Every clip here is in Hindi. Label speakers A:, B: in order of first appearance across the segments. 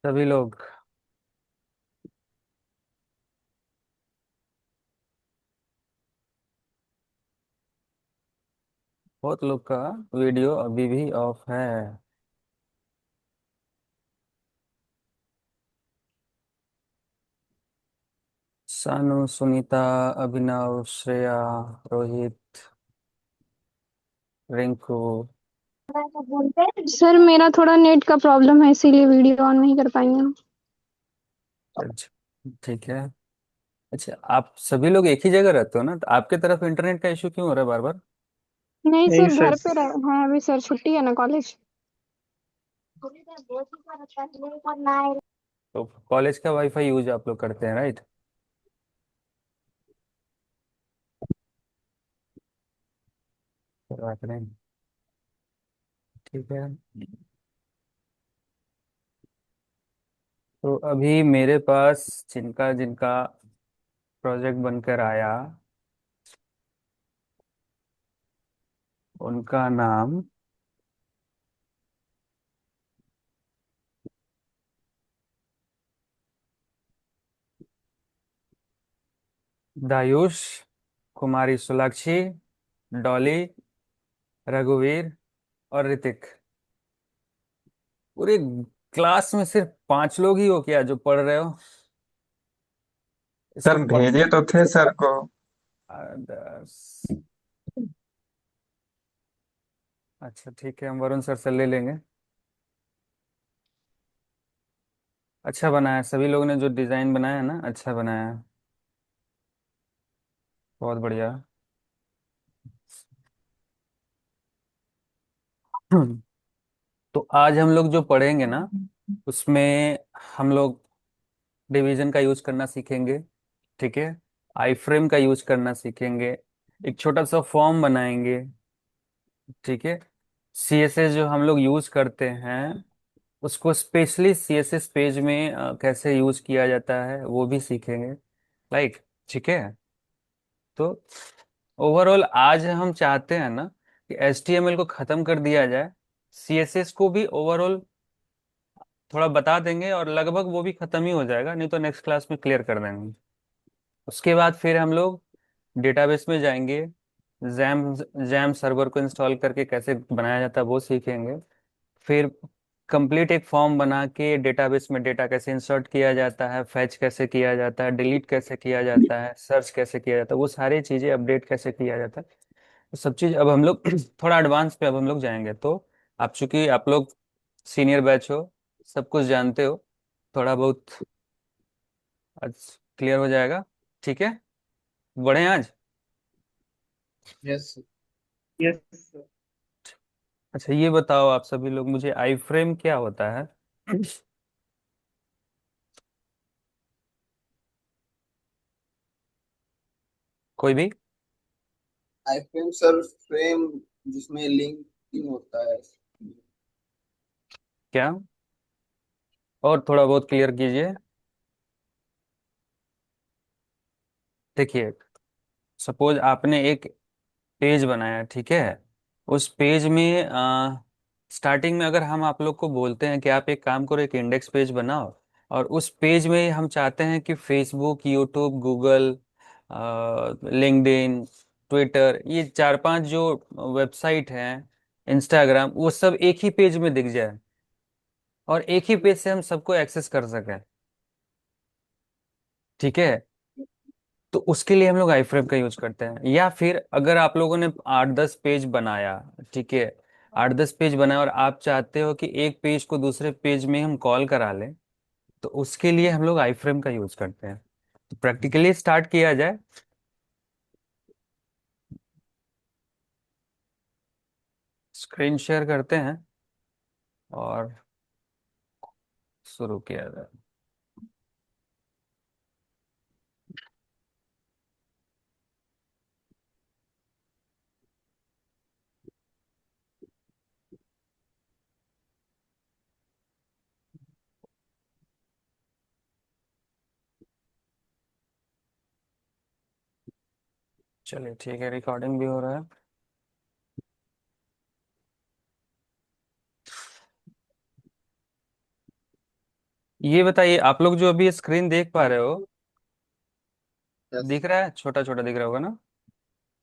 A: सभी लोग। बहुत लोग का वीडियो अभी भी ऑफ है। सानू, सुनीता, अभिनव, श्रेया, रोहित, रिंकू।
B: सर मेरा थोड़ा नेट का प्रॉब्लम है इसीलिए वीडियो ऑन नहीं कर पाएंगे हम।
A: अच्छा, ठीक है। अच्छा, आप सभी लोग एक ही जगह रहते हो ना, तो आपके तरफ इंटरनेट का इशू क्यों हो रहा है बार बार?
B: नहीं
C: नहीं
B: सर,
C: सर।
B: घर पे हैं अभी। सर छुट्टी है ना कॉलेज।
A: तो कॉलेज का वाईफाई यूज आप लोग करते हैं, राइट? बात नहीं। ठीक है। तो अभी मेरे पास जिनका जिनका प्रोजेक्ट बनकर आया, उनका नाम दायुष, कुमारी सोलाक्षी, डॉली, रघुवीर और ऋतिक। पूरे क्लास में सिर्फ 5 लोग ही हो क्या जो पढ़ रहे हो? इसको
C: सर भेजे तो थे सर को।
A: अदर्स। अच्छा, ठीक है, हम वरुण सर से ले लेंगे। अच्छा बनाया है, सभी लोगों ने जो डिजाइन बनाया है ना, अच्छा बनाया है। बहुत बढ़िया। तो आज हम लोग जो पढ़ेंगे ना, उसमें हम लोग डिवीजन का यूज करना सीखेंगे। ठीक है। आई फ्रेम का यूज करना सीखेंगे। एक छोटा सा फॉर्म बनाएंगे। ठीक है। सीएसएस जो हम लोग यूज करते हैं, उसको स्पेशली सीएसएस पेज में कैसे यूज किया जाता है वो भी सीखेंगे। लाइक, ठीक है। तो ओवरऑल आज हम चाहते हैं ना कि एचटीएमएल को खत्म कर दिया जाए। सीएसएस को भी ओवरऑल थोड़ा बता देंगे और लगभग वो भी खत्म ही हो जाएगा, नहीं तो नेक्स्ट क्लास में क्लियर कर देंगे। उसके बाद फिर हम लोग डेटाबेस में जाएंगे। जैम जैम सर्वर को इंस्टॉल करके कैसे बनाया जाता है वो सीखेंगे। फिर कंप्लीट एक फॉर्म बना के डेटाबेस में डेटा कैसे इंसर्ट किया जाता है, फैच कैसे किया जाता है, डिलीट कैसे किया जाता है, सर्च कैसे किया जाता है, वो सारी चीज़ें अपडेट कैसे किया जाता है, वो सब चीज़ अब हम लोग थोड़ा एडवांस पे अब हम लोग जाएंगे। तो आप चूंकि आप लोग सीनियर बैच हो, सब कुछ जानते हो, थोड़ा बहुत आज क्लियर हो जाएगा। ठीक है, बढ़े आज।
C: यस। यस।
A: अच्छा, ये बताओ आप सभी लोग मुझे, आई फ्रेम क्या होता है? कोई भी?
D: आई फ्रेम सर, फ्रेम जिसमें लिंक होता है।
A: क्या? और थोड़ा बहुत क्लियर कीजिए। देखिए, सपोज आपने एक पेज बनाया, ठीक है। उस पेज में स्टार्टिंग में अगर हम आप लोग को बोलते हैं कि आप एक काम करो, एक इंडेक्स पेज बनाओ, और उस पेज में हम चाहते हैं कि Facebook, YouTube, Google, LinkedIn, Twitter, ये 4-5 जो वेबसाइट हैं, इंस्टाग्राम, वो सब एक ही पेज में दिख जाए और एक ही पेज से हम सबको एक्सेस कर सकें। ठीक है। तो उसके लिए हम लोग आई फ्रेम का यूज करते हैं। या फिर अगर आप लोगों ने 8-10 पेज बनाया, ठीक है, 8-10 पेज बनाया और आप चाहते हो कि एक पेज को दूसरे पेज में हम कॉल करा लें, तो उसके लिए हम लोग आई फ्रेम का यूज करते हैं। तो प्रैक्टिकली स्टार्ट किया जाए। स्क्रीन शेयर करते हैं और शुरू किया जाए। चलिए, ठीक है, रिकॉर्डिंग भी हो रहा है। ये बताइए, आप लोग जो अभी स्क्रीन देख पा रहे हो,
D: यस।
A: दिख रहा है? छोटा छोटा दिख रहा होगा ना?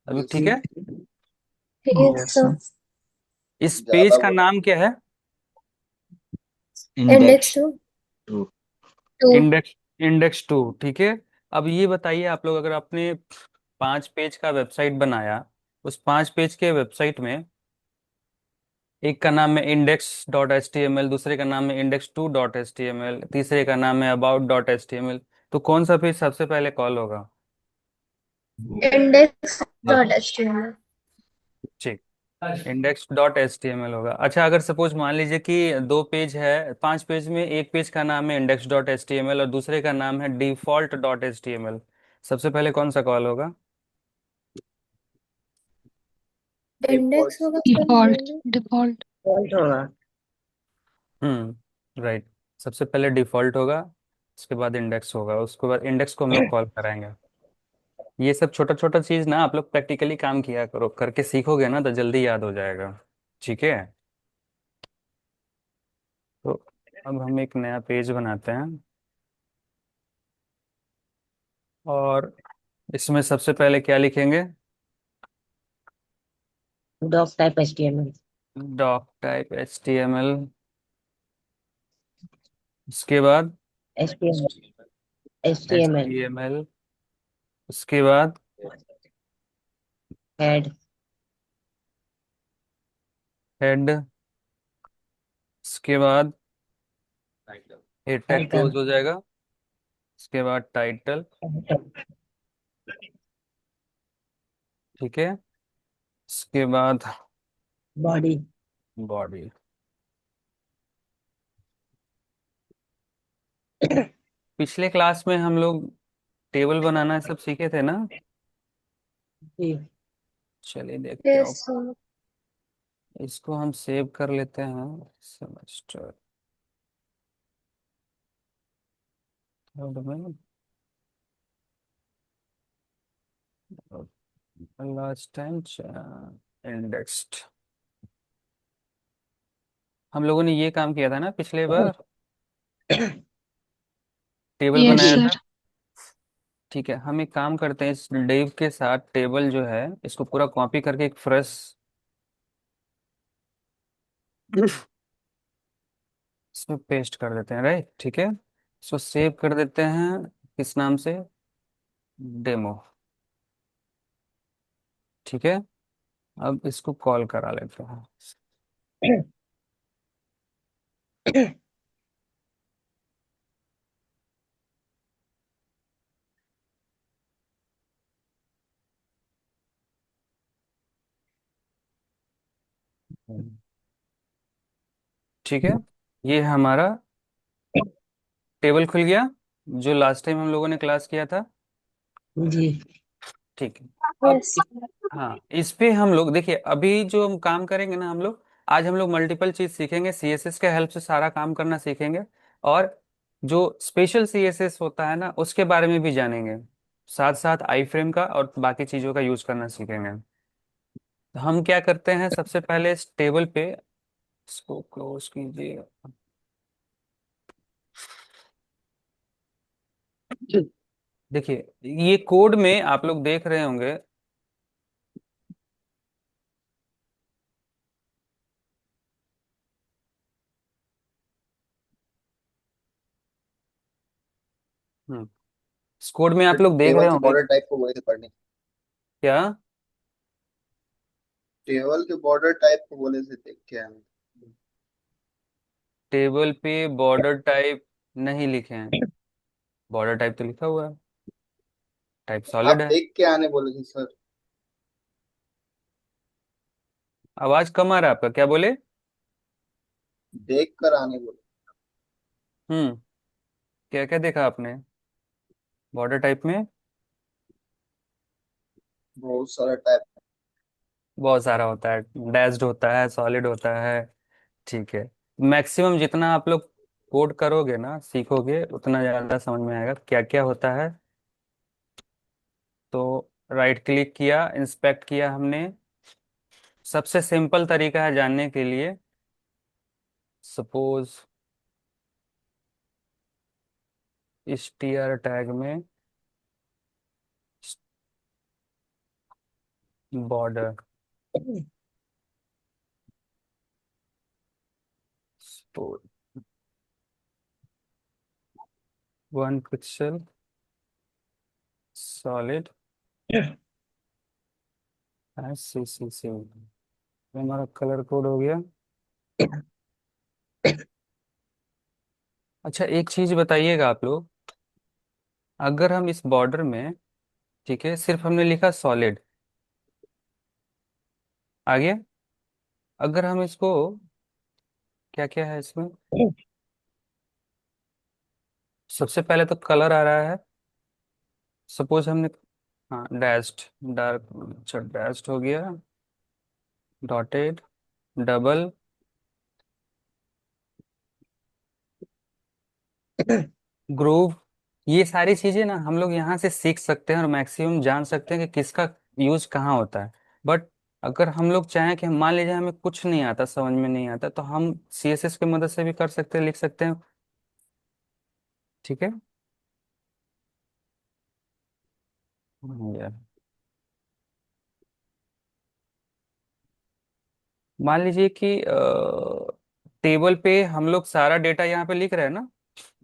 A: अभी
D: यस।
A: ठीक है?
B: Yes
C: yes
B: sir.
C: सर।
A: इस पेज
D: ज्यादा
A: का
D: बड़ा।
A: नाम क्या है?
C: Index
B: index two.
C: Two.
B: Two.
A: Index index two, ठीक है। अब ये बताइए, आप लोग अगर आपने 5 पेज का वेबसाइट बनाया, उस 5 पेज के वेबसाइट में एक का नाम है index.html, दूसरे का नाम है index2.html, तीसरे का नाम है about.html, तो कौन सा पेज सबसे पहले कॉल होगा?
B: Index dot HTML.
A: ठीक, index.html होगा। अच्छा, अगर सपोज मान लीजिए कि 2 पेज है, 5 पेज में एक पेज का नाम है index.html और दूसरे का नाम है default.html, सबसे पहले कौन सा कॉल होगा?
B: Index
D: default.
B: होगा सर। Default default.
C: फॉल्ट होगा।
A: राइट, सबसे पहले डिफॉल्ट होगा, उसके बाद इंडेक्स होगा, उसके बाद इंडेक्स को हम लोग कॉल कराएंगे। ये सब छोटा छोटा चीज ना आप लोग प्रैक्टिकली काम किया करो, करके सीखोगे ना तो जल्दी याद हो जाएगा। ठीक है? तो अब हम एक नया पेज बनाते हैं, और इसमें सबसे पहले क्या लिखेंगे?
C: Doctype HTML.
A: Doctype HTML, उसके बाद
C: एचटीएमएल। एचटीएमएल।
A: HTML, उसके बाद
C: हेड।
A: हेड, उसके बाद हेड टैग
C: टाइटल।
A: क्लोज हो जाएगा, उसके बाद टाइटल। ठीक है, उसके बाद
C: बॉडी।
A: बॉडी। पिछले क्लास में हम लोग टेबल बनाना सब सीखे थे ना?
C: जी।
A: चलिए देखते
B: यस
A: हो,
B: सर।
A: इसको हम सेव कर लेते हैं। सेमेस्टर थर्ड में, लास्ट टाइम इंडेक्स्ड, हम लोगों ने ये काम किया था ना पिछले बार, टेबल
B: यस
A: बनाया था।
B: सर।
A: ठीक है, हम एक काम करते हैं, इस डिव के साथ टेबल जो है इसको पूरा कॉपी करके एक फ्रेश इसमें पेस्ट कर देते हैं, राइट? ठीक है, इसको सेव कर देते हैं, किस नाम से? डेमो। ठीक है, अब इसको कॉल करा लेते हैं। ठीक है, ये हमारा टेबल खुल गया, जो लास्ट टाइम हम लोगों ने क्लास किया था।
C: जी।
A: ठीक है, अब
B: यस।
A: हाँ, इस पे हम लोग देखिए, अभी जो हम काम करेंगे ना हम लोग, आज हम लोग मल्टीपल चीज सीखेंगे, CSS के हेल्प से सारा काम करना सीखेंगे, और जो स्पेशल CSS होता है ना उसके बारे में भी जानेंगे, साथ साथ आई फ्रेम का और बाकी चीजों का यूज करना सीखेंगे। तो हम क्या करते हैं, सबसे पहले इस टेबल पे इसको क्लोज कीजिए। देखिए, ये कोड में आप लोग देख रहे होंगे, हम्म, इस कोड में आप लोग देख
D: टेबल
A: रहे
D: के
A: होंगे
D: बॉर्डर टाइप को बोले थे पढ़ने।
A: क्या?
D: टेबल के बॉर्डर टाइप को बोले थे देख के आए।
A: टेबल पे बॉर्डर टाइप नहीं लिखे हैं, बॉर्डर टाइप तो लिखा हुआ है, टाइप सॉलिड
D: आप
A: है।
D: देख के आने बोले थे सर।
A: आवाज कम आ रहा है आपका, क्या बोले?
D: देख कर आने बोले।
A: हम्म, क्या क्या देखा आपने बॉर्डर टाइप में?
D: बहुत सारा टाइप।
A: बहुत सारा होता है, डैस्ड होता है, सॉलिड होता है। ठीक है, मैक्सिमम जितना आप लोग कोड करोगे ना सीखोगे उतना ज़्यादा समझ में आएगा क्या क्या होता है। तो राइट क्लिक किया, इंस्पेक्ट किया हमने, सबसे सिंपल तरीका है जानने के लिए। सपोज str टैग में बॉर्डर 1 पिक्सल सॉलिड सी सी सी, हमारा कलर कोड हो गया। अच्छा एक चीज बताइएगा आप लोग, अगर हम इस बॉर्डर में, ठीक है, सिर्फ हमने लिखा सॉलिड, आगे अगर हम इसको, क्या क्या है इसमें, सबसे पहले तो कलर आ रहा है, सपोज हमने, हाँ डैश्ड, डार्क, अच्छा डैश्ड हो गया, डॉटेड, डबल, ग्रूव, ये सारी चीजें ना हम लोग यहाँ से सीख सकते हैं और मैक्सिमम जान सकते हैं कि किसका यूज कहाँ होता है। बट अगर हम लोग चाहें कि मान लीजिए हमें कुछ नहीं आता, समझ में नहीं आता, तो हम CSS की मदद से भी कर सकते हैं, लिख सकते हैं, ठीक है। यार मान लीजिए कि टेबल पे हम लोग सारा डेटा यहाँ पे लिख रहे हैं ना,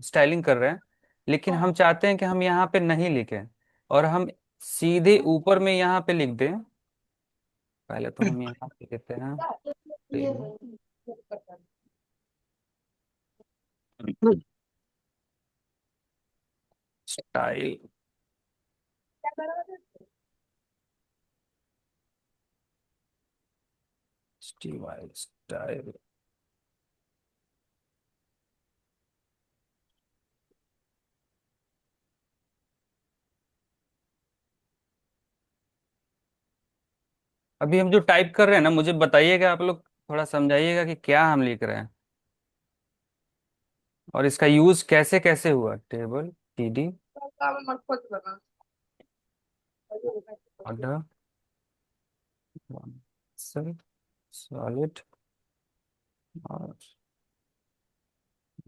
A: स्टाइलिंग कर रहे हैं, लेकिन हम चाहते हैं कि हम यहाँ पे नहीं लिखें और हम सीधे ऊपर में यहाँ पे लिख दें। पहले तो हम यहाँ पे देते हैं टेबल स्टाइल, स्टाइल, अभी हम जो टाइप कर रहे हैं ना, मुझे बताइएगा आप लोग, थोड़ा समझाइएगा कि क्या हम लिख रहे हैं और इसका यूज कैसे कैसे हुआ। टेबल TD ऑर्डर सॉलिड और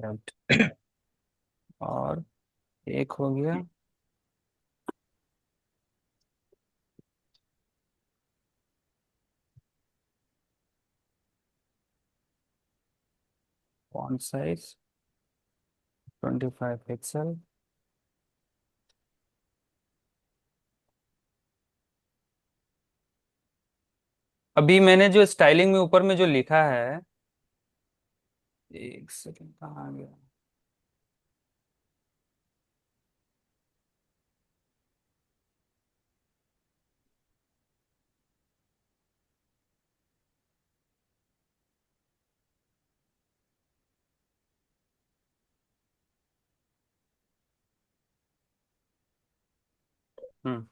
A: right, और एक हो गया फॉन्ट साइज 25 पिक्सल। अभी मैंने जो स्टाइलिंग में ऊपर में जो लिखा है, एक सेकंड कहाँ आ गया, हम्म,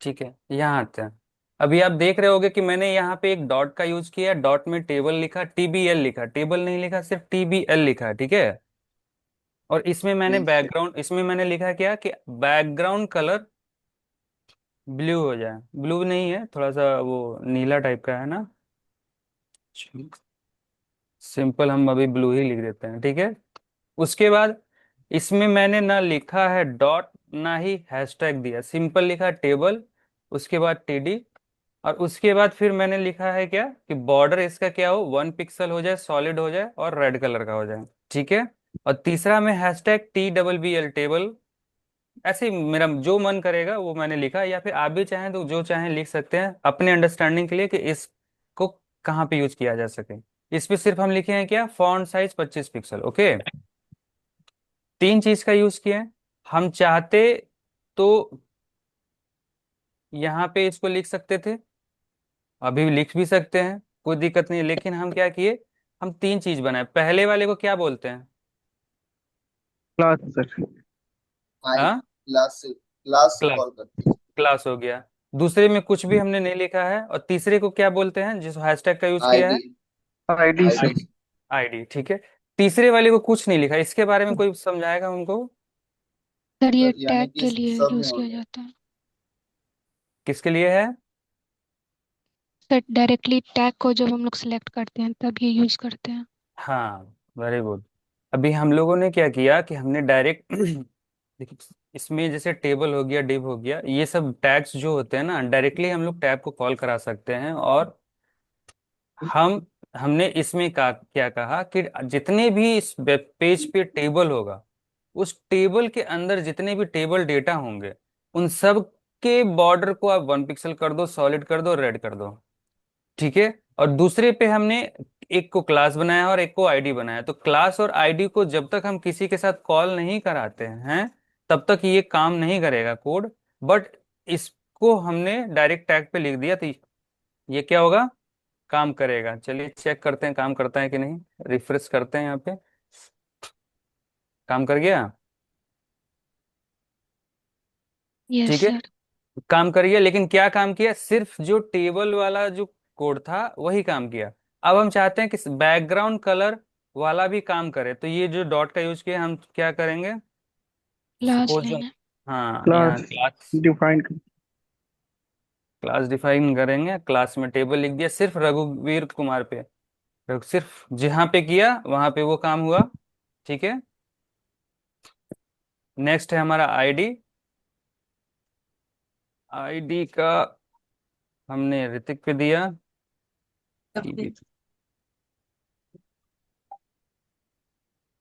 A: ठीक है, यहाँ आते हैं। अभी आप देख रहे होगे कि मैंने यहाँ पे एक डॉट का यूज किया, डॉट में टेबल लिखा, TBL लिखा, टेबल नहीं लिखा, सिर्फ TBL लिखा, ठीक है। और इसमें मैंने
D: ठीक है।
A: बैकग्राउंड, इसमें मैंने लिखा क्या कि बैकग्राउंड कलर ब्लू हो जाए, ब्लू नहीं है, थोड़ा सा वो नीला टाइप का है ना, सिंपल हम अभी ब्लू ही लिख देते हैं, ठीक है। उसके बाद इसमें मैंने ना लिखा है डॉट, ना ही हैशटैग दिया, सिंपल लिखा टेबल, उसके बाद TD, और उसके बाद फिर मैंने लिखा है क्या कि बॉर्डर इसका क्या हो, 1 पिक्सल हो जाए, सॉलिड हो जाए और रेड कलर का हो जाए, ठीक है। और तीसरा में हैशटैग TBBL टेबल, ऐसे ही मेरा जो मन करेगा वो मैंने लिखा, या फिर आप भी चाहें तो जो चाहें लिख सकते हैं अपने अंडरस्टैंडिंग के लिए कि इसको कहाँ पे यूज किया जा सके। इस पे सिर्फ हम लिखे हैं क्या, फॉन्ट साइज 25 पिक्सल, ओके। तीन चीज का यूज किया है। हम चाहते तो यहाँ पे इसको लिख सकते थे, अभी लिख भी सकते हैं, कोई दिक्कत नहीं है, लेकिन हम क्या किए, हम तीन चीज बनाए। पहले वाले को क्या बोलते हैं,
E: क्लास सर।
D: आई
A: हाँ,
D: क्लास से
A: क्लास,
D: कॉल करते हैं।
A: क्लास हो गया। दूसरे में कुछ भी हमने नहीं लिखा है, और तीसरे को क्या बोलते हैं जिस हैशटैग का यूज किया है,
D: ID.
E: ID
D: ID.
E: Sir.
A: ID, ठीक है। तीसरे वाले को कुछ नहीं लिखा, इसके बारे में कोई समझाएगा हमको,
B: सर ये
D: सर यानी
B: टैग
D: कि
B: के लिए
D: सब में
B: यूज
D: हो
B: किया
D: गया।
B: जाता है।
A: किसके लिए है।
B: सर डायरेक्टली टैग को जब हम लोग सिलेक्ट करते हैं तब ये यूज करते हैं।
A: हाँ वेरी गुड। अभी हम लोगों ने क्या किया कि हमने डायरेक्ट देखिए, इसमें जैसे टेबल हो गया, डिव हो गया, ये सब टैग्स जो होते हैं ना, डायरेक्टली हम लोग टैब को कॉल करा सकते हैं। और हम हमने इसमें क्या कहा कि जितने भी इस वेब पेज पे टेबल होगा, उस टेबल के अंदर जितने भी टेबल डेटा होंगे, उन सब के बॉर्डर को आप 1 पिक्सल कर दो, सॉलिड कर दो, रेड कर दो। ठीक है। और दूसरे पे हमने एक को क्लास बनाया और एक को आईडी बनाया। तो क्लास और आईडी को जब तक हम किसी के साथ कॉल नहीं कराते हैं, तब तक ये काम नहीं करेगा कोड। बट इसको हमने डायरेक्ट टैग पे लिख दिया, तो ये क्या होगा, काम करेगा। चलिए चेक करते हैं काम करता है कि नहीं। रिफ्रेश करते हैं यहाँ पे। काम कर गया।
B: यस
A: ठीक है,
B: सर।
A: काम कर गया। लेकिन क्या काम किया, सिर्फ जो टेबल वाला जो कोड था वही काम किया। अब हम चाहते हैं कि बैकग्राउंड कलर वाला भी काम करे। तो ये जो डॉट का यूज किया, हम क्या करेंगे,
B: क्लास
A: सपोज जो,
B: लेना।
A: हाँ, यहाँ
E: class
A: class,
E: define
A: class define करेंगे। क्लास में टेबल लिख दिया सिर्फ रघुवीर कुमार पे। सिर्फ जहाँ पे किया वहां पे वो काम हुआ। ठीक है। नेक्स्ट है हमारा आईडी। आईडी का हमने ऋतिक पे दिया। TB,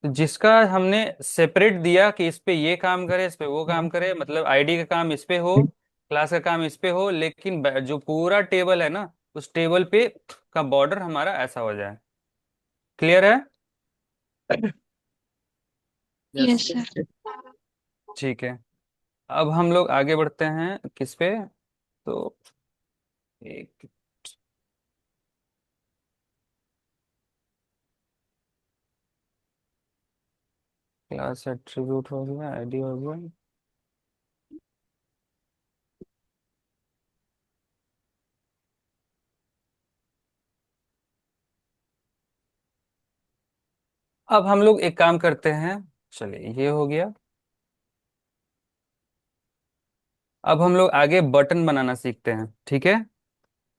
A: तो जिसका हमने सेपरेट दिया कि इस पे ये काम करे, इस पे वो काम करे, मतलब आईडी का काम इस पे हो, क्लास का काम इस पे हो, लेकिन जो पूरा टेबल है ना, उस टेबल पे का बॉर्डर हमारा ऐसा हो जाए। क्लियर है।
D: Yes
B: yes sir.
A: ठीक है। अब हम लोग आगे बढ़ते हैं किस पे, तो एक क्लास एट्रीब्यूट हो गया, आईडी हो गया। अब हम लोग एक काम करते हैं। चलिए ये हो गया। अब हम लोग आगे बटन बनाना सीखते हैं। ठीक है।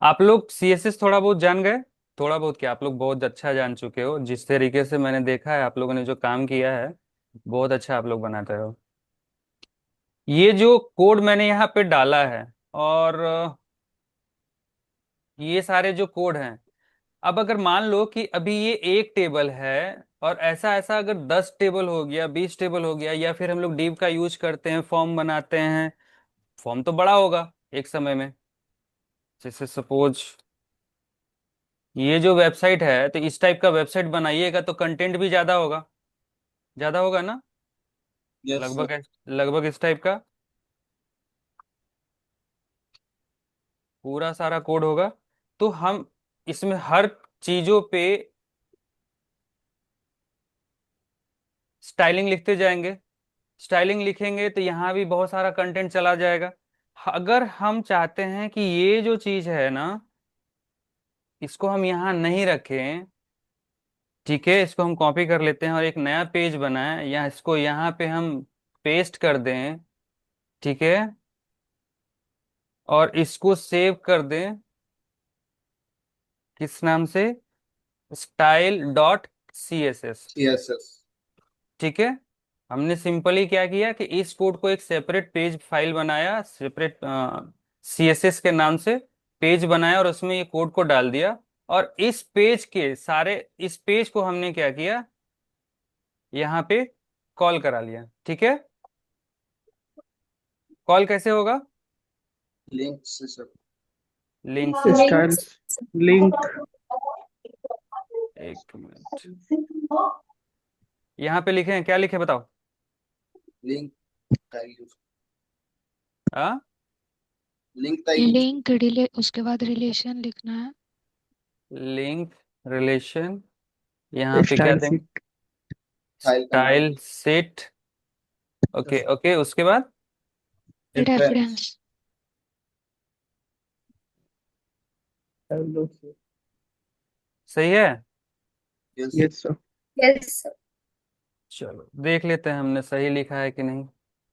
A: आप लोग CSS थोड़ा बहुत जान गए। थोड़ा बहुत क्या, आप लोग बहुत अच्छा जान चुके हो। जिस तरीके से मैंने देखा है आप लोगों ने जो काम किया है, बहुत अच्छा आप लोग बनाते हो। ये जो कोड मैंने यहाँ पे डाला है, और ये सारे जो कोड हैं, अब अगर मान लो कि अभी ये एक टेबल है, और ऐसा ऐसा अगर 10 टेबल हो गया, 20 टेबल हो गया, या फिर हम लोग डिव का यूज करते हैं, फॉर्म बनाते हैं। फॉर्म तो बड़ा होगा एक समय में। जैसे सपोज ये जो वेबसाइट है, तो इस टाइप का वेबसाइट बनाइएगा तो कंटेंट भी ज्यादा होगा। ज्यादा होगा ना,
D: यस सर।
A: लगभग लगभग इस टाइप का पूरा सारा कोड होगा। तो हम इसमें हर चीजों पे स्टाइलिंग लिखते जाएंगे। स्टाइलिंग लिखेंगे तो यहाँ भी बहुत सारा कंटेंट चला जाएगा। अगर हम चाहते हैं कि ये जो चीज है ना, इसको हम यहाँ नहीं रखें, ठीक है, इसको हम कॉपी कर लेते हैं और एक नया पेज बनाएं, या इसको यहाँ पे हम पेस्ट कर दें। ठीक है। और इसको सेव कर दें, किस नाम से, style.css।
D: Yes yes.
A: ठीक है। हमने सिंपली क्या किया कि इस कोड को एक सेपरेट पेज फाइल बनाया, सेपरेट CSS के नाम से पेज बनाया, और उसमें ये कोड को डाल दिया। और इस पेज को हमने क्या किया, यहाँ पे कॉल करा लिया। ठीक है। कॉल कैसे होगा,
D: लिंक से सर।
A: लिंक से।
E: स्टाइल लिंक
A: एक मिनट, यहाँ पे लिखे हैं, क्या लिखे बताओ।
D: लिंक का यूज।
A: हाँ,
D: लिंक का यूज।
B: लिंक उसके बाद रिलेशन लिखना है।
A: लिंक, रिलेशन, यहाँ पे क्या
E: स्टाइल
A: देंगे,
E: सीट
D: फाइल का नाम।
A: Style set. ओके ओके, उसके बाद
D: रेफरेंस।
B: रेफरेंस।
A: सही है।
D: यस।
E: यस सर
C: यस
A: चलो देख लेते हैं हमने सही लिखा है कि नहीं।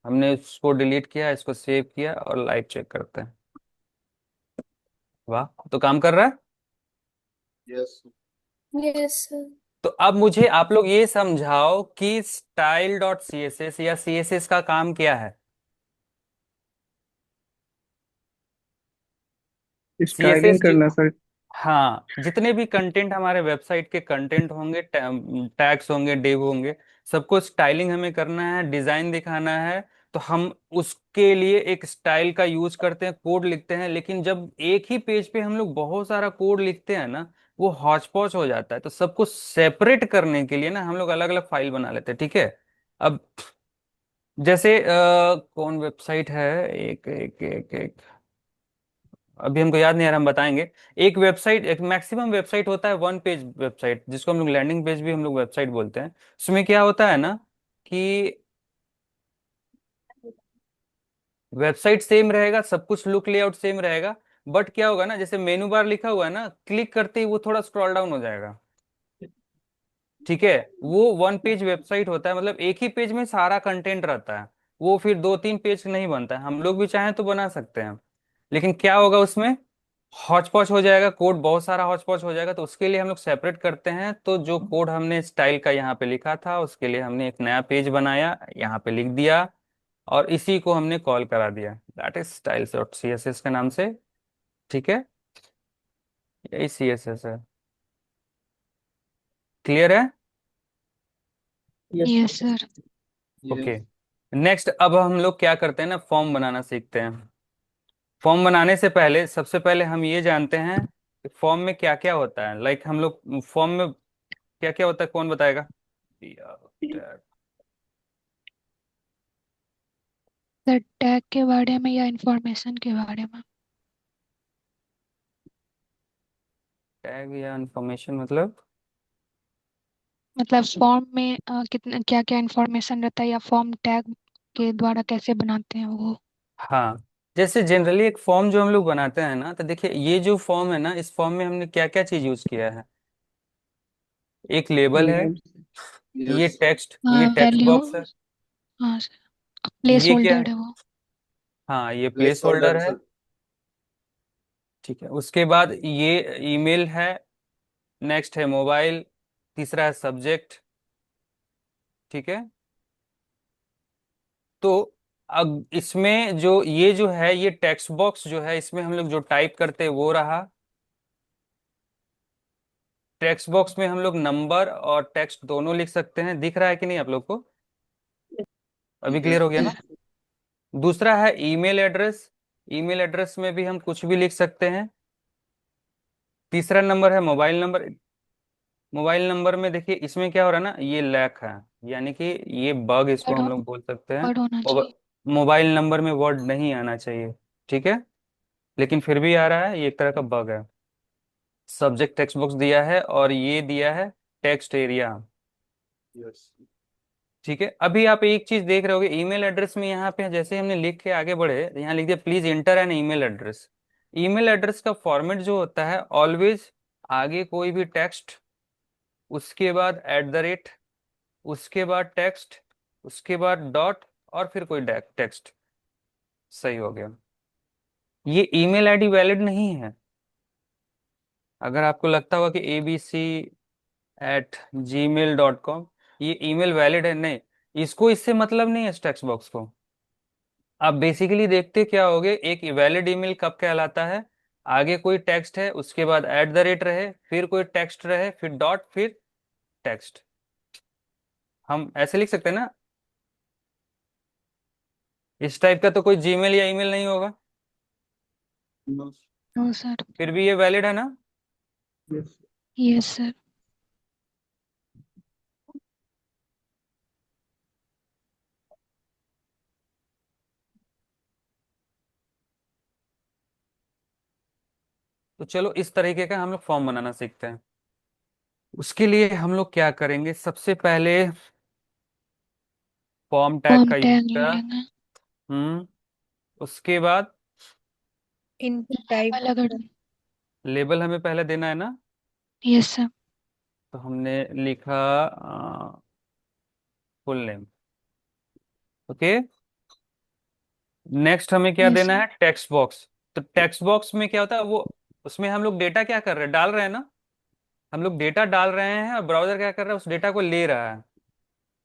A: हमने इसको डिलीट किया, इसको सेव किया, और लाइव चेक करते हैं। वाह, तो काम कर रहा है।
D: यस।
C: यस
A: तो अब मुझे आप लोग ये समझाओ कि style dot C S S या सी एस एस का काम क्या है।
E: स्टाइलिंग
A: सीएसएस,
E: करना सर।
A: हाँ, जितने भी कंटेंट हमारे वेबसाइट के कंटेंट होंगे, टैग्स होंगे, डिव होंगे, सबको स्टाइलिंग हमें करना है, डिजाइन दिखाना है। तो हम उसके लिए एक स्टाइल का यूज करते हैं, कोड लिखते हैं। लेकिन जब एक ही पेज पे हम लोग बहुत सारा कोड लिखते हैं ना, वो हौच पौच हो जाता है। तो सबको सेपरेट करने के लिए ना हम लोग अलग अलग फाइल बना लेते हैं, ठीक है। अब जैसे कौन वेबसाइट है, एक एक एक एक अभी हमको याद नहीं आ रहा, हम बताएंगे। एक वेबसाइट, एक मैक्सिमम वेबसाइट होता है वन पेज वेबसाइट, जिसको हम लोग लैंडिंग पेज भी हम लोग वेबसाइट बोलते हैं। उसमें क्या होता है ना कि वेबसाइट सेम रहेगा, सब कुछ लुक लेआउट सेम रहेगा। बट क्या होगा ना, जैसे मेनू बार लिखा हुआ है ना, क्लिक करते ही वो थोड़ा स्क्रॉल डाउन हो जाएगा, ठीक है। वो वन पेज वेबसाइट होता है, मतलब एक ही पेज में सारा कंटेंट रहता है। वो फिर दो तीन पेज नहीं बनता है। हम लोग भी चाहें तो बना सकते हैं, लेकिन क्या होगा उसमें, हौच पौच हो जाएगा, कोड बहुत सारा हौच पौच हो जाएगा। तो उसके लिए हम लोग सेपरेट करते हैं। तो जो कोड हमने स्टाइल का यहाँ पे लिखा था, उसके लिए हमने एक नया पेज बनाया, यहाँ पे लिख दिया, और इसी को हमने कॉल करा दिया, that is styles dot C S S के नाम से, ठीक है। यही सी एस एस है। क्लियर है?
C: Yes
B: yes sir.
A: Okay.
D: Yes.
A: Next, अब हम लोग क्या करते हैं ना, फॉर्म बनाना सीखते हैं। फॉर्म बनाने से पहले सबसे पहले हम ये जानते हैं कि फॉर्म में क्या क्या होता है। लाइक हम लोग फॉर्म में क्या क्या होता है, कौन बताएगा?
B: सर टैग के बारे में या इंफॉर्मेशन के बारे में?
A: टैग या इंफॉर्मेशन मतलब?
B: मतलब फॉर्म में कितना क्या क्या इंफॉर्मेशन रहता है, या फॉर्म टैग के द्वारा कैसे बनाते हैं वो?
A: हाँ, जैसे जनरली एक फॉर्म जो हम लोग बनाते हैं ना, तो देखिए ये जो फॉर्म है ना, इस फॉर्म में हमने क्या क्या चीज यूज किया है। एक लेबल है,
C: नेम्स
A: ये
D: यस।
A: टेक्स्ट,
B: हाँ,
A: ये टेक्स्ट
B: वैल्यू।
A: बॉक्स है।
B: हाँ सर, प्लेस
A: ये क्या
B: होल्डर
A: है?
B: है वो।
A: हाँ, ये
D: प्लेस
A: प्लेस होल्डर
D: होल्डर
A: है,
D: सर।
A: ठीक है। उसके बाद ये ईमेल है, नेक्स्ट है मोबाइल, तीसरा है सब्जेक्ट, ठीक है। तो अब इसमें जो ये जो है, ये टेक्स्ट बॉक्स जो है, इसमें हम लोग जो टाइप करते हैं वो रहा। टेक्स्ट बॉक्स में हम लोग नंबर और टेक्स्ट दोनों लिख सकते हैं। दिख रहा है कि नहीं आप लोग को? अभी क्लियर हो
D: यस।
A: गया ना? दूसरा है ईमेल एड्रेस। ईमेल एड्रेस में भी हम कुछ भी लिख सकते हैं। तीसरा नंबर है मोबाइल नंबर। मोबाइल नंबर में देखिए इसमें क्या हो रहा है ना, ये लैक है, यानी कि ये बग इसको
B: वर्ड
A: हम
B: हो,
A: लोग बोल सकते हैं।
B: वर्ड होना चाहिए।
A: मोबाइल नंबर में वर्ड नहीं आना चाहिए, ठीक है, लेकिन फिर भी आ रहा है, ये एक तरह का बग है। सब्जेक्ट टेक्स्ट बॉक्स दिया है, और ये दिया है टेक्स्ट एरिया,
D: यस।
A: ठीक है। अभी आप एक चीज देख रहे होगे, ईमेल एड्रेस में यहाँ पे जैसे हमने लिख के आगे बढ़े, यहाँ लिख दिया please enter an email address. Email address का फॉर्मेट जो होता है ऑलवेज, आगे कोई भी टेक्स्ट, उसके बाद एट द रेट, उसके बाद टेक्स्ट, उसके बाद डॉट, और फिर कोई टेक्स्ट। सही हो गया। ये ईमेल आईडी वैलिड नहीं है। अगर आपको लगता होगा कि abc@gmail.com, ये ईमेल वैलिड है, नहीं, इसको इससे मतलब नहीं है इस टेक्स्ट बॉक्स को। आप बेसिकली देखते क्या होगे, एक वैलिड ईमेल कब कहलाता है, आगे कोई टेक्स्ट है, उसके बाद एट द रेट रहे, फिर कोई टेक्स्ट रहे, फिर डॉट, फिर टेक्स्ट। हम ऐसे लिख सकते हैं ना। इस टाइप का तो कोई जीमेल या ईमेल नहीं होगा।
B: No sir.
A: फिर भी ये वैलिड है ना?
E: यस।
B: Yes sir.
A: तो चलो इस तरीके का हम लोग फॉर्म बनाना सीखते हैं। उसके लिए हम लोग क्या करेंगे, सबसे पहले फॉर्म टैग
B: फॉर्म
A: का यूज
B: टैग ले
A: करा।
B: लेना।
A: हम्म। उसके बाद
C: इनपुट टाइप
B: लेबल अगर।
A: लेबल हमें पहले देना है ना।
B: Yes sir.
A: तो हमने लिखा फुल नेम, ओके। नेक्स्ट हमें क्या
B: यस
A: देना
B: सर।
A: है, टेक्स्ट बॉक्स। तो टेक्स्ट बॉक्स में क्या होता है वो, उसमें हम लोग डेटा क्या कर रहे हैं, डाल रहे हैं ना। हम लोग डेटा डाल रहे हैं और ब्राउजर क्या कर रहा है, उस डेटा को ले रहा है,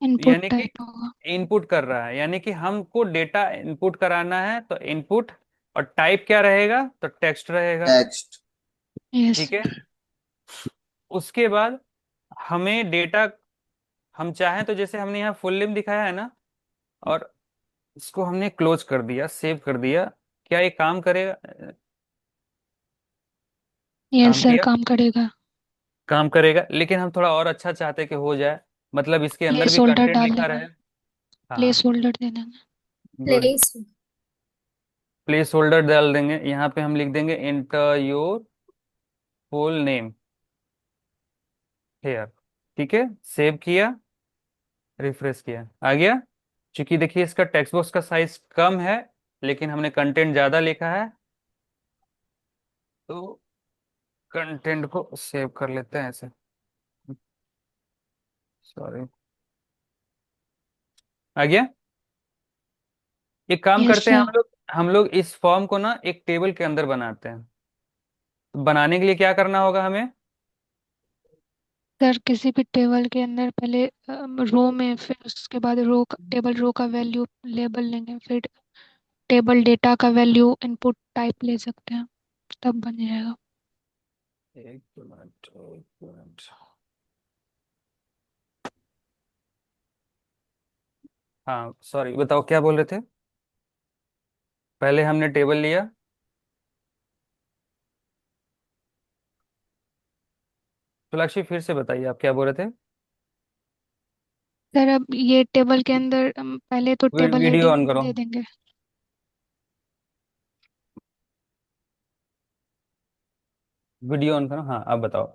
B: इनपुट
A: यानी कि
B: टाइप होगा।
A: इनपुट कर रहा है, यानी कि हमको डेटा इनपुट कराना है तो इनपुट, और टाइप क्या रहेगा, तो टेक्स्ट रहेगा।
D: टेक्स्ट।
B: यस।
A: ठीक है। उसके बाद हमें डेटा, हम चाहें तो जैसे हमने यहाँ फुल नेम दिखाया है ना, और इसको हमने क्लोज कर दिया, सेव कर दिया, क्या ये काम करेगा?
B: यस
A: काम
B: सर,
A: किया?
B: काम करेगा।
A: काम करेगा, लेकिन हम थोड़ा और अच्छा चाहते कि हो जाए, मतलब इसके अंदर
B: प्लेस
A: भी
B: होल्डर
A: कंटेंट
B: डाल
A: लिखा
B: देंगे।
A: रहे। हाँ।
B: प्लेस होल्डर दे देंगे।
A: गुड।
C: प्लेस।
A: प्लेस होल्डर डाल देंगे, यहाँ पे हम लिख देंगे enter your full name here. ठीक है, सेव किया, रिफ्रेश किया, आ गया। क्योंकि देखिए इसका टेक्स्ट बॉक्स का साइज कम है, लेकिन हमने कंटेंट ज्यादा लिखा है, तो कंटेंट को सेव कर लेते हैं ऐसे। सॉरी, आ गया। एक काम
B: यस
A: करते हैं
B: सर।
A: हम लोग इस फॉर्म को ना एक टेबल के अंदर बनाते हैं। तो बनाने के लिए क्या करना होगा हमें?
B: सर किसी भी टेबल के अंदर पहले रो में, फिर उसके बाद रो टेबल रो का वैल्यू लेबल लेंगे, फिर टेबल डेटा का वैल्यू इनपुट टाइप ले सकते हैं, तब बन जाएगा।
A: एक मिनट, एक मिनट। हाँ सॉरी, बताओ क्या बोल रहे थे? पहले हमने टेबल लिया। सोनाक्षी फिर से बताइए, आप क्या बोल रहे थे?
B: सर अब ये टेबल के अंदर पहले तो टेबल
A: वीडियो ऑन
B: हेडिंग
A: करो।
B: दे देंगे।
A: वीडियो ऑन करो, हाँ अब बताओ।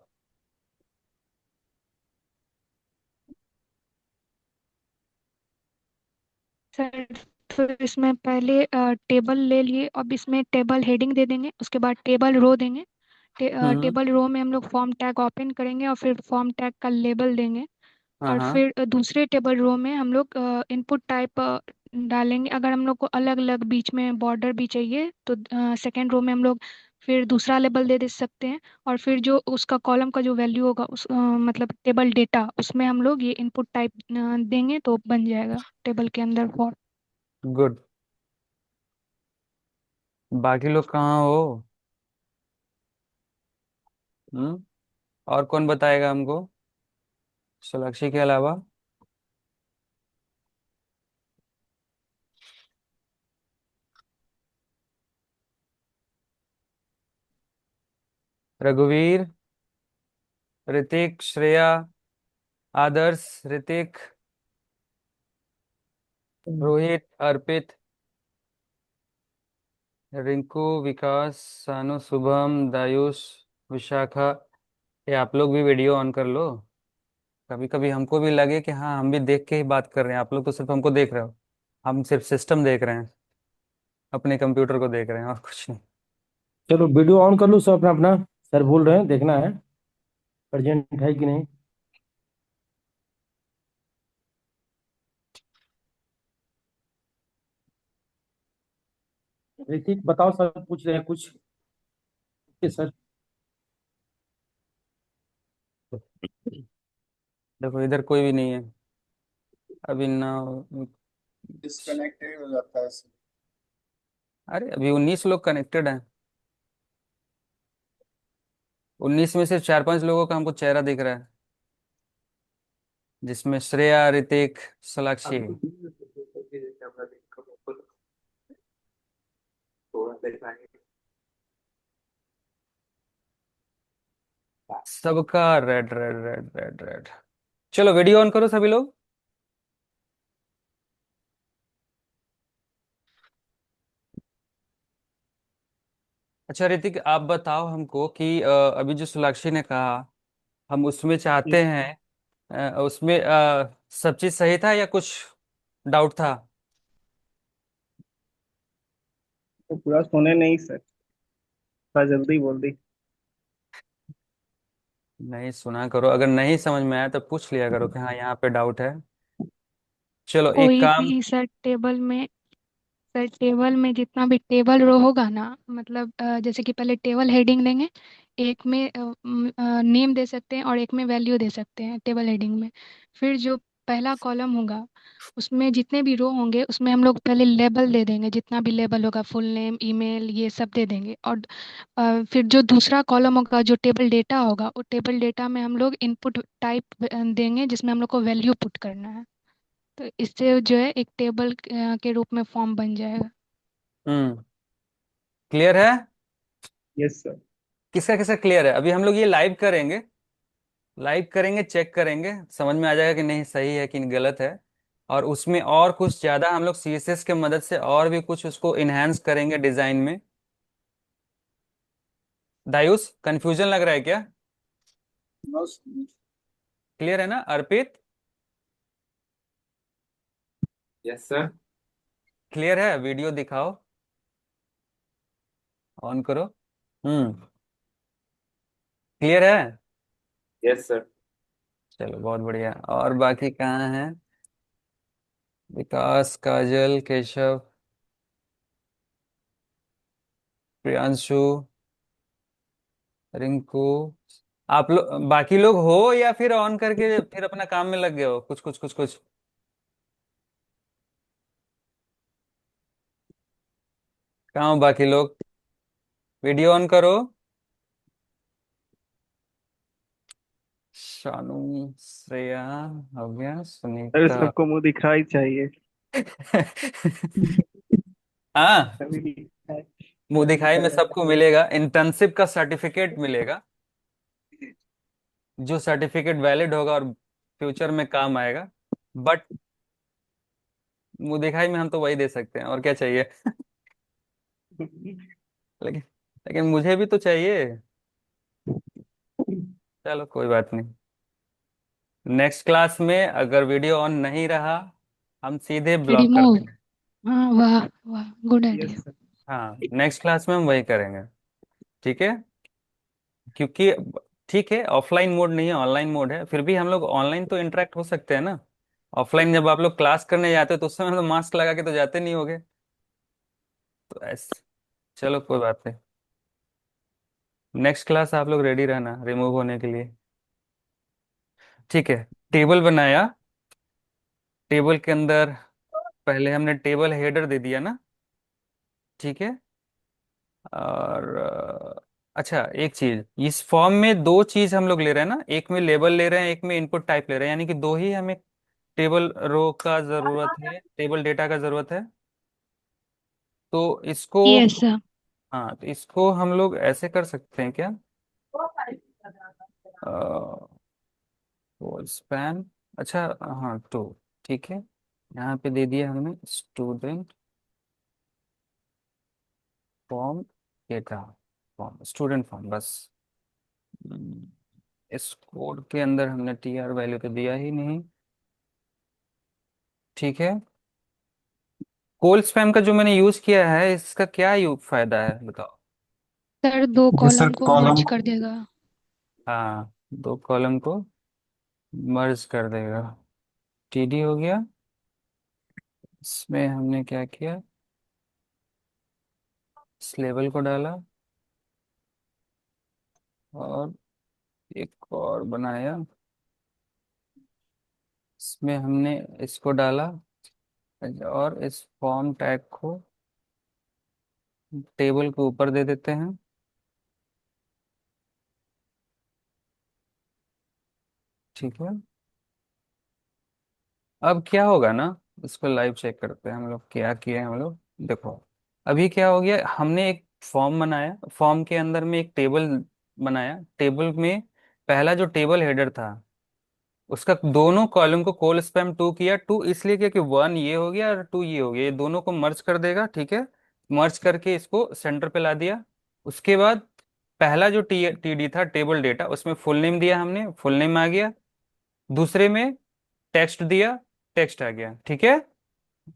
B: सर तो इसमें पहले टेबल ले लिए, अब इसमें टेबल हेडिंग दे देंगे, उसके बाद टेबल रो देंगे।
A: हम्म।
B: टेबल रो में हम लोग फॉर्म टैग ओपन करेंगे और फिर फॉर्म टैग का लेबल देंगे।
A: हाँ
B: और
A: हाँ।
B: फिर दूसरे टेबल रो में हम लोग इनपुट टाइप डालेंगे। अगर हम लोग को अलग अलग बीच में बॉर्डर भी चाहिए तो सेकेंड रो में हम लोग फिर दूसरा लेबल दे सकते हैं। और फिर जो उसका कॉलम का जो वैल्यू होगा उस मतलब टेबल डेटा, उसमें हम लोग ये इनपुट टाइप देंगे तो बन जाएगा टेबल के अंदर फॉर्म।
A: गुड। बाकी लोग कहाँ हो? हम्म। और कौन बताएगा हमको सोनाक्षी के अलावा? रघुवीर, ऋतिक, श्रेया, आदर्श, ऋतिक, रोहित, अर्पित, रिंकू, विकास, सानू, शुभम, दायुष, विशाखा, ये आप लोग भी वीडियो ऑन कर लो। कभी कभी हमको भी लगे कि हाँ हम भी देख के ही बात कर रहे हैं, आप लोग तो सिर्फ हमको देख रहे हो, हम सिर्फ सिस्टम देख रहे हैं, अपने कंप्यूटर को देख रहे हैं और कुछ नहीं।
F: चलो वीडियो ऑन कर लो सब अपना अपना। सर बोल रहे हैं, देखना है अर्जेंट है कि नहीं। ऋतिक बताओ, सर पूछ रहे हैं कुछ। Okay sir.
A: देखो इधर कोई भी नहीं है अभी ना।
D: डिस्कनेक्टेड हो जाता है इससे।
A: अरे अभी 19 लोग कनेक्टेड हैं, 19 में से 4-5 लोगों का हमको चेहरा दिख रहा है, जिसमें श्रेया, ऋतिक, सोनाक्षी। सबका red red red red red. चलो वीडियो ऑन करो सभी लोग। अच्छा ऋतिक, आप बताओ हमको कि अभी जो सोनाक्षी ने कहा, हम उसमें चाहते हैं, उसमें सब चीज सही था या कुछ डाउट था?
E: तो पूरा सुने नहीं सर, थोड़ा जल्दी बोल दी।
A: नहीं सुना करो, अगर नहीं समझ में आया तो पूछ लिया करो कि हाँ यहाँ पे डाउट है। चलो एक
B: कोई
A: काम।
B: भी सर टेबल में, सर टेबल में जितना भी टेबल रो होगा ना, मतलब जैसे कि पहले टेबल हेडिंग देंगे, एक में नेम दे सकते हैं और एक में वैल्यू दे सकते हैं टेबल हेडिंग में। फिर जो पहला कॉलम होगा उसमें जितने भी रो होंगे उसमें हम लोग पहले लेबल दे देंगे, जितना भी लेबल होगा फुल नेम ईमेल ये सब दे देंगे। और फिर जो दूसरा कॉलम होगा जो टेबल डेटा होगा वो टेबल डेटा में हम लोग इनपुट टाइप देंगे जिसमें हम लोग को वैल्यू पुट करना है। तो इससे जो है एक टेबल के रूप में फॉर्म बन जाएगा।
A: हम्म। क्लियर है?
E: Yes sir.
A: किसका किसका क्लियर है? अभी हम लोग ये लाइव करेंगे, लाइव करेंगे, चेक करेंगे, समझ में आ जाएगा कि नहीं सही है कि गलत है। और उसमें और कुछ ज्यादा हम लोग सीएसएस के मदद से और भी कुछ उसको इनहेंस करेंगे डिजाइन में। दायूस, कंफ्यूजन लग रहा है क्या?
D: बस
A: क्लियर है ना अर्पित?
G: Yes sir.
A: क्लियर है? वीडियो दिखाओ, ऑन करो। क्लियर है?
G: Yes sir.
A: चलो बहुत बढ़िया। और बाकी कहाँ है? विकास, काजल, केशव, प्रियांशु, रिंकू, आप लोग बाकी लोग हो या फिर ऑन करके फिर अपना काम में लग गए हो? कुछ कुछ कुछ कुछ कहाँ हो बाकी लोग? वीडियो ऑन करो। शानू, श्रेया, भव्या,
E: सर
A: सुनीता।
E: सबको मुंह दिखाई चाहिए।
A: हाँ,
E: सभी दिखाई।
A: मुंह
E: सभी
A: दिखाई में
E: दिखाई।
A: सबको मिलेगा, इंटर्नशिप का सर्टिफिकेट मिलेगा, जो सर्टिफिकेट वैलिड होगा और फ्यूचर में काम आएगा। बट मुंह दिखाई में हम तो वही दे सकते हैं, और क्या चाहिए? लेकिन लेकिन मुझे भी तो चाहिए। चलो कोई बात नहीं। नेक्स्ट क्लास में अगर वीडियो ऑन नहीं रहा, हम सीधे ब्लॉक कर
B: रिमूव।
A: देंगे।
B: हाँ, वाह वाह, गुड
E: यस
B: आइडिया।
E: सर।
A: हाँ, नेक्स्ट क्लास में हम वही करेंगे। ठीक है? क्योंकि ठीक है, ऑफलाइन मोड नहीं है, ऑनलाइन मोड है, फिर भी हम लोग ऑनलाइन तो इंटरेक्ट हो सकते हैं ना। ऑफलाइन जब आप लोग क्लास करने जाते हो तो उस समय तो मास्क लगा के तो जाते नहीं होगे। तो ऐसे, चलो कोई बात नहीं। नेक्स्ट क्लास आप लोग रेडी रहना रिमूव होने के लिए। ठीक है, टेबल बनाया। टेबल के अंदर पहले हमने टेबल हेडर दे दिया ना। ठीक है। और अच्छा, एक चीज, इस फॉर्म में दो चीज हम लोग ले रहे हैं ना, एक में लेबल ले रहे हैं, एक में इनपुट टाइप ले रहे हैं, यानी कि दो ही हमें टेबल रो का जरूरत है, टेबल डेटा का जरूरत है। तो इसको,
B: यस सर।
A: हाँ तो इसको हम लोग ऐसे कर सकते हैं क्या? स्पैन, अच्छा, हाँ तो ठीक है, यहाँ पे दे दिया हमने student form data, form student form बस। हम्म, इस कोड के अंदर हमने टीआर वैल्यू तो दिया ही नहीं। ठीक है। कोल स्पैम का जो मैंने यूज किया है, इसका क्या फायदा है बताओ?
B: सर दो
G: ये सर
B: कॉलम को
G: कॉलम।
B: मर्ज कर देगा।
A: हाँ, दो कॉलम को मर्ज कर देगा। टीडी हो गया। इसमें हमने क्या किया, इस लेवल को डाला और एक और बनाया, इसमें हमने इसको डाला और इस फॉर्म टैग को टेबल के ऊपर दे देते हैं। ठीक है। अब क्या होगा ना, इसको लाइव चेक करते हैं हम लोग, क्या किए हम लोग। देखो, अभी क्या हो गया, हमने एक फॉर्म बनाया, फॉर्म के अंदर में एक टेबल बनाया, टेबल में पहला जो टेबल हेडर था उसका दोनों कॉलम को कोल स्पैम टू किया। टू इसलिए किया कि वन ये हो गया और टू ये हो गया, ये दोनों को मर्ज कर देगा। ठीक है, मर्ज करके इसको सेंटर पे ला दिया। उसके बाद पहला जो टीडी था टेबल डेटा, उसमें फुल नेम दिया हमने, फुल नेम आ गया। दूसरे में टेक्स्ट दिया, टेक्स्ट आ गया। ठीक है।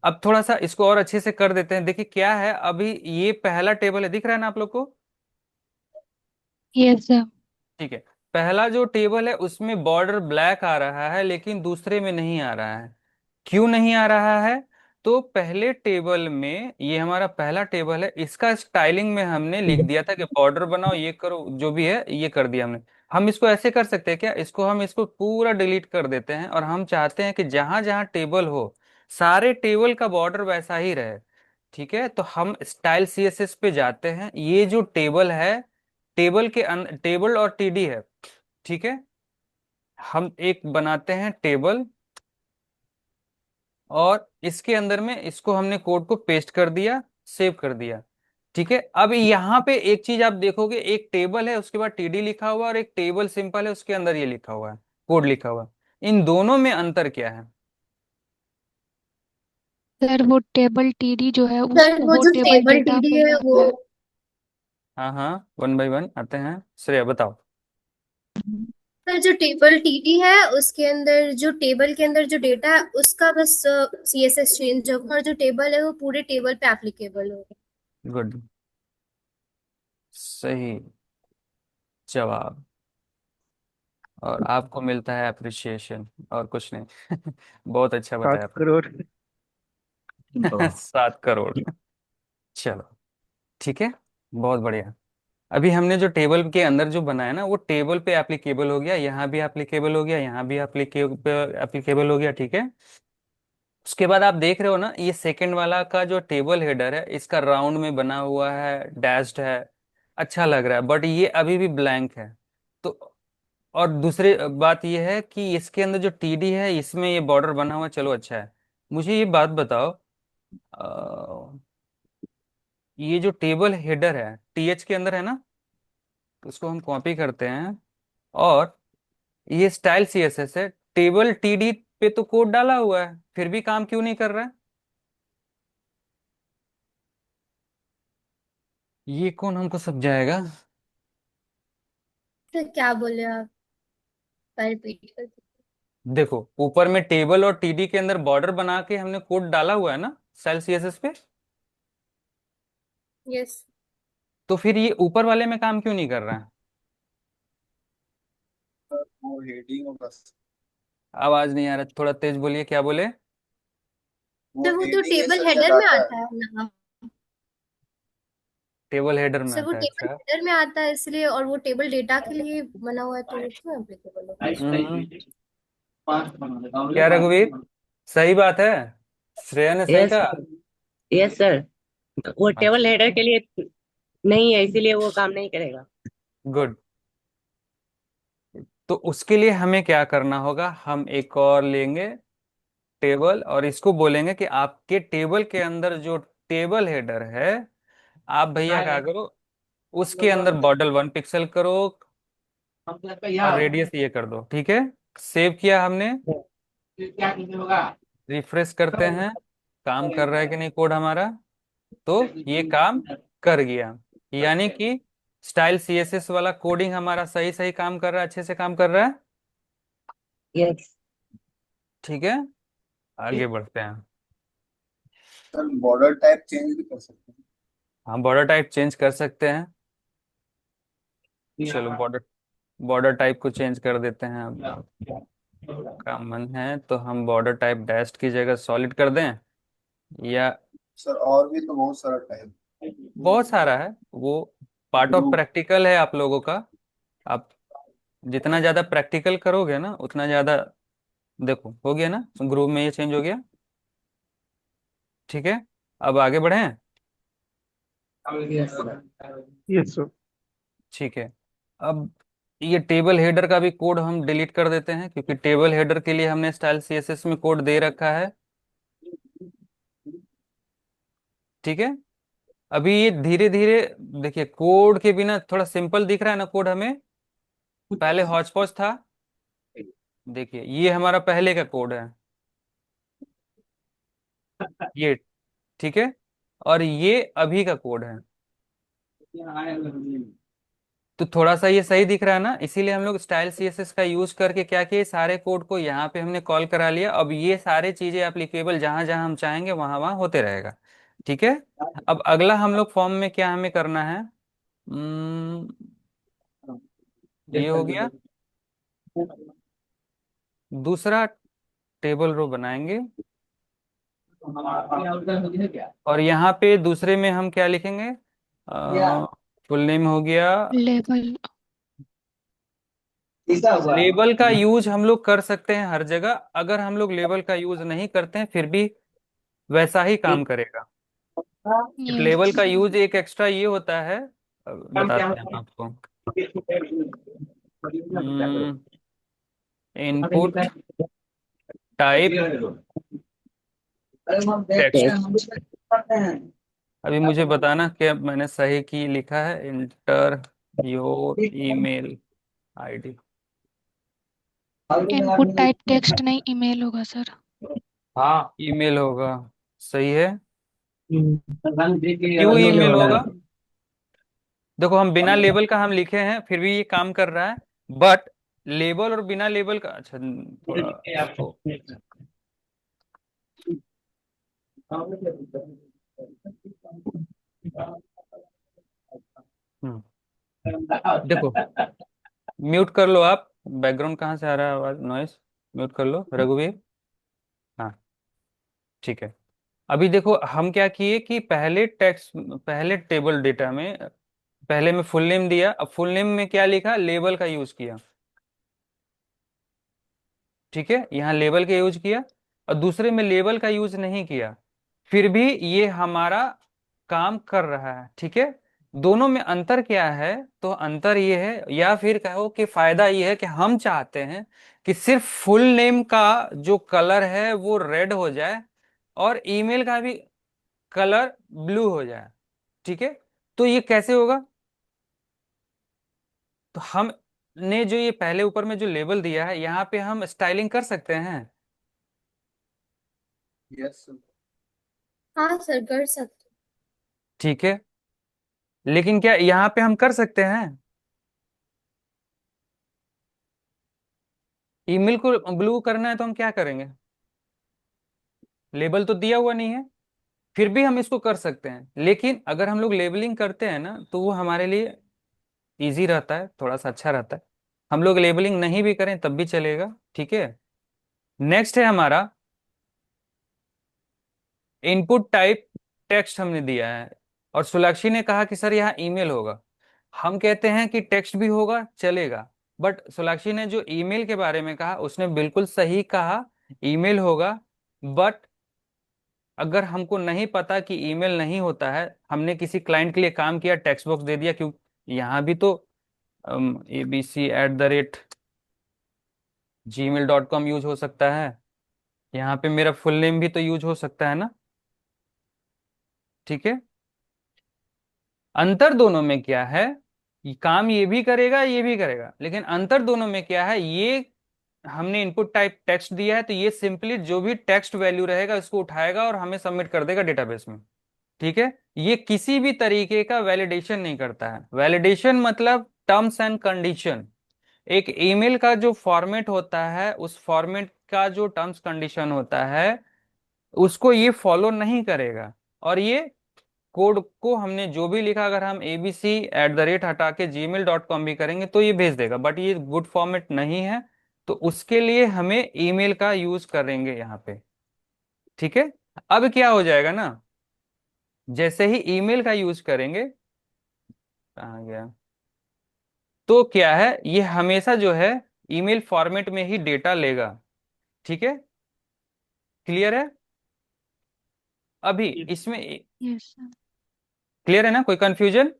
A: अब थोड़ा सा इसको और अच्छे से कर देते हैं, देखिए क्या है। अभी ये पहला टेबल है, दिख रहा है ना आप लोग को?
B: Yes sir.
A: ठीक है। पहला जो टेबल है उसमें बॉर्डर ब्लैक आ रहा है, लेकिन दूसरे में नहीं आ रहा है। क्यों नहीं आ रहा है? तो पहले टेबल में, ये हमारा पहला टेबल है, इसका स्टाइलिंग में हमने लिख दिया था कि बॉर्डर बनाओ, ये करो, जो भी है ये कर दिया हमने। हम इसको ऐसे कर सकते हैं क्या, इसको पूरा डिलीट कर देते हैं, और हम चाहते हैं कि जहां जहां टेबल हो सारे टेबल का बॉर्डर वैसा ही रहे। ठीक है, तो हम स्टाइल सीएसएस पे जाते हैं। ये जो टेबल है, टेबल और टीडी है। ठीक है, हम एक बनाते हैं टेबल, और इसके अंदर में इसको हमने कोड को पेस्ट कर दिया, सेव कर दिया। ठीक है, अब यहाँ पे एक चीज आप देखोगे, एक टेबल है उसके बाद टीडी लिखा हुआ है, और एक टेबल सिंपल है उसके अंदर ये लिखा हुआ है, कोड लिखा हुआ है। इन दोनों में अंतर क्या है?
B: सर वो टेबल टीडी जो है उस
H: सर वो
B: वो
H: जो
B: टेबल
H: टेबल
B: डेटा
H: टीडी
B: पे
H: है वो
B: आता है।
A: हाँ हाँ, वन बाय वन आते हैं। श्रेया बताओ।
H: सर जो टेबल टीटी है उसके अंदर जो टेबल के अंदर जो डेटा है उसका बस सीएसएस चेंज होगा और जो टेबल है वो पूरे टेबल पे एप्लीकेबल होगा।
A: गुड, सही जवाब। और आपको मिलता है अप्रिसिएशन, और कुछ नहीं। बहुत अच्छा बताया
E: 7 करोड़।
A: आपने। 7 करोड़। चलो, ठीक है, बहुत बढ़िया। अभी हमने जो टेबल के अंदर जो बनाया ना, वो टेबल पे एप्लीकेबल हो गया, यहाँ भी एप्लीकेबल हो गया, यहाँ भी एप्लीकेबल एप्लीकेबल हो गया। ठीक है, उसके बाद आप देख रहे हो ना, ये सेकंड वाला का जो टेबल हेडर है, इसका राउंड में बना हुआ है, डैश्ड है, अच्छा लग रहा है, बट ये अभी भी ब्लैंक है। तो और दूसरी बात ये है कि इसके अंदर जो टीडी है, इसमें ये बॉर्डर बना हुआ है, चलो अच्छा है। मुझे ये बात बताओ, ये जो टेबल हेडर है टीएच के अंदर है ना, तो उसको हम कॉपी करते हैं, और ये स्टाइल सीएसएस है, टेबल टीडी पे तो कोड डाला हुआ है, फिर भी काम क्यों नहीं कर रहा है? ये कौन हमको समझाएगा?
H: सर क्या बोले आप, रिपीट कर।
A: देखो, ऊपर में टेबल और टीडी के अंदर बॉर्डर बना के हमने कोड डाला हुआ है ना स्टाइल सीएसएस पे,
H: यस।
A: तो फिर ये ऊपर वाले में काम क्यों नहीं कर रहा है?
D: वो हेडिंग होगा।
A: आवाज नहीं आ रहा, थोड़ा तेज बोलिए, क्या बोले?
H: सर
D: वो
H: वो तो
D: हेडिंग ये
H: टेबल
D: सब
H: हेडर में
D: जगह का है।
H: आता है ना।
A: टेबल हेडर में
H: सर वो
A: आता है,
H: टेबल
A: अच्छा।
H: हेडर में आता है इसलिए, और वो टेबल डेटा के लिए बना हुआ है तो वो क्यों एप्लीकेबल होगा।
A: हम्म, क्या रघुवीर, सही बात है, श्रेया ने सही
I: यस
A: कहा।
I: यस सर, वो टेबल
A: अच्छा,
I: हेडर के लिए नहीं है, इसीलिए वो काम नहीं करेगा।
A: गुड। तो उसके लिए हमें क्या करना होगा, हम एक और लेंगे टेबल, और इसको बोलेंगे कि आपके टेबल के अंदर जो टेबल हेडर है, आप भैया क्या करो, उसके अंदर बॉर्डर 1 पिक्सल करो, और रेडियस ये कर दो। ठीक है, सेव किया हमने, रिफ्रेश करते हैं, काम कर रहा है कि नहीं कोड हमारा? तो ये काम कर गया, यानी कि स्टाइल सीएसएस वाला कोडिंग हमारा सही सही काम कर रहा है, अच्छे से काम कर रहा है।
I: यस।
A: ठीक है, आगे बढ़ते हैं।
D: सर बॉर्डर टाइप चेंज भी कर सकते हैं।
A: हम बॉर्डर टाइप चेंज कर सकते हैं, चलो बॉर्डर बॉर्डर टाइप को चेंज कर देते हैं। अब का मन है तो हम बॉर्डर टाइप डैश की जगह सॉलिड कर दें, या
D: सर और भी तो बहुत सारा टाइप।
A: बहुत सारा है वो, पार्ट ऑफ प्रैक्टिकल है आप लोगों का। आप जितना ज्यादा प्रैक्टिकल करोगे ना, उतना ज्यादा। देखो, हो गया ना, ग्रुप में ये चेंज हो गया। ठीक है, अब आगे बढ़ें।
E: Yes sir.
A: ठीक है, अब ये टेबल हेडर का भी कोड हम डिलीट कर देते हैं, क्योंकि टेबल हेडर के लिए हमने स्टाइल सीएसएस में कोड दे रखा है। ठीक है, अभी ये धीरे धीरे, देखिए कोड के बिना थोड़ा सिंपल दिख रहा है ना कोड हमें, पहले हौच पौच था। देखिए, ये हमारा पहले का कोड है, ये। ठीक है, और ये अभी का कोड है, तो थोड़ा सा ये सही दिख रहा है ना, इसीलिए हम लोग स्टाइल सीएसएस का यूज करके क्या किए, सारे कोड को यहाँ पे हमने कॉल करा लिया। अब ये सारे चीजें एप्लीकेबल जहां जहां हम चाहेंगे वहां वहां होते रहेगा। ठीक है, अब अगला हम लोग फॉर्म में क्या हमें करना है, ये हो गया। दूसरा टेबल रो बनाएंगे, और यहाँ पे दूसरे में हम क्या लिखेंगे? फुल नेम हो गया।
B: लेबल।
A: लेबल का यूज हम लोग कर सकते हैं हर जगह, अगर हम लोग लेबल का यूज नहीं करते हैं फिर भी वैसा ही काम करेगा। But label
B: yes.
A: का यूज एक एक्स्ट्रा ये होता है, बताते हैं हम आपको। Input type text. अभी मुझे बताना कि मैंने सही की लिखा है। Inter your email ID.
B: Input type text नहीं, ईमेल होगा सर।
A: हाँ, ईमेल होगा। सही है। क्यों ईमेल होगा? देखो, हम बिना लेबल का हम लिखे हैं फिर भी ये काम कर रहा है। बट लेबल और बिना लेबल का, अच्छा थोड़ा इसको। हम्म, देखो, म्यूट कर लो आप। बैकग्राउंड कहाँ से आ रहा है आवाज, नॉइस? म्यूट कर लो रघुवीर। हाँ, ठीक है। अभी देखो हम क्या किए कि पहले टेक्स्ट, पहले टेबल डेटा में पहले में फुल नेम दिया, अब फुल नेम में क्या लिखा? लेबल का यूज किया। ठीक है, यहाँ लेबल का यूज किया और दूसरे में लेबल का यूज नहीं किया, फिर भी ये हमारा काम कर रहा है। ठीक है, दोनों में अंतर क्या है? तो अंतर ये है, या फिर कहो कि फायदा ये है कि हम चाहते हैं कि सिर्फ फुल नेम का जो कलर है वो रेड हो जाए और ईमेल का भी कलर ब्लू हो जाए। ठीक है, तो ये कैसे होगा? तो हमने जो ये पहले ऊपर में जो लेबल दिया है यहाँ पे हम स्टाइलिंग कर सकते हैं।
D: यस।
H: हाँ सर, कर सकते।
A: ठीक है, लेकिन क्या यहाँ पे हम कर सकते हैं? ईमेल को ब्लू करना है तो हम क्या करेंगे? लेबल तो दिया हुआ नहीं है, फिर भी हम इसको कर सकते हैं। लेकिन अगर हम लोग लेबलिंग करते हैं ना तो वो हमारे लिए इजी रहता है, थोड़ा सा अच्छा रहता है। हम लोग लेबलिंग नहीं भी करें तब भी चलेगा। ठीक है, नेक्स्ट है हमारा इनपुट टाइप टेक्स्ट हमने दिया है, और सोलाक्षी ने कहा कि सर यहाँ ईमेल होगा। हम कहते हैं कि टेक्स्ट भी होगा चलेगा, बट सोलाक्षी ने जो ईमेल के बारे में कहा उसने बिल्कुल सही कहा, ईमेल होगा। बट अगर हमको नहीं पता कि ईमेल नहीं होता है, हमने किसी क्लाइंट के लिए काम किया, टेक्स्ट बॉक्स दे दिया, क्यों यहाँ भी तो abc@gmail.com यूज हो सकता है, यहाँ पे मेरा फुल नेम भी तो यूज हो सकता है ना। ठीक है, अंतर दोनों में क्या है? ये काम ये भी करेगा ये भी करेगा, लेकिन अंतर दोनों में क्या है? ये हमने इनपुट टाइप टेक्स्ट दिया है तो ये सिंपली जो भी टेक्स्ट वैल्यू रहेगा उसको उठाएगा और हमें सबमिट कर देगा डेटाबेस में। ठीक है, ये किसी भी तरीके का वैलिडेशन नहीं करता है। वैलिडेशन मतलब टर्म्स एंड कंडीशन। एक ईमेल का जो फॉर्मेट होता है उस फॉर्मेट का जो टर्म्स कंडीशन होता है उसको ये फॉलो नहीं करेगा। और ये कोड को हमने जो भी लिखा, अगर हम abc@ हटा के gmail.com भी करेंगे तो ये भेज देगा, बट ये गुड फॉर्मेट नहीं है, तो उसके लिए हमें ईमेल का यूज करेंगे यहाँ पे। ठीक है, अब क्या हो जाएगा ना, जैसे ही ईमेल का यूज करेंगे, कहाँ गया, तो क्या है, ये हमेशा जो है ईमेल फॉर्मेट में ही डेटा लेगा। ठीक है, क्लियर है? अभी इसमें
B: यस सर।
A: क्लियर है ना, कोई कंफ्यूजन?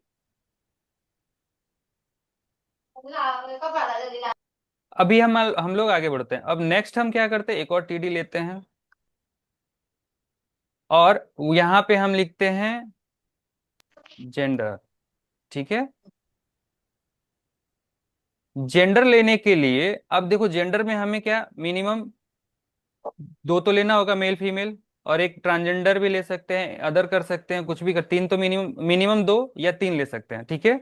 A: अभी हम लोग आगे बढ़ते हैं। अब नेक्स्ट हम क्या करते हैं, एक और टीडी लेते हैं और यहाँ पे हम लिखते हैं जेंडर। ठीक है, जेंडर लेने के लिए अब देखो, जेंडर में हमें क्या मिनिमम दो तो लेना होगा, मेल फीमेल, और एक ट्रांसजेंडर भी ले सकते हैं, अदर कर सकते हैं, कुछ भी कर, तीन तो मिनिमम मिनिमम दो या तीन ले सकते हैं। ठीक है,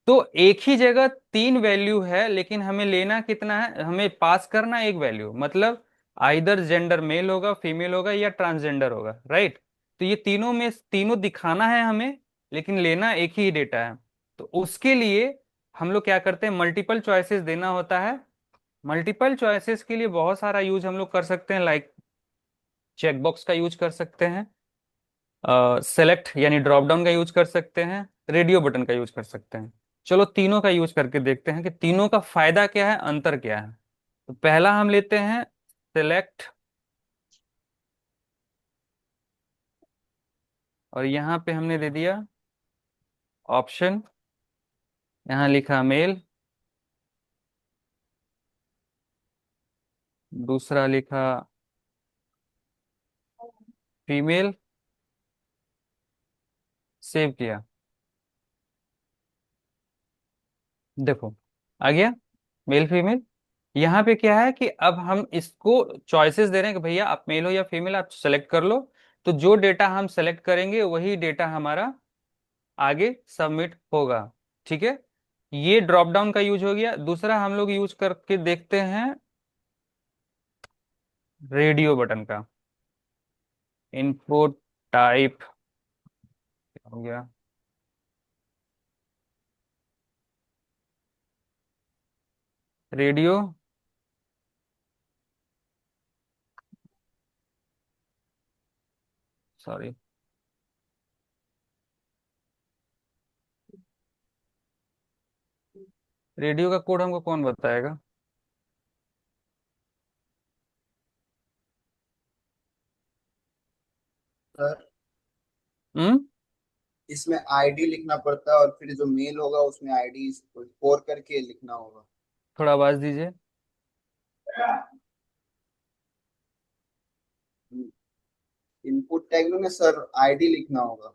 A: तो एक ही जगह तीन वैल्यू है, लेकिन हमें लेना कितना है? हमें पास करना एक वैल्यू, मतलब आइदर जेंडर मेल होगा, फीमेल होगा या ट्रांसजेंडर होगा, राइट? तो ये तीनों में तीनों दिखाना है हमें, लेकिन लेना एक ही डेटा है। तो उसके लिए हम लोग क्या करते हैं, मल्टीपल चॉइसेस देना होता है। मल्टीपल चॉइसेस के लिए बहुत सारा यूज हम लोग कर सकते हैं, लाइक चेक बॉक्स का यूज कर सकते हैं, सेलेक्ट यानी ड्रॉप डाउन का यूज कर सकते हैं, रेडियो बटन का यूज कर सकते हैं। चलो तीनों का यूज करके देखते हैं कि तीनों का फायदा क्या है, अंतर क्या है। तो पहला हम लेते हैं सेलेक्ट, और यहाँ पे हमने दे दिया ऑप्शन, यहाँ लिखा मेल, दूसरा लिखा फीमेल, सेव किया। देखो आ गया मेल फीमेल। यहाँ पे क्या है कि अब हम इसको चॉइसेस दे रहे हैं कि भैया आप मेल हो या फीमेल, आप सेलेक्ट कर लो। तो जो डेटा हम सेलेक्ट करेंगे वही डेटा हमारा आगे सबमिट होगा। ठीक है, ये ड्रॉप डाउन का यूज हो गया। दूसरा हम लोग यूज करके देखते हैं रेडियो बटन का। इनपुट टाइप हो गया, रेडियो, सॉरी, रेडियो का कोड हमको कौन बताएगा?
D: सर
A: हम्म,
D: इसमें आईडी लिखना पड़ता है और फिर जो मेल होगा उसमें आईडी स्कोर करके लिखना होगा।
A: थोड़ा आवाज दीजिए।
D: इनपुट टैग में सर आईडी लिखना होगा।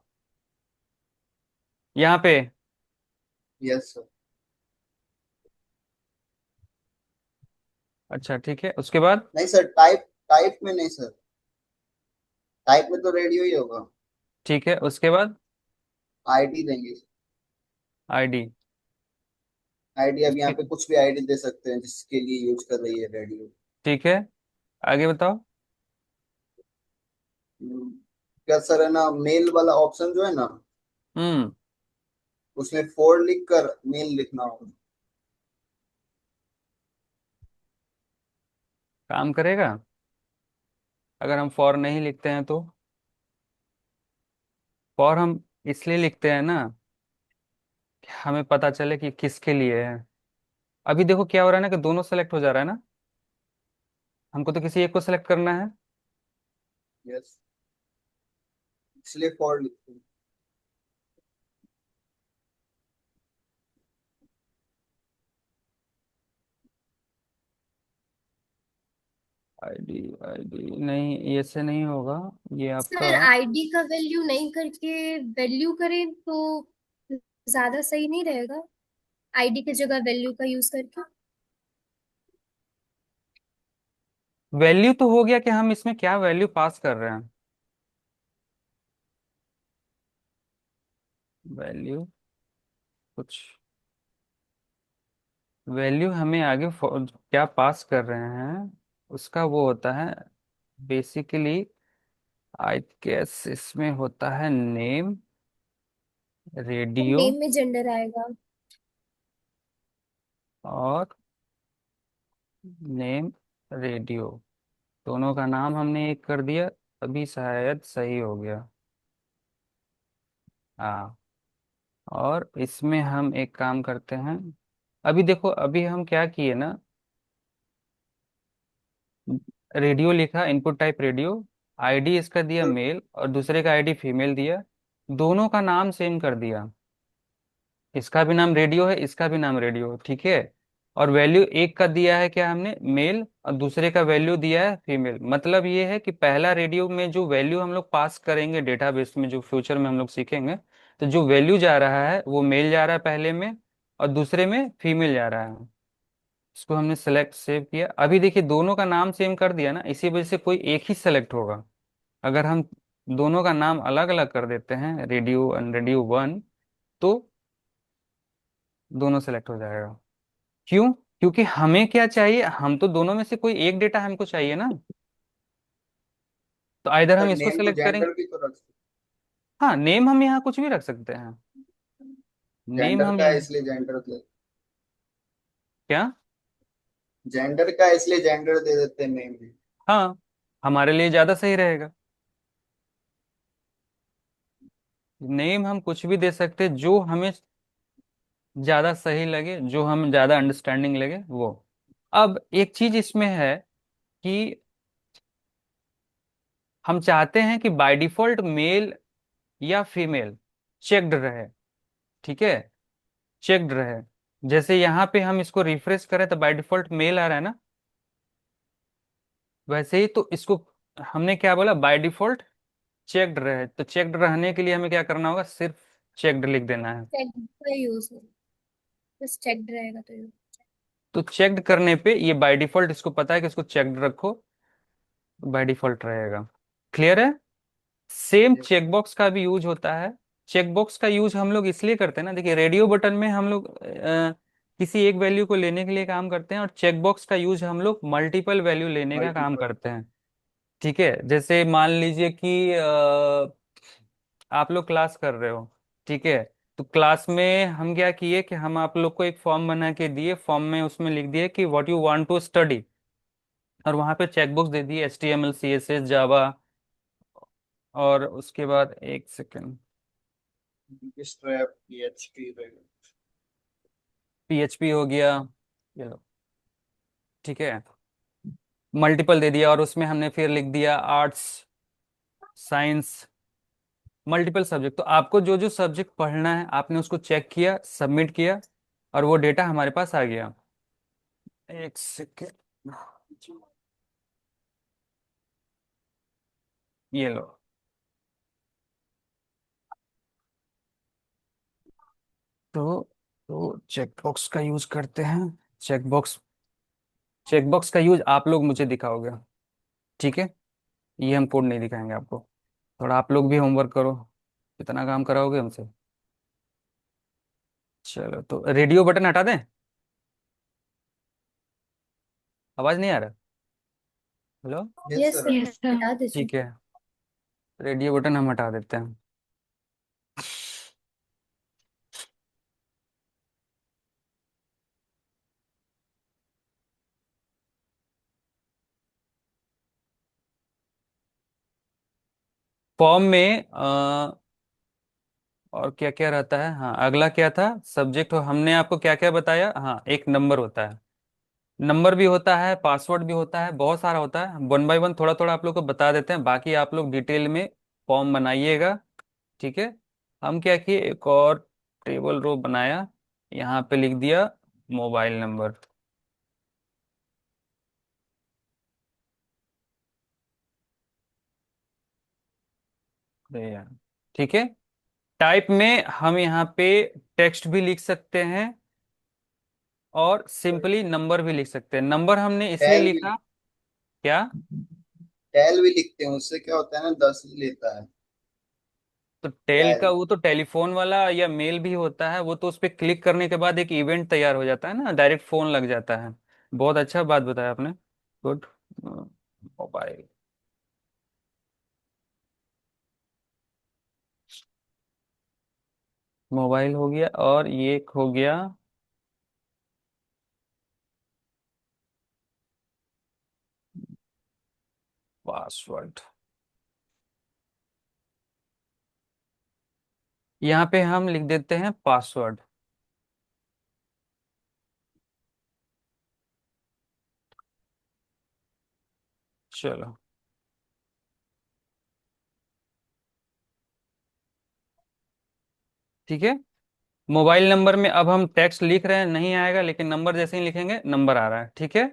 A: यहाँ पे
D: यस सर।
A: अच्छा ठीक है, उसके बाद
D: नहीं सर, टाइप टाइप में नहीं सर, टाइप में तो रेडियो ही होगा।
A: ठीक है, उसके बाद
D: आईडी देंगे।
A: आईडी।
D: आईडी अब यहाँ
A: उसके
D: पे कुछ भी आईडी दे सकते हैं जिसके लिए यूज कर रही है रेडियो।
A: ठीक है, आगे बताओ।
D: क्या सर है ना, मेल वाला ऑप्शन जो है ना,
A: हम्म,
D: उसमें फोर लिख कर मेल लिखना होगा।
A: काम करेगा? अगर हम फॉर नहीं लिखते हैं तो? फॉर हम इसलिए लिखते हैं ना कि हमें पता चले कि किसके लिए है। अभी देखो क्या हो रहा है ना कि दोनों सेलेक्ट हो जा रहा है ना, हमको तो किसी एक को सेलेक्ट करना है।
D: यस, इसलिए फोर लिखते हैं।
A: आईडी, आईडी नहीं, ऐसे नहीं होगा ये आपका।
H: सर आईडी का वैल्यू नहीं करके वैल्यू करें तो ज्यादा सही नहीं रहेगा, आईडी की जगह वैल्यू का यूज करके।
A: वैल्यू तो हो गया कि हम इसमें क्या वैल्यू पास कर रहे हैं। वैल्यू कुछ, वैल्यू हमें आगे क्या पास कर रहे हैं उसका वो होता है बेसिकली। आई गेस इसमें होता है नेम, रेडियो,
H: नेम में जेंडर आएगा।
A: और नेम, रेडियो, दोनों का नाम हमने एक कर दिया। अभी शायद सही हो गया। हाँ, और इसमें हम एक काम करते हैं। अभी देखो अभी हम क्या किए ना, रेडियो लिखा, इनपुट टाइप रेडियो, आईडी इसका दिया
D: सर
A: मेल और दूसरे का आईडी फीमेल दिया, दोनों का नाम सेम कर दिया। इसका भी नाम रेडियो है, इसका भी नाम रेडियो है, ठीक है। और वैल्यू एक का दिया है क्या हमने, मेल, और दूसरे का वैल्यू दिया है फीमेल। मतलब ये है कि पहला रेडियो में जो वैल्यू हम लोग पास करेंगे डेटाबेस में, जो फ्यूचर में हम लोग सीखेंगे, तो जो वैल्यू जा रहा है वो मेल जा रहा है पहले में, और दूसरे में फीमेल जा रहा है। इसको हमने सेलेक्ट सेव किया। अभी देखिए दोनों का नाम सेम कर दिया ना, इसी वजह से कोई एक ही सेलेक्ट होगा। अगर हम दोनों का नाम अलग अलग कर देते हैं, रेडियो एंड रेडियो वन, तो दोनों सेलेक्ट हो जाएगा। क्यों? क्योंकि हमें क्या चाहिए, हम तो दोनों में से कोई एक डेटा हमको चाहिए ना। तो आइधर हम
D: सर
A: इसको
D: नेम को
A: सेलेक्ट करेंगे।
D: जेंडर भी तो रख सकते
A: हाँ, नेम हम यहाँ कुछ भी रख सकते हैं।
D: हैं।
A: नेम
D: जेंडर
A: हम
D: का है
A: यहाँ
D: इसलिए जेंडर दे,
A: क्या,
D: जेंडर का है इसलिए जेंडर दे देते हैं नेम भी।
A: हाँ, हमारे लिए ज्यादा सही रहेगा। नेम हम कुछ भी दे सकते हैं, जो हमें ज्यादा सही लगे, जो हम ज्यादा अंडरस्टैंडिंग लगे वो। अब एक चीज इसमें है कि हम चाहते हैं कि बाय डिफॉल्ट मेल या फीमेल चेक्ड रहे। ठीक है, चेक्ड रहे। जैसे यहाँ पे हम इसको रिफ्रेश करें तो बाय डिफॉल्ट मेल आ रहा है ना, वैसे ही तो इसको हमने क्या बोला, बाय डिफॉल्ट चेक्ड रहे। तो चेक्ड रहने के लिए हमें क्या करना होगा, सिर्फ चेक्ड लिख देना है।
H: चेक का यूज है, बस चेक रहेगा तो यूज।
A: तो चेक्ड करने पे ये बाय डिफॉल्ट इसको पता है कि इसको चेक्ड रखो, बाय डिफॉल्ट रहेगा। क्लियर है? Same
D: Yes.
A: चेकबॉक्स का भी यूज होता है। चेकबॉक्स का यूज हम लोग इसलिए करते हैं ना, देखिए रेडियो बटन में हम लोग किसी एक वैल्यू को लेने के लिए काम करते हैं, और चेकबॉक्स का यूज हम लोग मल्टीपल वैल्यू लेने का काम
D: मल्टीपल।
A: करते हैं। ठीक है, जैसे मान लीजिए कि आप लोग क्लास कर रहे हो। ठीक है, तो क्लास में हम क्या किए कि हम आप लोग को एक फॉर्म बना के दिए, फॉर्म में उसमें लिख दिए कि what you want to study, और वहां पे चेकबॉक्स दे दिए HTML CSS जावा, और उसके बाद एक सेकेंड,
D: स्ट्रैप PHP वगैरह।
A: PHP हो गया, ये लो। ठीक है, मल्टीपल दे दिया, और उसमें हमने फिर लिख दिया आर्ट्स, साइंस, मल्टीपल सब्जेक्ट। तो आपको जो जो सब्जेक्ट पढ़ना है आपने उसको चेक किया, सबमिट किया, और वो डेटा हमारे पास आ गया। एक सेकेंड, ये लो। तो चेकबॉक्स का यूज करते हैं। चेकबॉक्स चेकबॉक्स का यूज आप लोग मुझे दिखाओगे। ठीक है, ये हम कोड नहीं दिखाएंगे आपको। थोड़ा आप लोग भी होमवर्क करो, कितना काम कराओगे हमसे। चलो, तो रेडियो बटन हटा दें? आवाज नहीं आ रहा? Hello?
D: Yes
H: yes
D: sir.
H: Sir,
B: yes sir.
H: हटा दीजिए।
A: ठीक है, रेडियो बटन हम हटा देते हैं। फॉर्म में और क्या क्या रहता है, हाँ अगला क्या था, सब्जेक्ट हो, हमने आपको क्या क्या बताया, हाँ एक नंबर होता है, नंबर भी होता है, पासवर्ड भी होता है, बहुत सारा होता है। वन बाय वन थोड़ा थोड़ा आप लोग को बता देते हैं, बाकी आप लोग डिटेल में फॉर्म बनाइएगा। ठीक है, हम क्या किए, एक और टेबल रो बनाया, यहाँ पे लिख दिया मोबाइल नंबर। अरे यार, ठीक है। टाइप में हम यहाँ पे टेक्स्ट भी लिख सकते हैं, और सिंपली नंबर भी लिख सकते हैं। नंबर हमने इसलिए
D: टेल भी
A: लिखा, क्या?
D: टेल भी लिखते हैं, उससे क्या होता है ना, 10 लेता है।
A: तो टेल का
D: टेल।
A: वो तो टेलीफोन वाला या मेल भी होता है, वो तो उस पर क्लिक करने के बाद एक इवेंट तैयार हो जाता है ना, डायरेक्ट फोन लग जाता है। बहुत अच्छा बात बताया आपने, गुड। मोबाइल, मोबाइल हो गया, और ये एक हो गया पासवर्ड। यहाँ पे हम लिख देते हैं पासवर्ड। चलो, ठीक है। मोबाइल नंबर में अब हम टेक्स्ट लिख रहे हैं, नहीं आएगा, लेकिन नंबर जैसे ही लिखेंगे नंबर आ रहा है। ठीक है,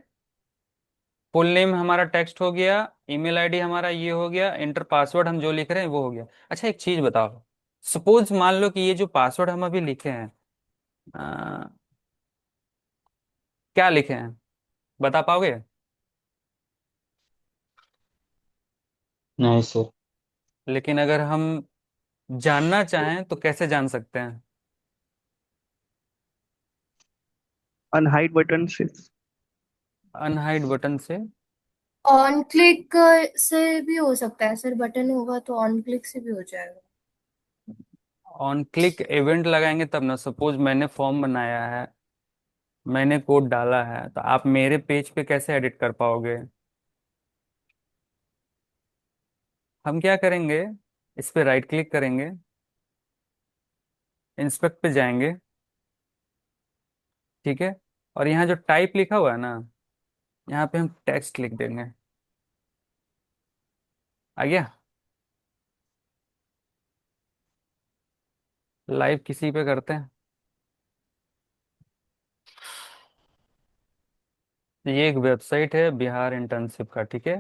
A: फुल नेम हमारा टेक्स्ट हो गया, ईमेल आईडी हमारा ये हो गया, इंटर पासवर्ड हम जो लिख रहे हैं वो हो गया। अच्छा एक चीज बताओ, सपोज मान लो कि ये जो पासवर्ड हम अभी लिखे हैं, आ, क्या लिखे हैं, बता पाओगे?
G: नहीं सर।
A: लेकिन अगर हम जानना चाहें तो कैसे जान सकते हैं?
E: अनहाइड बटन से।
A: अनहाइड बटन से?
H: ऑन क्लिक से भी हो सकता है सर, बटन होगा तो ऑन क्लिक से भी हो जाएगा।
A: ऑन क्लिक इवेंट लगाएंगे तब ना। सपोज मैंने फॉर्म बनाया है, मैंने कोड डाला है, तो आप मेरे पेज पे कैसे एडिट कर पाओगे? हम क्या करेंगे, इस पे राइट क्लिक करेंगे, इंस्पेक्ट पे जाएंगे, ठीक है। और यहाँ जो टाइप लिखा हुआ है ना, यहाँ पे हम टेक्स्ट लिख देंगे। आ गया। लाइव किसी पे करते हैं। ये एक वेबसाइट है बिहार इंटर्नशिप का, ठीक है।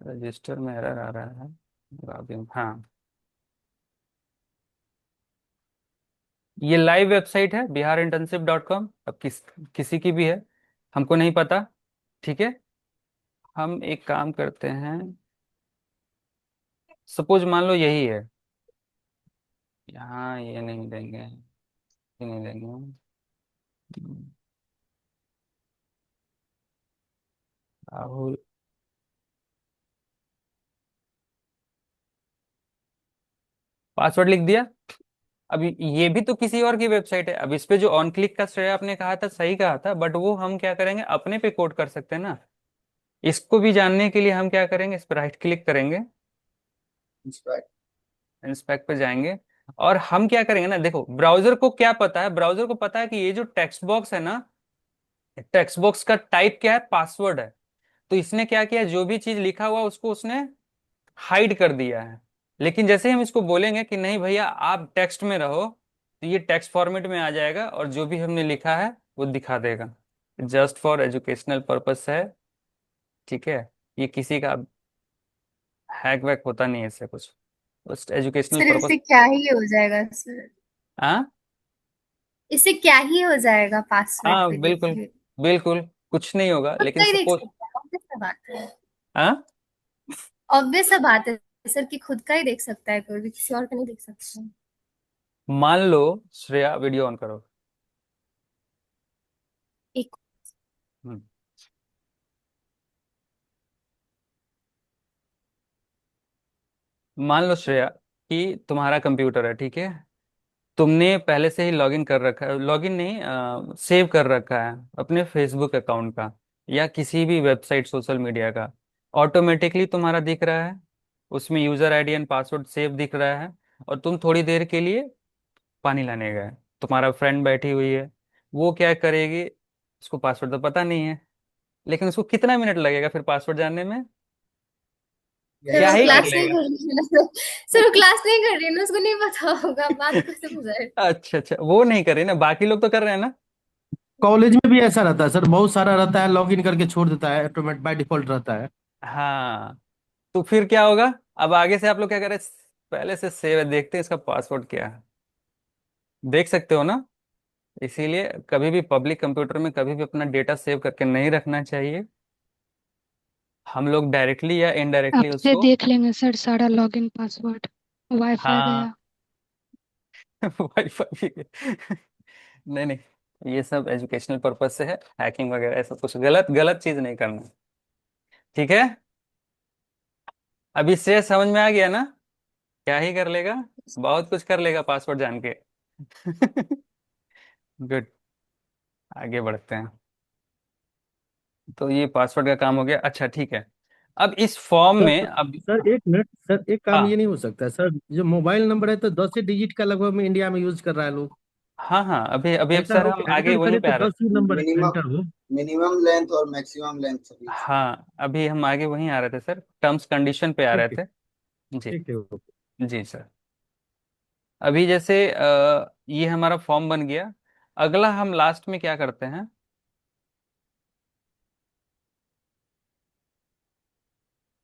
A: रजिस्टर में एरर आ रहा है, लॉगिन, हाँ। ये लाइव वेबसाइट है biharinternship.com। अब किसी की भी है, हमको नहीं पता, ठीक है। हम एक काम करते हैं, सपोज मान लो यही है, यहाँ ये नहीं देंगे, ये नहीं देंगे। राहुल, पासवर्ड लिख दिया। अब ये भी तो किसी और की वेबसाइट है। अब इस पे जो ऑन क्लिक का श्रेय आपने कहा था, सही कहा था, बट वो हम क्या करेंगे, अपने पे कोड कर सकते हैं ना। इसको भी जानने के लिए हम क्या करेंगे, इस पर राइट क्लिक करेंगे,
D: इंस्पेक्ट।
A: इंस्पेक्ट पे जाएंगे, और हम क्या करेंगे ना, देखो ब्राउजर को क्या पता है, ब्राउजर को पता है कि ये जो टेक्स्ट बॉक्स है ना, टेक्स्ट बॉक्स का टाइप क्या है, पासवर्ड है। तो इसने क्या किया, जो भी चीज लिखा हुआ उसको उसने हाइड कर दिया है। लेकिन जैसे ही हम इसको बोलेंगे कि नहीं भैया आप टेक्स्ट में रहो, तो ये टेक्स्ट फॉर्मेट में आ जाएगा और जो भी हमने लिखा है वो दिखा देगा। जस्ट फॉर एजुकेशनल पर्पस है, ठीक है। ये किसी का हैक वैक होता नहीं है इससे कुछ, बस एजुकेशनल
H: सर
A: पर्पस।
H: इससे क्या ही हो जाएगा सर?
A: हाँ
H: इससे क्या ही हो जाएगा पासवर्ड
A: हाँ
H: पे
A: बिल्कुल,
H: देखिए।
A: बिल्कुल कुछ नहीं होगा,
H: खुद का
A: लेकिन
H: ही देख
A: सपोज।
H: सकता है, ऑब्वियस सा बात है।
A: हाँ
H: ऑब्वियस सा बात है सर कि खुद का ही देख सकता है, कोई भी किसी और का नहीं देख सकता।
A: मान लो, श्रेया वीडियो ऑन करो।
H: एक
A: हम्म। मान लो श्रेया कि तुम्हारा कंप्यूटर है, ठीक है। तुमने पहले से ही लॉगिन कर रखा है, लॉगिन नहीं, सेव कर रखा है अपने फेसबुक अकाउंट का या किसी भी वेबसाइट सोशल मीडिया का। ऑटोमेटिकली तुम्हारा दिख रहा है, उसमें user ID and password save दिख रहा है। और तुम थोड़ी देर के लिए पानी लाने गए, तुम्हारा फ्रेंड बैठी हुई है, वो क्या करेगी, उसको पासवर्ड तो पता नहीं है, लेकिन उसको कितना मिनट लगेगा फिर पासवर्ड जानने में,
H: सर
A: क्या
H: वो
A: ही कर
H: क्लास नहीं
A: लेगा।
H: कर रही है ना। सर वो क्लास नहीं कर रही है ना, उसको नहीं पता होगा, बात कैसे बुझाए?
A: अच्छा अच्छा, वो नहीं कर रही ना, बाकी लोग तो कर रहे हैं ना।
F: कॉलेज में भी ऐसा रहता है सर, बहुत सारा रहता है, लॉग इन करके छोड़ देता है, ऑटोमेट बाय डिफॉल्ट रहता है।
A: हाँ, तो फिर क्या होगा, अब आगे से आप लोग क्या करें, पहले से सेव है, देखते हैं इसका पासवर्ड क्या है, देख सकते हो ना। इसीलिए कभी भी पब्लिक कंप्यूटर में कभी भी अपना डेटा सेव करके नहीं रखना चाहिए। हम लोग डायरेक्टली या इनडायरेक्टली
B: आपसे
A: उसको।
B: देख लेंगे सर सारा लॉगिन पासवर्ड, वाईफाई
A: हाँ
B: गया।
A: वाईफाई भी नहीं नहीं, ये सब एजुकेशनल पर्पज से है, हैकिंग वगैरह ऐसा कुछ गलत गलत चीज नहीं करना, ठीक है। अभी से समझ में आ गया ना, क्या ही कर लेगा, बहुत कुछ कर लेगा पासवर्ड जान के गुड, आगे बढ़ते हैं। तो ये पासवर्ड का काम हो गया, अच्छा ठीक है। अब इस फॉर्म
F: सर
A: में अब।
F: सर एक मिनट सर, एक काम ये
A: हाँ
F: नहीं हो सकता सर, जो मोबाइल नंबर है तो 10 ही डिजिट का लगभग में इंडिया में यूज कर रहा है लोग।
A: हाँ हाँ, अभी अभी अब
F: ऐसा
A: सर
F: हो
A: हम
F: कि
A: आगे
F: एंटर
A: वहीं
F: करे
A: पे
F: तो
A: आ रहे
F: 10 ही नंबर
D: मिनिमम
F: एंटर हो।
D: मिनिमम लेंथ और मैक्सिमम लेंथ सभी।
A: हैं। हाँ, अभी हम आगे वहीं आ रहे थे सर, टर्म्स कंडीशन पे आ रहे
F: ठीक है,
A: थे। जी,
F: ठीक है, ओके।
A: जी सर। अभी जैसे ये हमारा फॉर्म बन गया, अगला हम लास्ट में क्या करते हैं,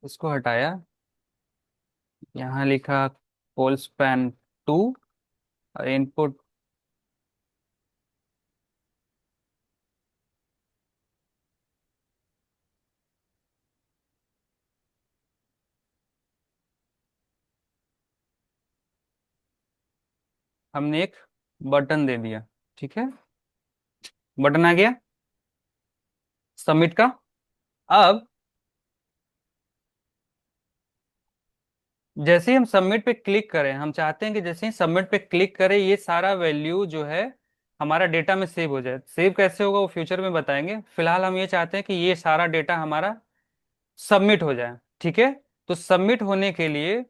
A: इसको हटाया, यहाँ लिखा कोल स्पैन 2, इनपुट। हमने एक बटन दे दिया, ठीक है, बटन आ गया सबमिट का। अब जैसे ही हम सबमिट पे क्लिक करें, हम चाहते हैं कि जैसे ही सबमिट पे क्लिक करें ये सारा वैल्यू जो है हमारा डेटा में सेव हो जाए। सेव कैसे होगा वो फ्यूचर में बताएंगे, फिलहाल हम ये चाहते हैं कि ये सारा डेटा हमारा सबमिट हो जाए, ठीक है। तो सबमिट होने के लिए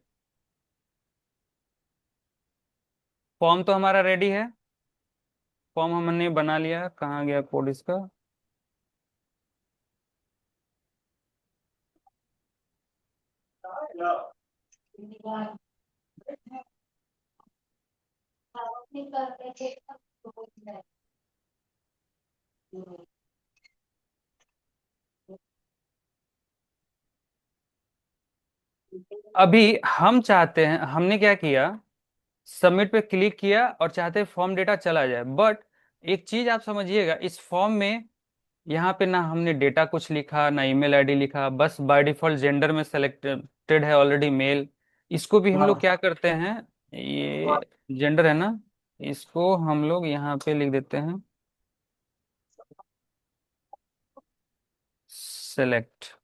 A: फॉर्म तो हमारा रेडी है, फॉर्म हमने बना लिया, कहाँ गया कोड इसका। अभी हम चाहते हैं, हमने क्या किया, सबमिट पे क्लिक किया और चाहते हैं फॉर्म डेटा चला जाए, बट एक चीज आप समझिएगा, इस फॉर्म में यहाँ पे ना हमने डेटा कुछ लिखा ना ईमेल आईडी लिखा, बस बाय डिफॉल्ट जेंडर में सेलेक्टेड है ऑलरेडी मेल। इसको भी हम लोग क्या करते हैं, ये जेंडर है ना, इसको हम लोग यहाँ पे लिख देते हैं सेलेक्ट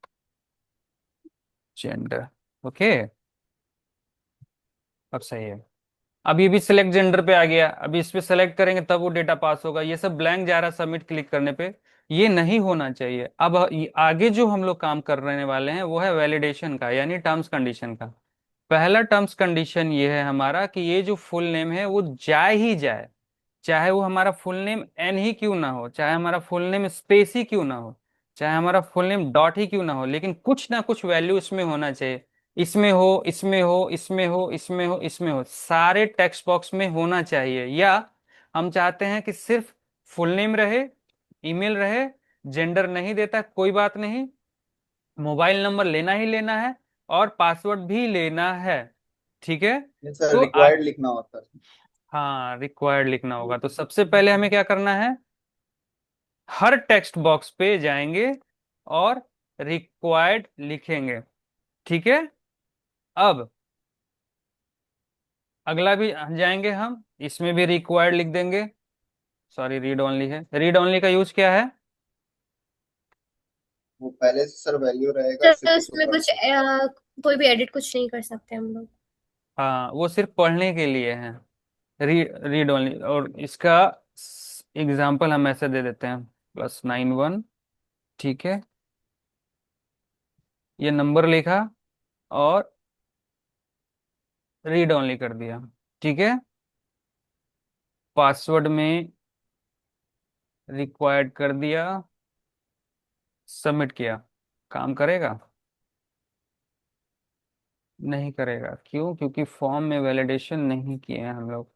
A: जेंडर। ओके, अब सही है। अब ये भी सिलेक्ट जेंडर पे आ गया, अब इस पे सेलेक्ट करेंगे तब वो डेटा पास होगा, ये सब ब्लैंक जा रहा है सबमिट क्लिक करने पे, ये नहीं होना चाहिए। अब आगे जो हम लोग काम करने वाले हैं वो है वैलिडेशन का, यानी टर्म्स कंडीशन का। पहला टर्म्स कंडीशन ये है हमारा कि ये जो फुल नेम है वो जाए ही जाए, चाहे वो हमारा फुल नेम एन ही क्यों ना हो, चाहे हमारा फुल नेम स्पेस ही क्यों ना हो, चाहे हमारा फुल नेम डॉट ही क्यों ना हो, लेकिन कुछ ना कुछ वैल्यू इसमें होना चाहिए। इसमें हो, इसमें हो, इसमें हो, इसमें हो, इसमें हो, सारे टेक्स्ट बॉक्स में होना चाहिए। या हम चाहते हैं कि सिर्फ फुल नेम रहे, ईमेल रहे, जेंडर नहीं देता कोई बात नहीं, मोबाइल नंबर लेना ही लेना है और पासवर्ड भी लेना है, ठीक है।
D: सर
A: तो
D: रिक्वायर्ड लिखना होता है।
A: हाँ, रिक्वायर्ड लिखना होगा, तो सबसे पहले हमें क्या करना है, हर टेक्स्ट बॉक्स पे जाएंगे और रिक्वायर्ड लिखेंगे, ठीक है। अब अगला भी जाएंगे हम, इसमें भी रिक्वायर्ड लिख देंगे। सॉरी, रीड ओनली है, रीड ओनली का यूज क्या है,
D: वो पहले से सर वैल्यू रहेगा,
H: सर
D: सिर्फ उसको
H: उसमें
D: पढ़
H: कुछ
D: सकते
H: कोई भी एडिट कुछ नहीं कर सकते हम लोग।
A: हाँ वो सिर्फ पढ़ने के लिए है, रीड ओनली। और इसका एग्जाम्पल हम ऐसे दे देते हैं, +91, ठीक है, ये नंबर लिखा और रीड ओनली कर दिया, ठीक है। पासवर्ड में रिक्वायर्ड कर दिया, सबमिट किया, काम करेगा, नहीं करेगा, क्यों, क्योंकि फॉर्म में वैलिडेशन नहीं किए हैं हम लोग।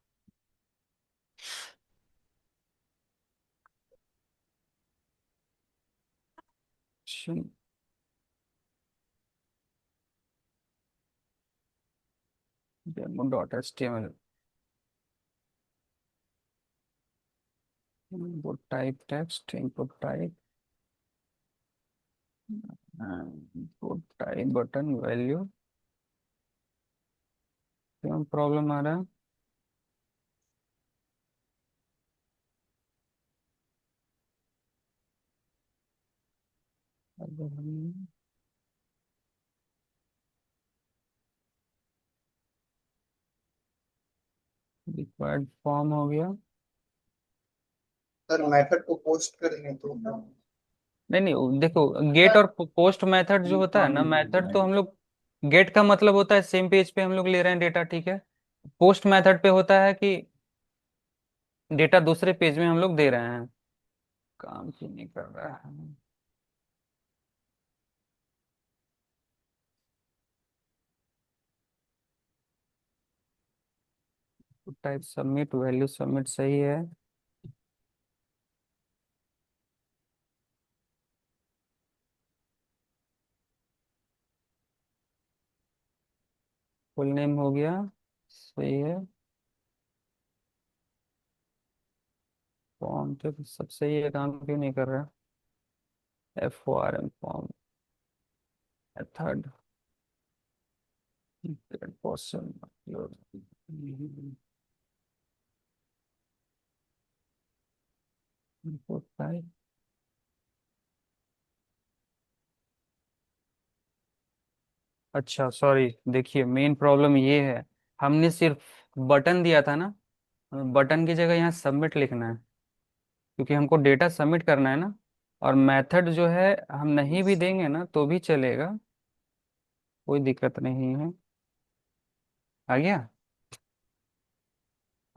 A: demo.html, input type text, input type, input type button value, क्यों प्रॉब्लम आ रहा है, अगर हम रिक्वायर्ड फॉर्म हो गया।
D: सर मेथड को पोस्ट करेंगे तो
A: नहीं नहीं, देखो गेट और पोस्ट मेथड जो होता है ना, मेथड तो हम लोग, गेट का मतलब होता है सेम पेज पे हम लोग ले रहे हैं डेटा, ठीक है। पोस्ट मेथड पे होता है कि डेटा दूसरे पेज में हम लोग दे रहे हैं, काम क्यों नहीं कर रहा है। टाइप सबमिट, वैल्यू सबमिट सही है। फुल नेम हो गया, सही है। फॉर्म तो सब सही है, काम क्यों नहीं कर रहा। FORM form method person input type. अच्छा सॉरी, देखिए मेन प्रॉब्लम ये है, हमने सिर्फ बटन दिया था ना, बटन की जगह यहाँ सबमिट लिखना है, क्योंकि हमको डेटा सबमिट करना है ना। और मेथड जो है हम नहीं भी देंगे ना तो भी चलेगा, कोई दिक्कत नहीं है। आ गया।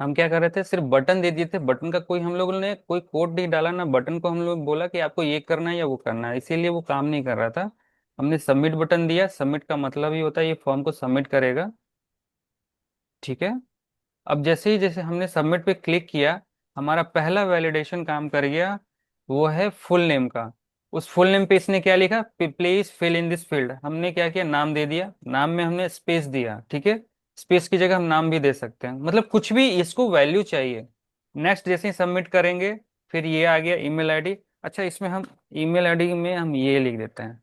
A: हम क्या कर रहे थे, सिर्फ बटन दे दिए थे, बटन का कोई हम लोगों ने कोई कोड नहीं डाला ना, बटन को हम लोग बोला कि आपको ये करना है या वो करना है, इसीलिए वो काम नहीं कर रहा था। हमने सबमिट बटन दिया, सबमिट का मतलब ही होता है ये फॉर्म को सबमिट करेगा। ठीक है। अब जैसे ही जैसे हमने सबमिट पे क्लिक किया, हमारा पहला वैलिडेशन काम कर गया। वो है फुल नेम का। उस फुल नेम पे इसने क्या लिखा, please fill in this field. हमने क्या किया, नाम दे दिया, नाम में हमने स्पेस दिया। ठीक है। स्पेस की जगह हम नाम भी दे सकते हैं, मतलब कुछ भी, इसको वैल्यू चाहिए। नेक्स्ट जैसे ही सबमिट करेंगे, फिर ये आ गया ईमेल आईडी। अच्छा, इसमें हम ईमेल आईडी में हम ये लिख देते हैं,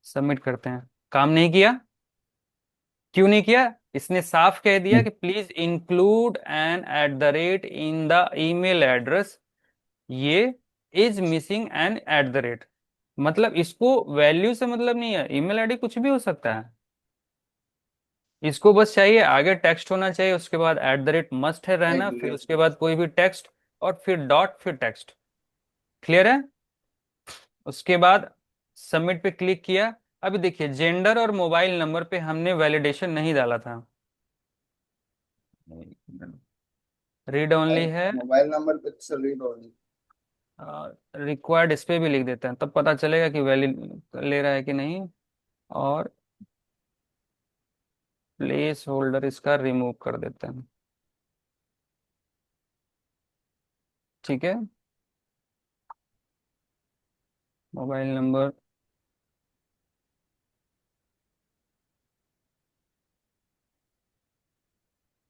A: सबमिट करते हैं। काम नहीं किया। क्यों नहीं किया? इसने साफ कह दिया कि please include an at the rate in the email address. ये is missing an at the rate. मतलब इसको वैल्यू से मतलब नहीं है, ईमेल आईडी कुछ भी हो सकता है। इसको बस चाहिए आगे टेक्स्ट होना चाहिए, उसके बाद एट द रेट मस्ट है रहना, फिर उसके बाद कोई भी टेक्स्ट, और फिर डॉट, फिर टेक्स्ट। क्लियर है? उसके बाद सबमिट पे क्लिक किया। अभी देखिए, जेंडर और मोबाइल नंबर पे हमने वैलिडेशन नहीं डाला था। रीड ओनली है।
D: मोबाइल नंबर पे तो रीड ओनली।
A: रिक्वायर्ड इस पे भी लिख देते हैं, तब पता चलेगा कि वैलिड ले रहा है कि नहीं। और प्लेस होल्डर इसका रिमूव कर देते हैं। ठीक है। Mobile number,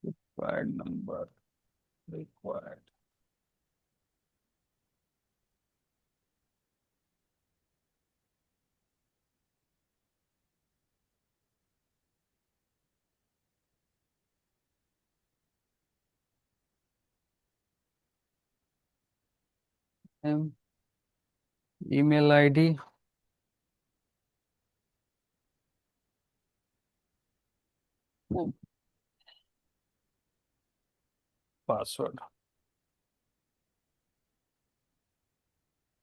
A: required number, required email ID, password.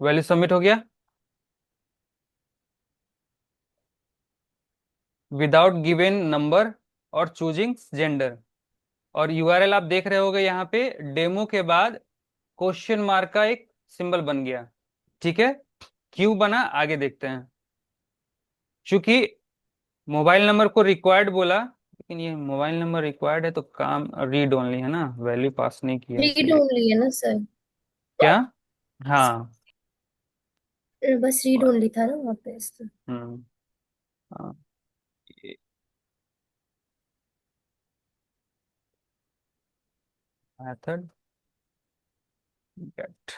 A: Value submit हो गया। विदाउट गिवन नंबर और चूजिंग जेंडर। और यूआरएल आप देख रहे होगे यहाँ पे, डेमो के बाद क्वेश्चन मार्क का एक सिंबल बन गया। ठीक है। क्यों बना, आगे देखते हैं। चूंकि मोबाइल नंबर को रिक्वायर्ड बोला, लेकिन ये मोबाइल नंबर रिक्वायर्ड है तो काम रीड ओनली है ना, वैल्यू पास नहीं किया
H: रीड
A: इसलिए।
H: ओनली है ना सर?
A: क्या? हाँ।
H: बस रीड ओनली था ना वहाँ पे इसलिए।
A: हम्म। हाँ। Method gate.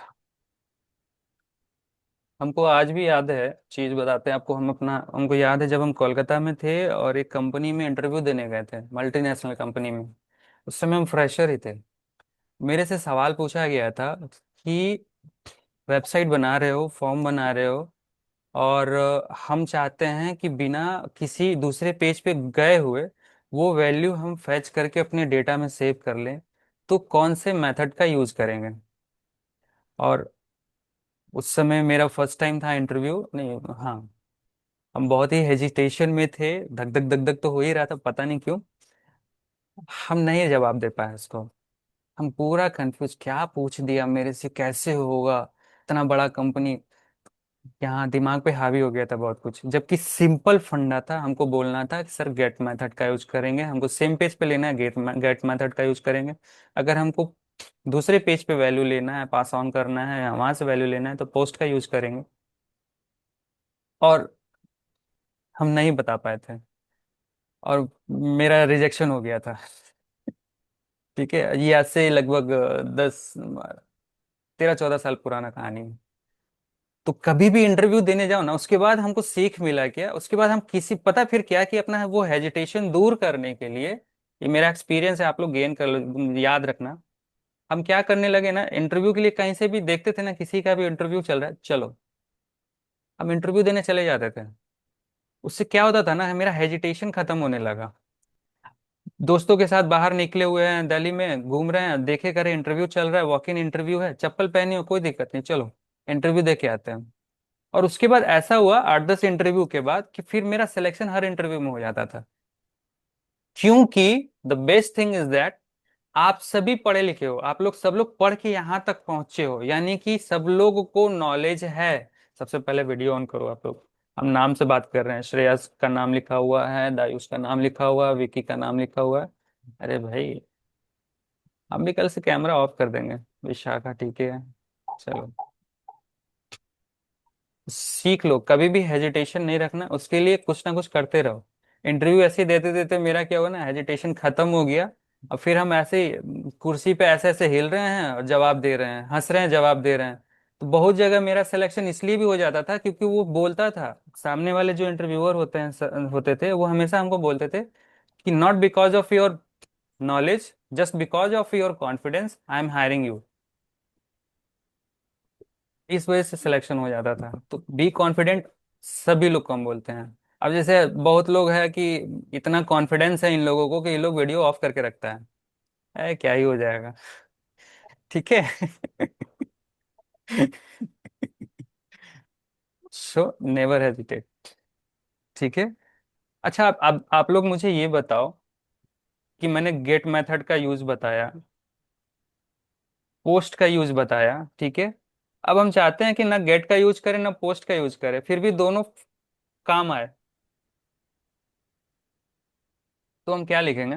A: हमको आज भी याद है, चीज बताते हैं आपको, हम अपना, हमको याद है जब हम कोलकाता में थे और एक कंपनी में इंटरव्यू देने गए थे, मल्टीनेशनल कंपनी में। उस समय हम फ्रेशर ही थे। मेरे से सवाल पूछा गया था कि वेबसाइट बना रहे हो, फॉर्म बना रहे हो, और हम चाहते हैं कि बिना किसी दूसरे पेज पे गए हुए वो वैल्यू हम फैच करके अपने डेटा में सेव कर लें, तो कौन से मेथड का यूज करेंगे। और उस समय मेरा फर्स्ट टाइम था इंटरव्यू, नहीं हाँ, हम बहुत ही हेजिटेशन में थे, धक धक धक धक तो हो ही रहा था, पता नहीं क्यों। हम नहीं जवाब दे पाए उसको। हम पूरा कंफ्यूज, क्या पूछ दिया मेरे से, कैसे होगा, इतना बड़ा कंपनी। यहाँ दिमाग पे हावी हो गया था बहुत कुछ, जबकि सिंपल फंडा था। हमको बोलना था कि सर गेट मेथड का यूज करेंगे, हमको सेम पेज पे लेना है, गेट मेथड का यूज करेंगे। अगर हमको दूसरे पेज पे वैल्यू लेना है, पास ऑन करना है, या वहां से वैल्यू लेना है, तो पोस्ट का यूज करेंगे। और हम नहीं बता पाए थे, और मेरा रिजेक्शन हो गया था। ठीक है, ये आज से लगभग 13-14 साल पुराना कहानी है। तो कभी भी इंटरव्यू देने जाओ ना, उसके बाद हमको सीख मिला क्या, उसके बाद हम किसी, पता फिर क्या कि अपना वो हेजिटेशन दूर करने के लिए, ये मेरा एक्सपीरियंस है, आप लोग गेन कर लो, याद रखना। हम क्या करने लगे ना, इंटरव्यू के लिए कहीं से भी देखते थे ना, किसी का भी इंटरव्यू चल रहा है, चलो हम इंटरव्यू देने चले जाते थे। उससे क्या होता था ना, मेरा हेजिटेशन खत्म होने लगा। दोस्तों के साथ बाहर निकले हुए हैं, दिल्ली में घूम रहे हैं, देखे करे इंटरव्यू चल रहा है, वॉक इन इंटरव्यू है, चप्पल पहनी हो कोई दिक्कत नहीं, चलो इंटरव्यू दे के आते हैं। और उसके बाद ऐसा हुआ 8-10 इंटरव्यू के बाद कि फिर मेरा सिलेक्शन हर इंटरव्यू में हो जाता था। क्योंकि the best thing is that आप सभी पढ़े लिखे हो, आप लोग सब लोग पढ़ के यहाँ तक पहुंचे हो, यानी कि सब लोगों को नॉलेज है। सबसे पहले वीडियो ऑन करो आप लोग। हम नाम से बात कर रहे हैं, श्रेयस का नाम लिखा हुआ है, दायुष का नाम लिखा हुआ है, विकी का नाम लिखा हुआ है। अरे भाई, हम भी कल से कैमरा ऑफ कर देंगे। विशाखा ठीक है, चलो। सीख लो, कभी भी हेजिटेशन नहीं रखना, उसके लिए कुछ ना कुछ करते रहो। इंटरव्यू ऐसे ही देते देते मेरा क्या हुआ ना, हेजिटेशन खत्म हो गया। और फिर हम ऐसे ही कुर्सी पे ऐसे ऐसे हिल रहे हैं और जवाब दे रहे हैं, हंस रहे हैं, जवाब दे रहे हैं। तो बहुत जगह मेरा सिलेक्शन इसलिए भी हो जाता था क्योंकि वो बोलता था, सामने वाले जो इंटरव्यूअर होते थे, वो हमेशा हमको बोलते थे कि not because of your knowledge, just because of your confidence I am hiring you. इस वजह से सिलेक्शन हो जाता था। तो बी कॉन्फिडेंट, सभी लोग कम बोलते हैं। अब जैसे बहुत लोग हैं कि इतना कॉन्फिडेंस है इन लोगों को कि ये लोग वीडियो ऑफ करके रखता है, क्या ही हो जाएगा। ठीक है। So never hesitate. ठीक है। अच्छा, आप लोग मुझे ये बताओ कि मैंने गेट मेथड का यूज बताया, पोस्ट का यूज बताया, ठीक है। अब हम चाहते हैं कि ना गेट का यूज करें ना पोस्ट का यूज करें, फिर भी दोनों काम आए, तो हम क्या लिखेंगे?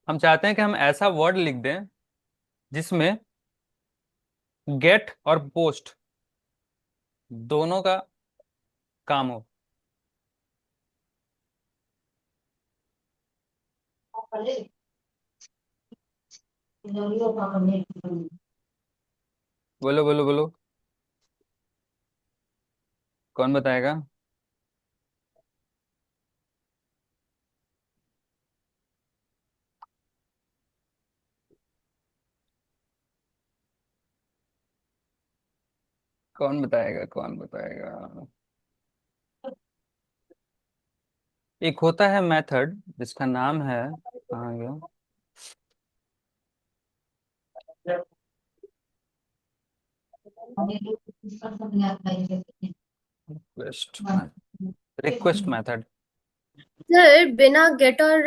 A: हम चाहते हैं कि हम ऐसा वर्ड लिख दें जिसमें गेट और पोस्ट दोनों का काम हो। बोलो बोलो बोलो, कौन बताएगा? कौन बताएगा, कौन बताएगा? एक होता है मेथड जिसका नाम है, कहाँ गया, रिक्वेस्ट, रिक्वेस्ट मेथड।
H: सर बिना गेट और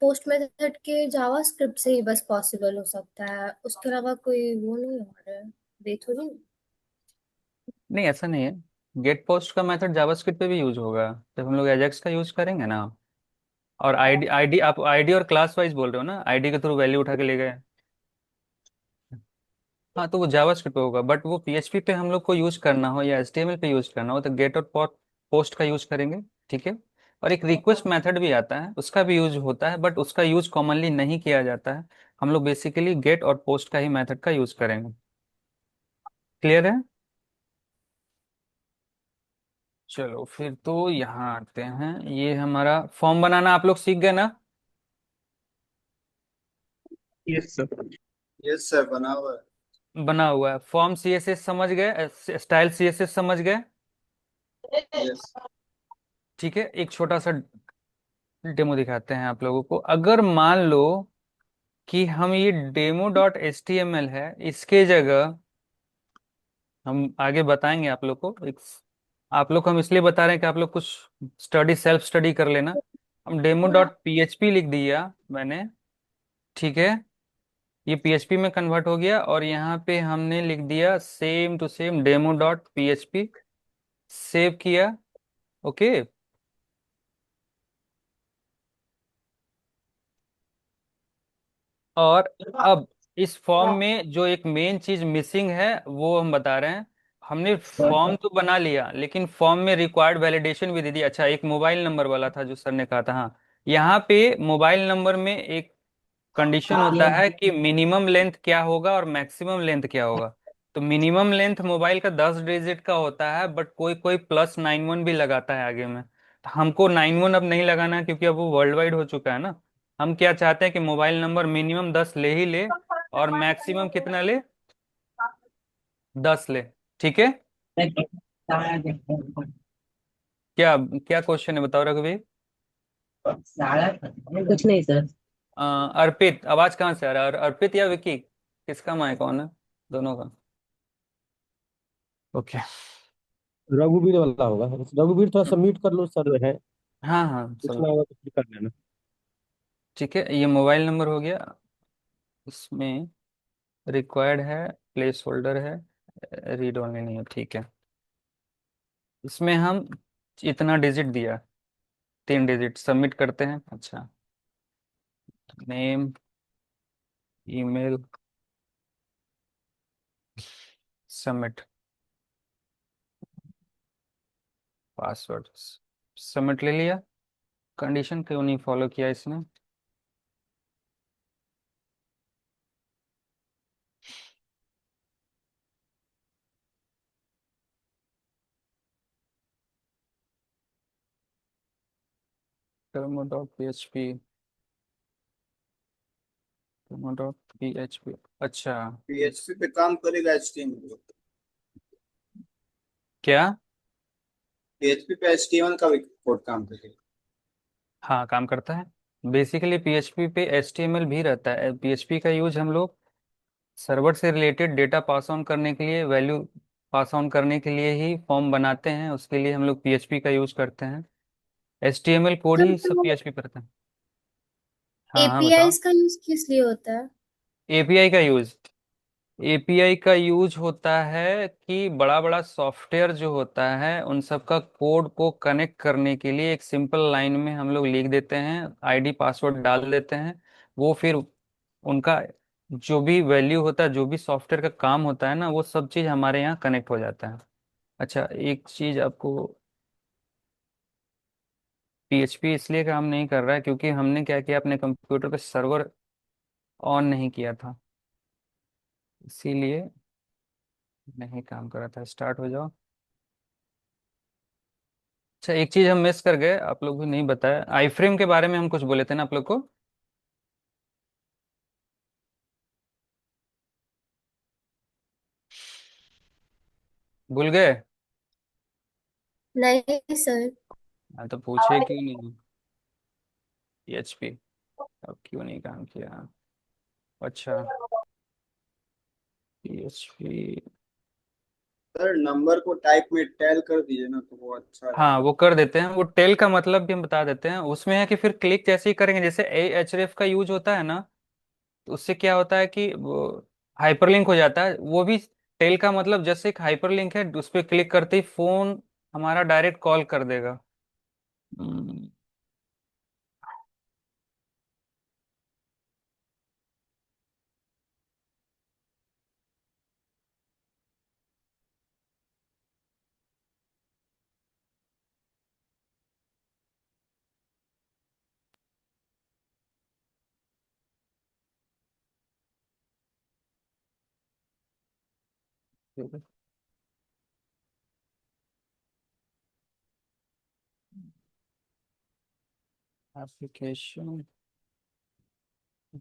H: पोस्ट मेथड के जावास्क्रिप्ट से ही बस पॉसिबल हो सकता है, उसके अलावा कोई वो नहीं हो रहा है, देखो नहीं।
A: नहीं, ऐसा नहीं है। गेट पोस्ट का मेथड जावास्क्रिप्ट पे भी यूज होगा जब हम लोग एजेक्स का यूज करेंगे ना। और आईडी आईडी आप आईडी और क्लास वाइज बोल रहे हो ना, आईडी के थ्रू वैल्यू उठा के ले गए। हाँ, तो वो जावास्क्रिप्ट पे होगा, बट वो पीएचपी पे हम लोग को यूज करना हो या एचटीएमएल पे यूज करना हो तो गेट और पोस्ट का यूज करेंगे। ठीक है। और एक रिक्वेस्ट मेथड भी आता है, उसका भी यूज होता है, बट उसका यूज कॉमनली नहीं किया जाता है। हम लोग बेसिकली गेट और पोस्ट का ही मेथड का यूज करेंगे। क्लियर है? चलो फिर तो यहाँ आते हैं, ये हमारा फॉर्म बनाना आप लोग सीख गए ना?
E: Yes sir.
D: यस सर, बना हुआ है।
A: बना हुआ है फॉर्म, सीएसएस समझ गए, स्टाइल सीएसएस समझ गए।
D: यस।
A: ठीक है, एक छोटा सा डेमो दिखाते हैं आप लोगों को। अगर मान लो कि हम ये demo dot H T M L है, इसके जगह हम आगे बताएंगे आप लोग को एक, आप लोग को हम इसलिए बता रहे हैं कि आप लोग कुछ स्टडी, सेल्फ स्टडी कर लेना। हम demo dot P H P लिख दिया मैंने। ठीक है, ये पीएचपी में कन्वर्ट हो गया और यहाँ पे हमने लिख दिया same to same demo dot PHP. Save किया। ओके। और अब इस फॉर्म में जो एक मेन चीज मिसिंग है वो हम बता रहे हैं। हमने फॉर्म तो बना लिया लेकिन फॉर्म में रिक्वायर्ड वैलिडेशन भी दे दी। अच्छा, एक मोबाइल नंबर वाला था जो सर ने कहा था, हाँ। यहाँ पे मोबाइल नंबर में एक कंडीशन होता है कि मिनिमम लेंथ क्या होगा और मैक्सिमम लेंथ क्या होगा। तो मिनिमम लेंथ मोबाइल का 10 डिजिट का होता है, बट कोई कोई +91 भी लगाता है आगे में। तो हमको 91 अब नहीं लगाना है क्योंकि अब वो वर्ल्ड वाइड हो चुका है ना। हम क्या चाहते हैं कि मोबाइल नंबर मिनिमम 10 ले ही ले, और मैक्सिमम कितना ले? 10 ले। ठीक है। क्या क्या क्वेश्चन है बताओ रघुवीर?
I: कुछ नहीं सर।
A: अर्पित, आवाज कहाँ से आ रहा है? अर्पित या विकी? किसका माइक ऑन है? दोनों का? ओके।
F: रघुवीर वाला होगा। रघुवीर थोड़ा सबमिट कर लो सर है।
A: हाँ हाँ
F: पूछना
A: सब।
F: होगा तो फिर कर लेना।
A: ठीक है, ये मोबाइल नंबर हो गया। इसमें रिक्वायर्ड है, प्लेस होल्डर है, रीड ओनली नहीं है, ठीक है। इसमें हम इतना डिजिट दिया, 3 डिजिट सबमिट करते हैं। अच्छा, name, email, submit, password, submit ले लिया। कंडीशन क्यों नहीं फॉलो किया इसने? termo.php, termo.php। अच्छा,
D: PHP पे काम करेगा HTML?
A: क्या?
D: PHP पे HTML का भी कोड काम करेगा?
A: हाँ, काम करता है। बेसिकली पीएचपी पे एचटीएमएल भी रहता है। पीएचपी का यूज हम लोग सर्वर से रिलेटेड डेटा पास ऑन करने के लिए, वैल्यू पास ऑन करने के लिए ही फॉर्म बनाते हैं, उसके लिए हम लोग पीएचपी का यूज करते हैं। एचटीएमएल कोड
H: सर
A: ही सब
H: तो
A: पीएचपी पर था। हाँ हाँ बताओ।
H: एपीआईज का यूज किस लिए होता है?
A: एपीआई का यूज, एपीआई का यूज होता है कि बड़ा बड़ा सॉफ्टवेयर जो होता है उन सब का कोड को कनेक्ट करने के लिए एक सिंपल लाइन में हम लोग लिख देते हैं, आईडी पासवर्ड डाल देते हैं। वो फिर उनका जो भी वैल्यू होता है, जो भी सॉफ्टवेयर का काम होता है ना, वो सब चीज़ हमारे यहाँ कनेक्ट हो जाता है। अच्छा, एक चीज़ आपको, पीएचपी इसलिए काम नहीं कर रहा है क्योंकि हमने क्या किया, अपने कंप्यूटर पे सर्वर ऑन नहीं किया था, इसीलिए नहीं काम कर रहा था। स्टार्ट हो जाओ। अच्छा, एक चीज हम मिस कर गए, आप लोग को नहीं बताया, आई फ्रेम के बारे में हम कुछ बोले थे ना आप लोग को। भूल गए?
H: नहीं सर।
A: हाँ, तो पूछे क्यों नहीं? पीएचपी अब क्यों नहीं काम किया? अच्छा, पीएचपी।
D: सर नंबर को टाइप में टेल कर दीजिए ना तो वो अच्छा
A: हाँ,
D: रहेगा।
A: वो कर देते हैं। वो टेल का मतलब भी हम बता देते हैं। उसमें है कि फिर क्लिक जैसे ही करेंगे, जैसे ए एच रेफ का यूज होता है ना, तो उससे क्या होता है कि वो हाइपरलिंक हो जाता है। वो भी टेल का मतलब जैसे एक हाइपरलिंक है, उस पर क्लिक करते ही फोन हमारा डायरेक्ट कॉल कर देगा। Hmm, application,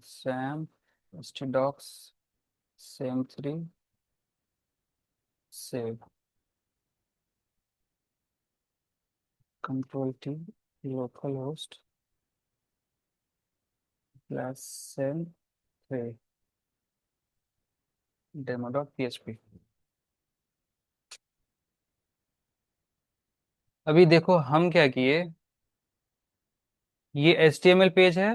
A: sam, docs, sem three, save, control T, local host, plus sem three, demo dot PHP. अभी देखो हम क्या किए, ये एचटीएमएल पेज है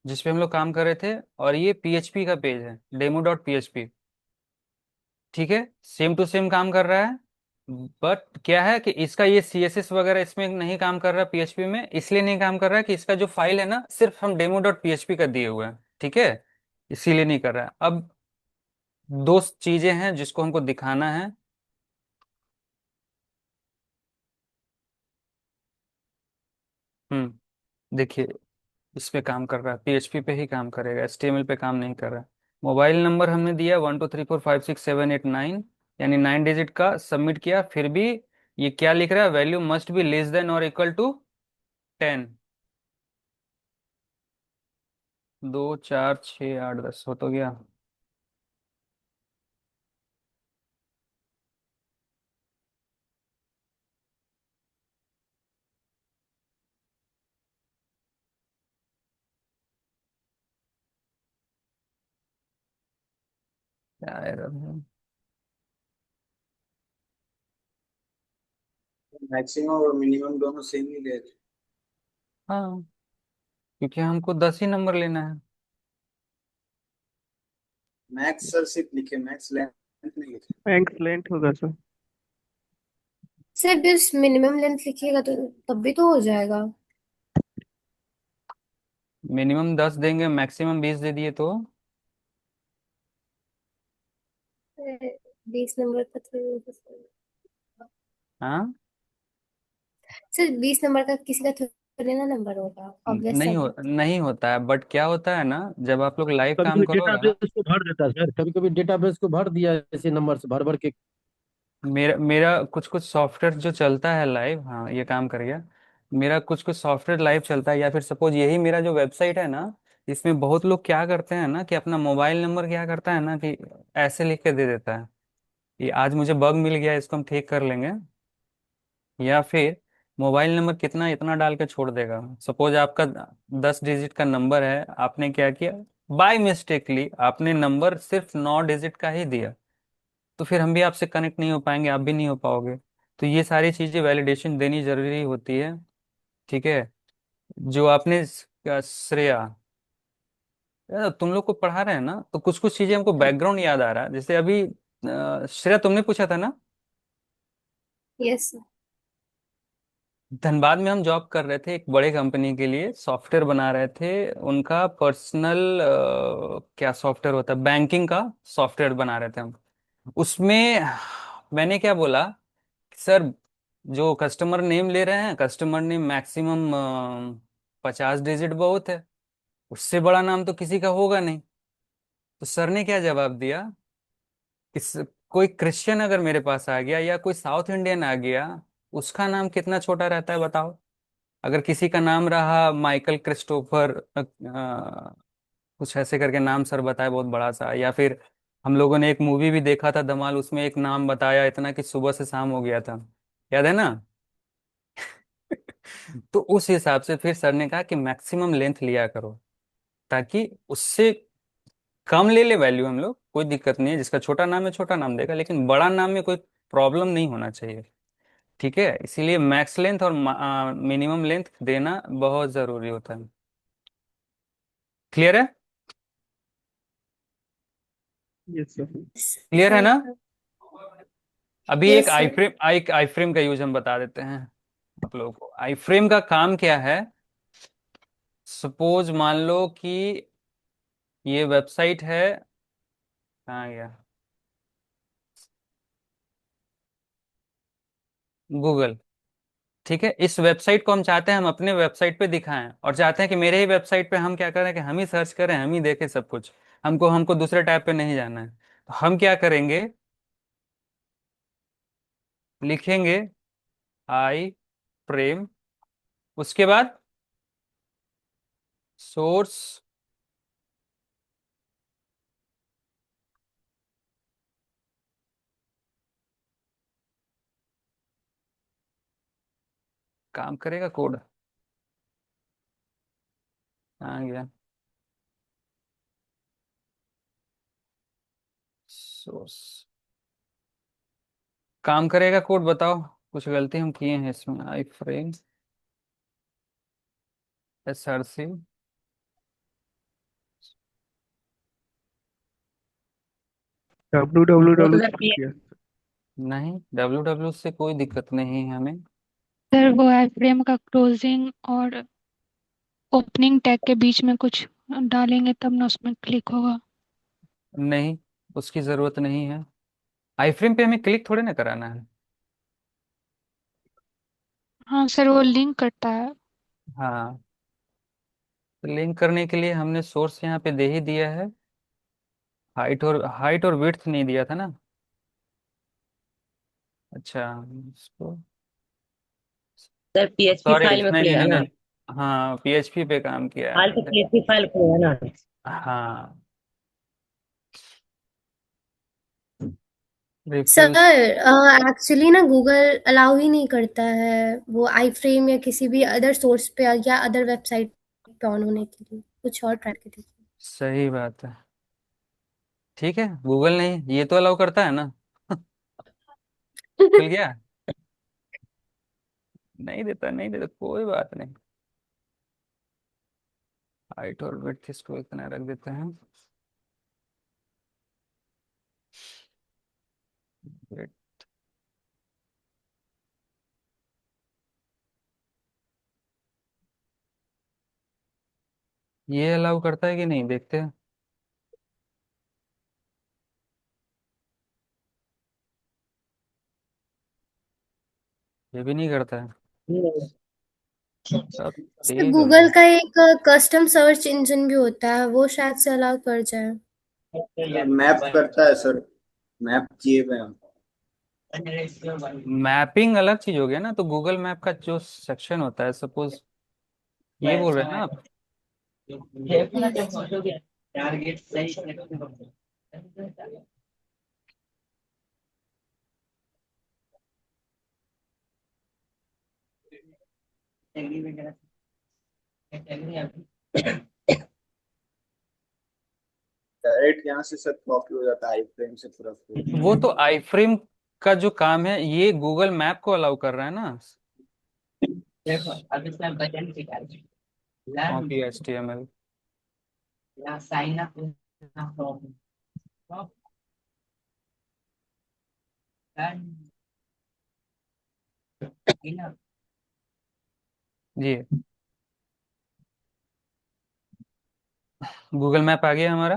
A: जिसपे हम लोग काम कर रहे थे, और ये पीएचपी का पेज है, डेमो डॉट पीएचपी। ठीक है, सेम टू सेम काम कर रहा है। बट क्या है कि इसका ये सीएसएस वगैरह इसमें नहीं काम कर रहा पीएचपी में, इसलिए नहीं काम कर रहा है कि इसका जो फाइल है ना, सिर्फ हम डेमो डॉट पीएचपी का दिए हुए हैं। ठीक है, इसीलिए नहीं कर रहा है। अब दो चीजें हैं जिसको हमको दिखाना है। देखिए, इस पे काम कर रहा है, पीएचपी पे ही काम करेगा, एचटीएमएल पे काम नहीं कर रहा है। मोबाइल नंबर हमने दिया 1 2 3 4 5 6 7 8 9, यानी 9 डिजिट का, सबमिट किया। फिर भी ये क्या लिख रहा है, value must be less than और इक्वल टू 10। 2 4 6 8 10 हो तो गया। क्या एरर है?
D: मैक्सिमम और मिनिमम दोनों सेम ही ले रहे।
A: हाँ, क्योंकि हमको 10 ही नंबर लेना है।
D: मैक्स सर सिर्फ लिखे, मैक्स लेंथ नहीं लिखे।
E: एक्सलेंट होगा सर।
H: सर बस मिनिमम लेंथ लिखिएगा तो तब भी तो हो जाएगा।
A: मिनिमम 10 देंगे, मैक्सिमम 20 दे दिए तो
H: 20 नंबर का तो
A: हाँ,
H: सर 20 नंबर का किसी का थोड़ी ना नंबर होगा, ऑब्वियस सा बात।
A: नहीं होता है, बट क्या होता है ना, जब आप लोग लाइव
F: कभी
A: काम
F: कभी
A: करोगे ना।
F: डेटाबेस को भर देता है सर, कभी कभी डेटाबेस को भर दिया ऐसे नंबर से भर भर के।
A: मेरा मेरा कुछ कुछ सॉफ्टवेयर जो चलता है लाइव, हाँ ये काम कर गया। मेरा कुछ कुछ सॉफ्टवेयर लाइव चलता है, या फिर सपोज यही मेरा जो वेबसाइट है ना, इसमें बहुत लोग क्या करते हैं ना कि अपना मोबाइल नंबर क्या करता है ना कि ऐसे लिख के दे देता है, ये आज मुझे बग मिल गया, इसको हम ठीक कर लेंगे। या फिर मोबाइल नंबर कितना इतना डाल के छोड़ देगा। सपोज आपका 10 डिजिट का नंबर है, आपने क्या किया, बाय मिस्टेकली आपने नंबर सिर्फ 9 डिजिट का ही दिया, तो फिर हम भी आपसे कनेक्ट नहीं हो पाएंगे, आप भी नहीं हो पाओगे। तो ये सारी चीजें वैलिडेशन देनी जरूरी होती है। ठीक है। जो आपने श्रेया, यार तुम लोग को पढ़ा रहे हैं ना, तो कुछ कुछ चीजें हमको बैकग्राउंड याद आ रहा है, जैसे अभी श्रेया तुमने पूछा था ना,
H: यस सर।
A: धनबाद में हम जॉब कर रहे थे एक बड़े कंपनी के लिए, सॉफ्टवेयर बना रहे थे उनका पर्सनल, क्या सॉफ्टवेयर होता है, बैंकिंग का सॉफ्टवेयर बना रहे थे हम। उसमें मैंने क्या बोला, सर जो कस्टमर नेम ले रहे हैं, कस्टमर नेम मैक्सिमम 50 डिजिट बहुत है, उससे बड़ा नाम तो किसी का होगा नहीं। तो सर ने क्या जवाब दिया, किस कोई क्रिश्चियन अगर मेरे पास आ गया या कोई साउथ इंडियन आ गया, उसका नाम कितना छोटा रहता है बताओ। अगर किसी का नाम रहा माइकल क्रिस्टोफर, कुछ ऐसे करके नाम सर बताए बहुत बड़ा सा, या फिर हम लोगों ने एक मूवी भी देखा था धमाल, उसमें एक नाम बताया इतना कि सुबह से शाम हो गया था, याद है ना। तो उस हिसाब से फिर सर ने कहा कि मैक्सिमम लेंथ लिया करो, ताकि उससे कम ले ले वैल्यू हम लोग, कोई दिक्कत नहीं है, जिसका छोटा नाम है छोटा नाम देगा, लेकिन बड़ा नाम में कोई प्रॉब्लम नहीं होना चाहिए। ठीक है, इसीलिए मैक्स लेंथ और मिनिमम लेंथ देना बहुत जरूरी होता है। क्लियर है?
E: Yes sir.
A: क्लियर है
H: हाँ
A: ना?
H: सर।
A: अभी एक
H: yes
A: I
H: sir.
A: Frame I frame का यूज हम बता देते हैं आप लोगों को। आई फ्रेम का काम क्या है, सपोज मान लो कि ये वेबसाइट है, कहाँ गया, गूगल। ठीक है, इस वेबसाइट को हम चाहते हैं हम अपने वेबसाइट पे दिखाएं, और चाहते हैं कि मेरे ही वेबसाइट पे हम क्या करें कि हम ही सर्च करें, हम ही देखें सब कुछ, हमको हमको दूसरे टैब पे नहीं जाना है। तो हम क्या करेंगे, लिखेंगे आई फ्रेम, उसके बाद सोर्स, काम करेगा कोड, आ गया सोर्स, काम करेगा कोड, बताओ कुछ गलती हम किए हैं इसमें। आई फ्रेम SRC,
E: डब्ल्यू डब्ल्यू
I: वो तो
E: डब्ल्यू
I: सर
E: किया।
A: नहीं WW से कोई दिक्कत नहीं है हमें।
B: सर वो आई फ्रेम का क्लोजिंग और ओपनिंग टैग के बीच में कुछ डालेंगे तब ना उसमें क्लिक होगा।
A: नहीं, उसकी जरूरत नहीं है, आई फ्रेम पे हमें क्लिक थोड़े ना कराना है।
B: हाँ सर, वो लिंक करता है।
A: हाँ, लिंक करने के लिए हमने सोर्स यहाँ पे दे ही दिया है, हाइट और विड्थ नहीं दिया था ना। अच्छा, इसको
I: सर पीएचपी
A: सॉरी,
I: फाइल में
A: नहीं नहीं
I: खुलेगा
A: नहीं
I: ना।
A: नहीं, हाँ PHP पे काम किया
I: फाइल तो
A: है।
I: पीएचपी फाइल खुलेगा ना।
A: हाँ, रिफ्यूज,
H: सर एक्चुअली ना गूगल अलाउ ही नहीं करता है वो आई फ्रेम या किसी भी अदर सोर्स पे या अदर वेबसाइट पे ऑन होने के लिए, कुछ और ट्राई करके देखिए।
A: सही बात है। ठीक है, गूगल नहीं, ये तो अलाउ करता है ना। खुल गया। नहीं देता, नहीं देता, कोई बात नहीं। हाइट और विड्थ इसको इतना रख देते हैं। Width, ये अलाउ करता है कि नहीं देखते हैं। ये भी नहीं करता है। सब तेज हो
H: गूगल
A: गया।
H: का एक कस्टम सर्च इंजन भी होता है, वो शायद से अलाउ कर जाए।
D: मैप करता है सर, मैप किए हुए हैं।
A: मैपिंग अलग चीज हो गया ना, तो गूगल मैप का जो सेक्शन होता है, सपोज ये बोल रहे हैं ना आप।
H: यस।
I: टारगेट सही।
D: डायरेक्ट यहाँ से सर कॉपी हो जाता है आई फ्रेम से पूरा
A: वो
D: कोड।
A: तो आई फ्रेम का जो काम है, ये गूगल मैप को अलाउ कर रहा है ना।
I: देखो अब इसमें बटन दिखा दो। Learn
A: copy HTML।
I: या sign up from learn in
A: जी, गूगल मैप आ गया हमारा।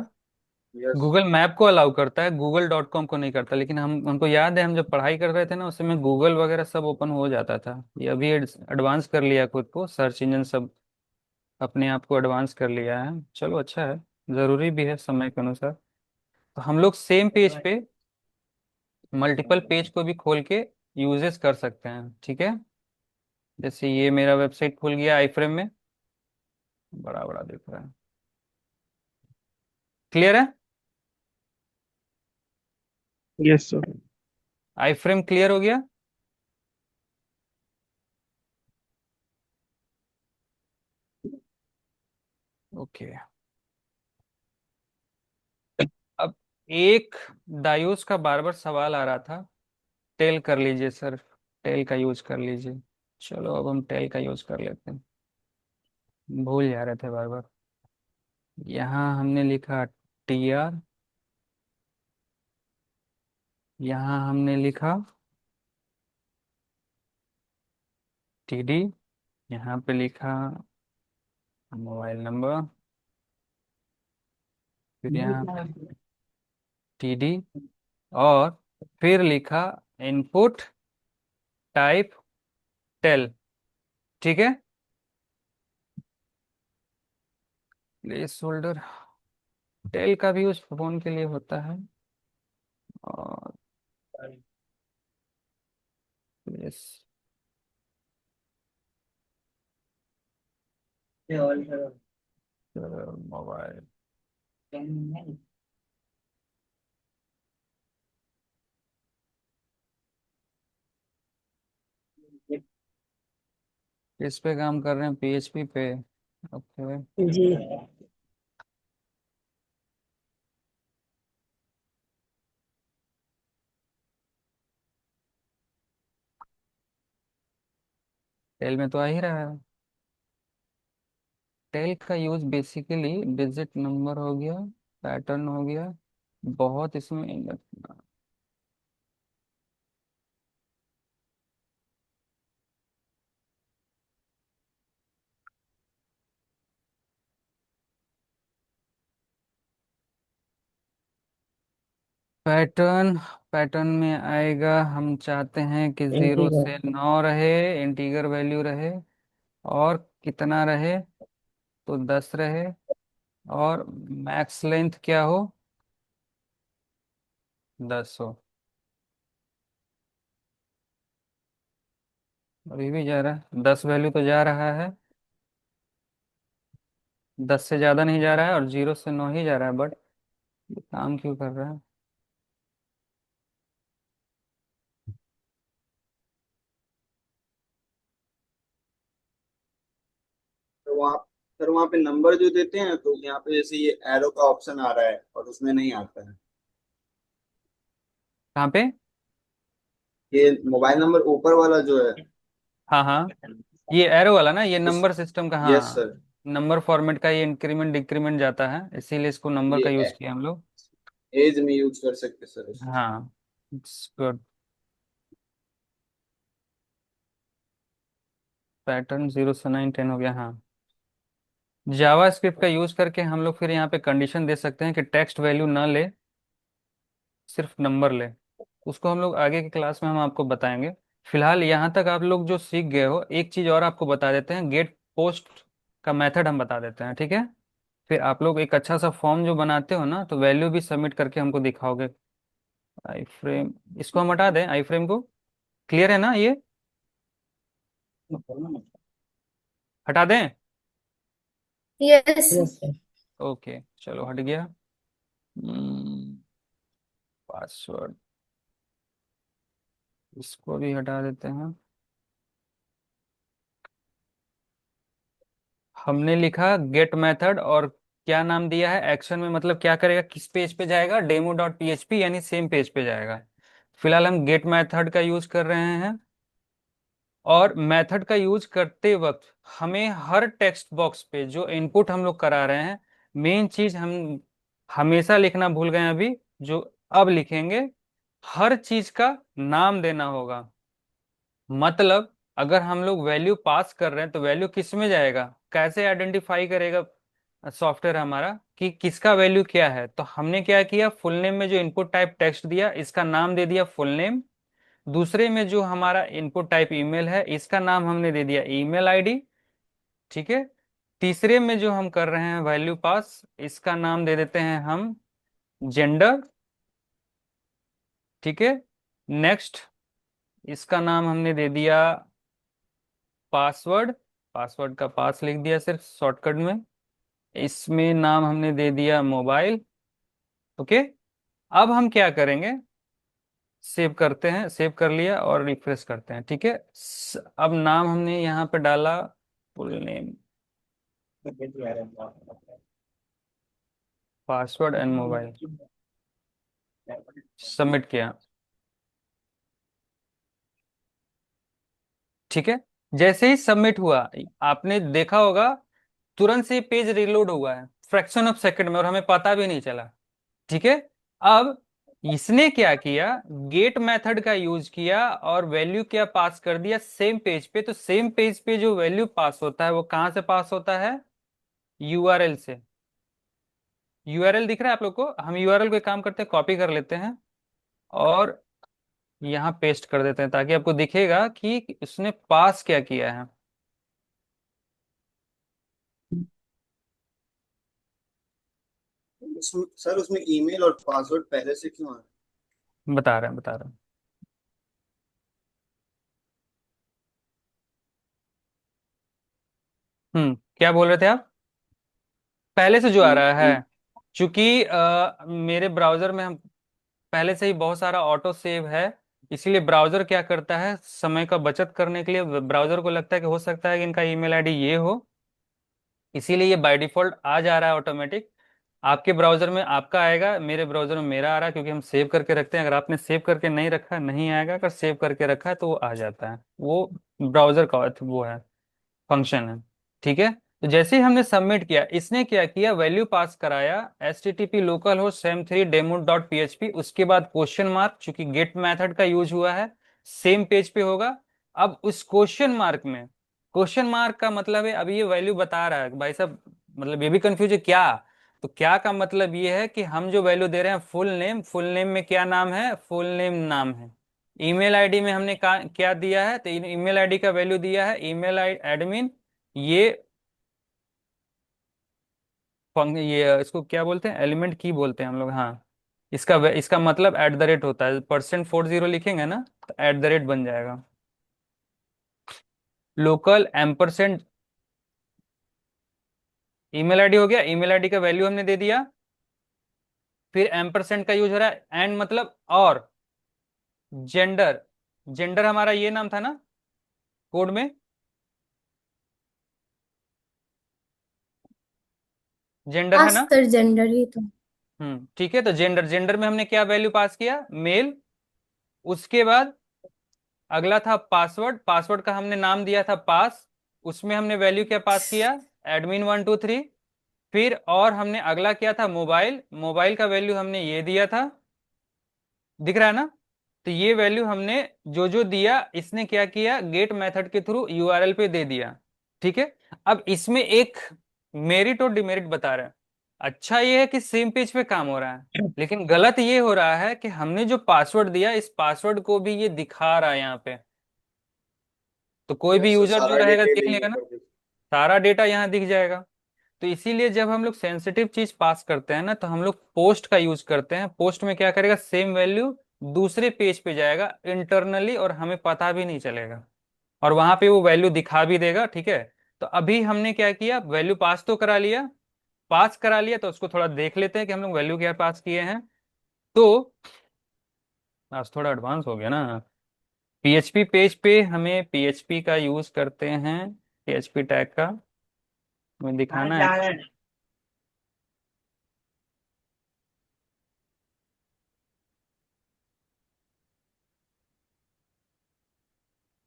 D: यस।
A: गूगल मैप को अलाउ करता है, Google.com को नहीं करता। लेकिन हम हमको याद है, हम जब पढ़ाई कर रहे थे ना, उस समय गूगल वगैरह सब ओपन हो जाता था। ये अभी एडवांस कर लिया खुद को, सर्च इंजन सब अपने आप को एडवांस कर लिया है। चलो अच्छा है, जरूरी भी है समय के अनुसार। तो हम लोग सेम पेज पे मल्टीपल पेज को भी खोल के यूजेस कर सकते हैं, ठीक है। जैसे ये मेरा वेबसाइट खुल गया आई फ्रेम में, बड़ा बड़ा दिख रहा है। क्लियर है।
E: Yes sir.
A: Iframe clear हो गया। ओके। अब एक डायूस का बार बार सवाल आ रहा था, टेल कर लीजिए सर, टेल का यूज कर लीजिए। चलो अब हम टेल का यूज कर लेते हैं, भूल जा रहे थे बार बार। यहाँ हमने लिखा TR, यहाँ हमने लिखा TD, यहाँ पे लिखा मोबाइल नंबर, फिर यहाँ TD, और फिर लिखा इनपुट टाइप टेल, ठीक है। प्लेस होल्डर, टेल का भी उस फोन के लिए होता है। और प्लेस मोबाइल, किस पे काम कर रहे हैं, PHP पे। ओके।
I: जी
A: टेल में तो आ ही रहा है। टेल का यूज बेसिकली डिजिट नंबर हो गया, पैटर्न हो गया, बहुत इसमें पैटर्न। पैटर्न में आएगा, हम चाहते हैं कि 0 से 9 रहे, इंटीगर वैल्यू रहे, और कितना रहे, तो 10 रहे, और मैक्स लेंथ क्या हो, 10 हो। अभी भी जा रहा है, 10 वैल्यू तो जा रहा है, 10 से ज्यादा नहीं जा रहा है, और 0 से 9 ही जा रहा है, बट ये काम क्यों कर रहा है।
D: तो वहाँ सर, वहाँ पे नंबर जो देते हैं तो यहाँ पे जैसे ये एरो का ऑप्शन आ रहा है और उसमें नहीं आता है।
A: कहाँ पे?
D: ये मोबाइल नंबर ऊपर वाला जो है।
A: हाँ हाँ, ये एरो वाला ना, ये
D: उस
A: नंबर सिस्टम का,
D: यस
A: हाँ।
D: सर।
A: नंबर फॉर्मेट का ये इंक्रीमेंट डिक्रीमेंट जाता है, इसीलिए इसको नंबर का
D: ये
A: यूज किया हम लोग।
D: एज में यूज कर सकते सर इसको।
A: हाँ, गुड। पैटर्न 0 से 9 10 हो गया, हाँ। जावा स्क्रिप्ट का यूज करके हम लोग फिर यहाँ पे कंडीशन दे सकते हैं कि टेक्स्ट वैल्यू ना ले, सिर्फ नंबर ले। उसको हम लोग आगे की क्लास में हम आपको बताएंगे। फिलहाल यहाँ तक आप लोग जो सीख गए हो, एक चीज और आपको बता देते हैं, गेट पोस्ट का मेथड हम बता देते हैं, ठीक है? फिर आप लोग एक अच्छा सा फॉर्म जो बनाते हो ना, तो वैल्यू भी सबमिट करके हमको दिखाओगे। आई फ्रेम, इसको हम हटा दें, आई फ्रेम को। क्लियर है ना ये? हटा दें?
H: यस।
C: Yes sir.
A: ओके, चलो हट गया। पासवर्ड, इसको भी हटा देते हैं। हमने लिखा गेट मेथड, और क्या नाम दिया है एक्शन में, मतलब क्या करेगा, किस पेज पे जाएगा, demo.php, यानी सेम पेज पे जाएगा। फिलहाल हम गेट मेथड का यूज कर रहे हैं, और मेथड का यूज करते वक्त हमें हर टेक्स्ट बॉक्स पे जो इनपुट हम लोग करा रहे हैं, मेन चीज हम हमेशा लिखना भूल गए अभी, जो अब लिखेंगे, हर चीज का नाम देना होगा। मतलब अगर हम लोग वैल्यू पास कर रहे हैं तो वैल्यू किस में जाएगा, कैसे आइडेंटिफाई करेगा सॉफ्टवेयर हमारा कि किसका वैल्यू क्या है? तो हमने क्या किया, फुल नेम में जो इनपुट टाइप टेक्स्ट दिया, इसका नाम दे दिया फुल नेम। दूसरे में जो हमारा इनपुट टाइप ईमेल है, इसका नाम हमने दे दिया ईमेल आईडी, ठीक है? तीसरे में जो हम कर रहे हैं वैल्यू पास, इसका नाम दे देते हैं हम जेंडर, ठीक है? नेक्स्ट, इसका नाम हमने दे दिया पासवर्ड, पासवर्ड का पास लिख दिया सिर्फ शॉर्टकट में। इसमें नाम हमने दे दिया मोबाइल। ओके, अब हम क्या करेंगे, सेव करते हैं, सेव कर लिया और रिफ्रेश करते हैं, ठीक है? अब नाम हमने यहाँ पे डाला full name, password and mobile, submit किया, ठीक है? जैसे ही सबमिट हुआ, आपने देखा होगा तुरंत से पेज रिलोड हुआ है, फ्रैक्शन ऑफ सेकंड में, और हमें पता भी नहीं चला, ठीक है? अब इसने क्या किया, गेट मेथड का यूज किया और वैल्यू क्या पास कर दिया सेम पेज पे। तो सेम पेज पे जो वैल्यू पास होता है वो कहां से पास होता है, यूआरएल से। यूआरएल दिख रहा है आप लोग को? हम यूआरएल को एक काम करते हैं, कॉपी कर लेते हैं और यहाँ पेस्ट कर देते हैं, ताकि आपको दिखेगा कि उसने पास क्या किया है।
D: सर उसमें ईमेल और पासवर्ड पहले से क्यों है?
A: बता रहे हैं, बता रहे हैं। क्या बोल रहे थे आप? पहले से जो आ रहा है, चूंकि मेरे ब्राउजर में हम पहले से ही बहुत सारा ऑटो सेव है, इसीलिए ब्राउजर क्या करता है, समय का बचत करने के लिए ब्राउजर को लगता है कि हो सकता है कि इनका ईमेल आईडी ये हो, इसीलिए ये बाय डिफॉल्ट आ जा रहा है ऑटोमेटिक। आपके ब्राउजर में आपका आएगा, मेरे ब्राउजर में मेरा आ रहा है, क्योंकि हम सेव करके रखते हैं। अगर आपने सेव करके नहीं रखा नहीं आएगा, अगर सेव करके रखा है तो वो आ जाता है। वो ब्राउजर का वो है, फंक्शन है, ठीक है? तो जैसे ही हमने सबमिट किया, इसने क्या किया, वैल्यू पास कराया http local host same 3 demo dot php, उसके बाद क्वेश्चन मार्क, चूंकि गेट मेथड का यूज हुआ है, सेम पेज पे होगा। अब उस क्वेश्चन मार्क में, क्वेश्चन मार्क का मतलब है, अब ये वैल्यू बता रहा है भाई साहब, मतलब ये भी कंफ्यूज है क्या? तो क्या का मतलब ये है कि हम जो वैल्यू दे रहे हैं फुल नेम, फुल नेम में क्या नाम है, फुल नेम नाम है। ईमेल आईडी में हमने क्या दिया है, तो ईमेल आईडी का वैल्यू दिया है ईमेल एडमिन। ये ये इसको क्या बोलते हैं, एलिमेंट की बोलते हैं हम लोग, हाँ। इसका मतलब एट द रेट होता है, %40 लिखेंगे ना तो एट द रेट बन जाएगा। लोकल एम्परसेंड, ईमेल आईडी हो गया, ईमेल आईडी का वैल्यू हमने दे दिया। फिर एम्परसेंड का यूज हो रहा है, एंड मतलब और। जेंडर, जेंडर हमारा ये नाम था ना कोड में, जेंडर
H: हाँ
A: है ना?
H: सर, जेंडर ही तो।
A: ठीक है। तो जेंडर, जेंडर में हमने क्या वैल्यू पास किया, मेल। उसके बाद अगला था पासवर्ड। पासवर्ड का हमने नाम दिया था पास, उसमें हमने वैल्यू क्या पास किया, admin123। फिर और हमने अगला किया था मोबाइल। मोबाइल का वैल्यू हमने ये दिया था, दिख रहा है ना। तो ये वैल्यू हमने जो जो दिया, इसने क्या किया, गेट मेथड के थ्रू यूआरएल पे दे दिया। ठीक है। अब इसमें एक मेरिट और डिमेरिट बता रहा है। अच्छा ये है कि सेम पेज पे काम हो रहा है, लेकिन गलत ये हो रहा है कि हमने जो पासवर्ड दिया, इस पासवर्ड को भी ये दिखा रहा है यहाँ पे। तो कोई भी
D: यस सर,
A: यूजर जो
D: सारा
A: रहेगा
D: डिटेल
A: देख
D: यहीं
A: लेगा ना,
D: पर दिख।
A: सारा डेटा यहाँ दिख जाएगा। तो इसीलिए जब हम लोग सेंसिटिव चीज पास करते हैं ना, तो हम लोग पोस्ट का यूज करते हैं। पोस्ट में क्या करेगा, सेम वैल्यू दूसरे पेज पे जाएगा इंटरनली, और हमें पता भी नहीं चलेगा, और वहां पे वो वैल्यू दिखा भी देगा। ठीक है। तो अभी हमने क्या किया, वैल्यू पास तो करा लिया। पास करा लिया तो उसको थोड़ा देख लेते हैं कि हम लोग वैल्यू क्या पास किए हैं। तो आज थोड़ा एडवांस हो गया ना। पीएचपी पेज पे हमें पीएचपी का यूज करते हैं, पीएचपी टैग का हमें दिखाना है।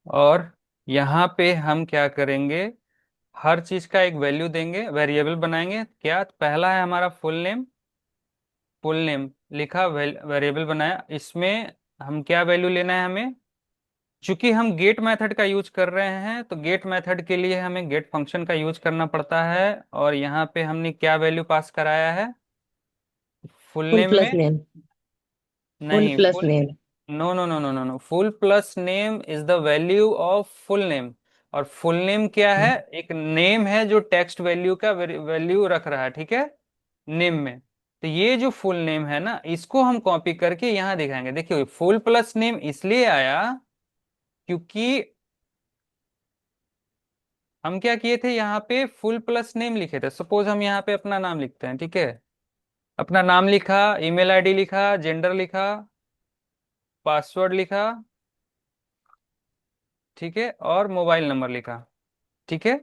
A: और यहाँ पे हम क्या करेंगे, हर चीज का एक वैल्यू देंगे, वेरिएबल बनाएंगे। क्या पहला है हमारा फुल नेम। फुल नेम लिखा, वेरिएबल बनाया। इसमें हम क्या वैल्यू लेना है हमें, चूंकि हम गेट मेथड का यूज कर रहे हैं, तो गेट मेथड के लिए हमें गेट फंक्शन का यूज करना पड़ता है। और यहाँ पे हमने क्या वैल्यू पास कराया है, फुल
C: फुल
A: नेम
C: प्लस
A: में।
C: नेम। फुल
A: नहीं,
C: plus
A: full,
C: name.
A: No no no no no no, full plus name is the value of full name. और फुल नेम क्या है, एक नेम है जो टेक्स्ट वैल्यू का वैल्यू रख रहा है। ठीक है, नेम में। तो ये जो फुल नेम है ना, इसको हम कॉपी करके यहाँ दिखाएंगे। देखिए फुल प्लस नेम इसलिए आया क्योंकि हम क्या किए थे, यहाँ पे फुल प्लस नेम लिखे थे। सपोज हम यहाँ पे अपना नाम लिखते हैं। ठीक है, अपना नाम लिखा, ईमेल आईडी लिखा, जेंडर लिखा, पासवर्ड लिखा, ठीक है, और मोबाइल नंबर लिखा। ठीक है,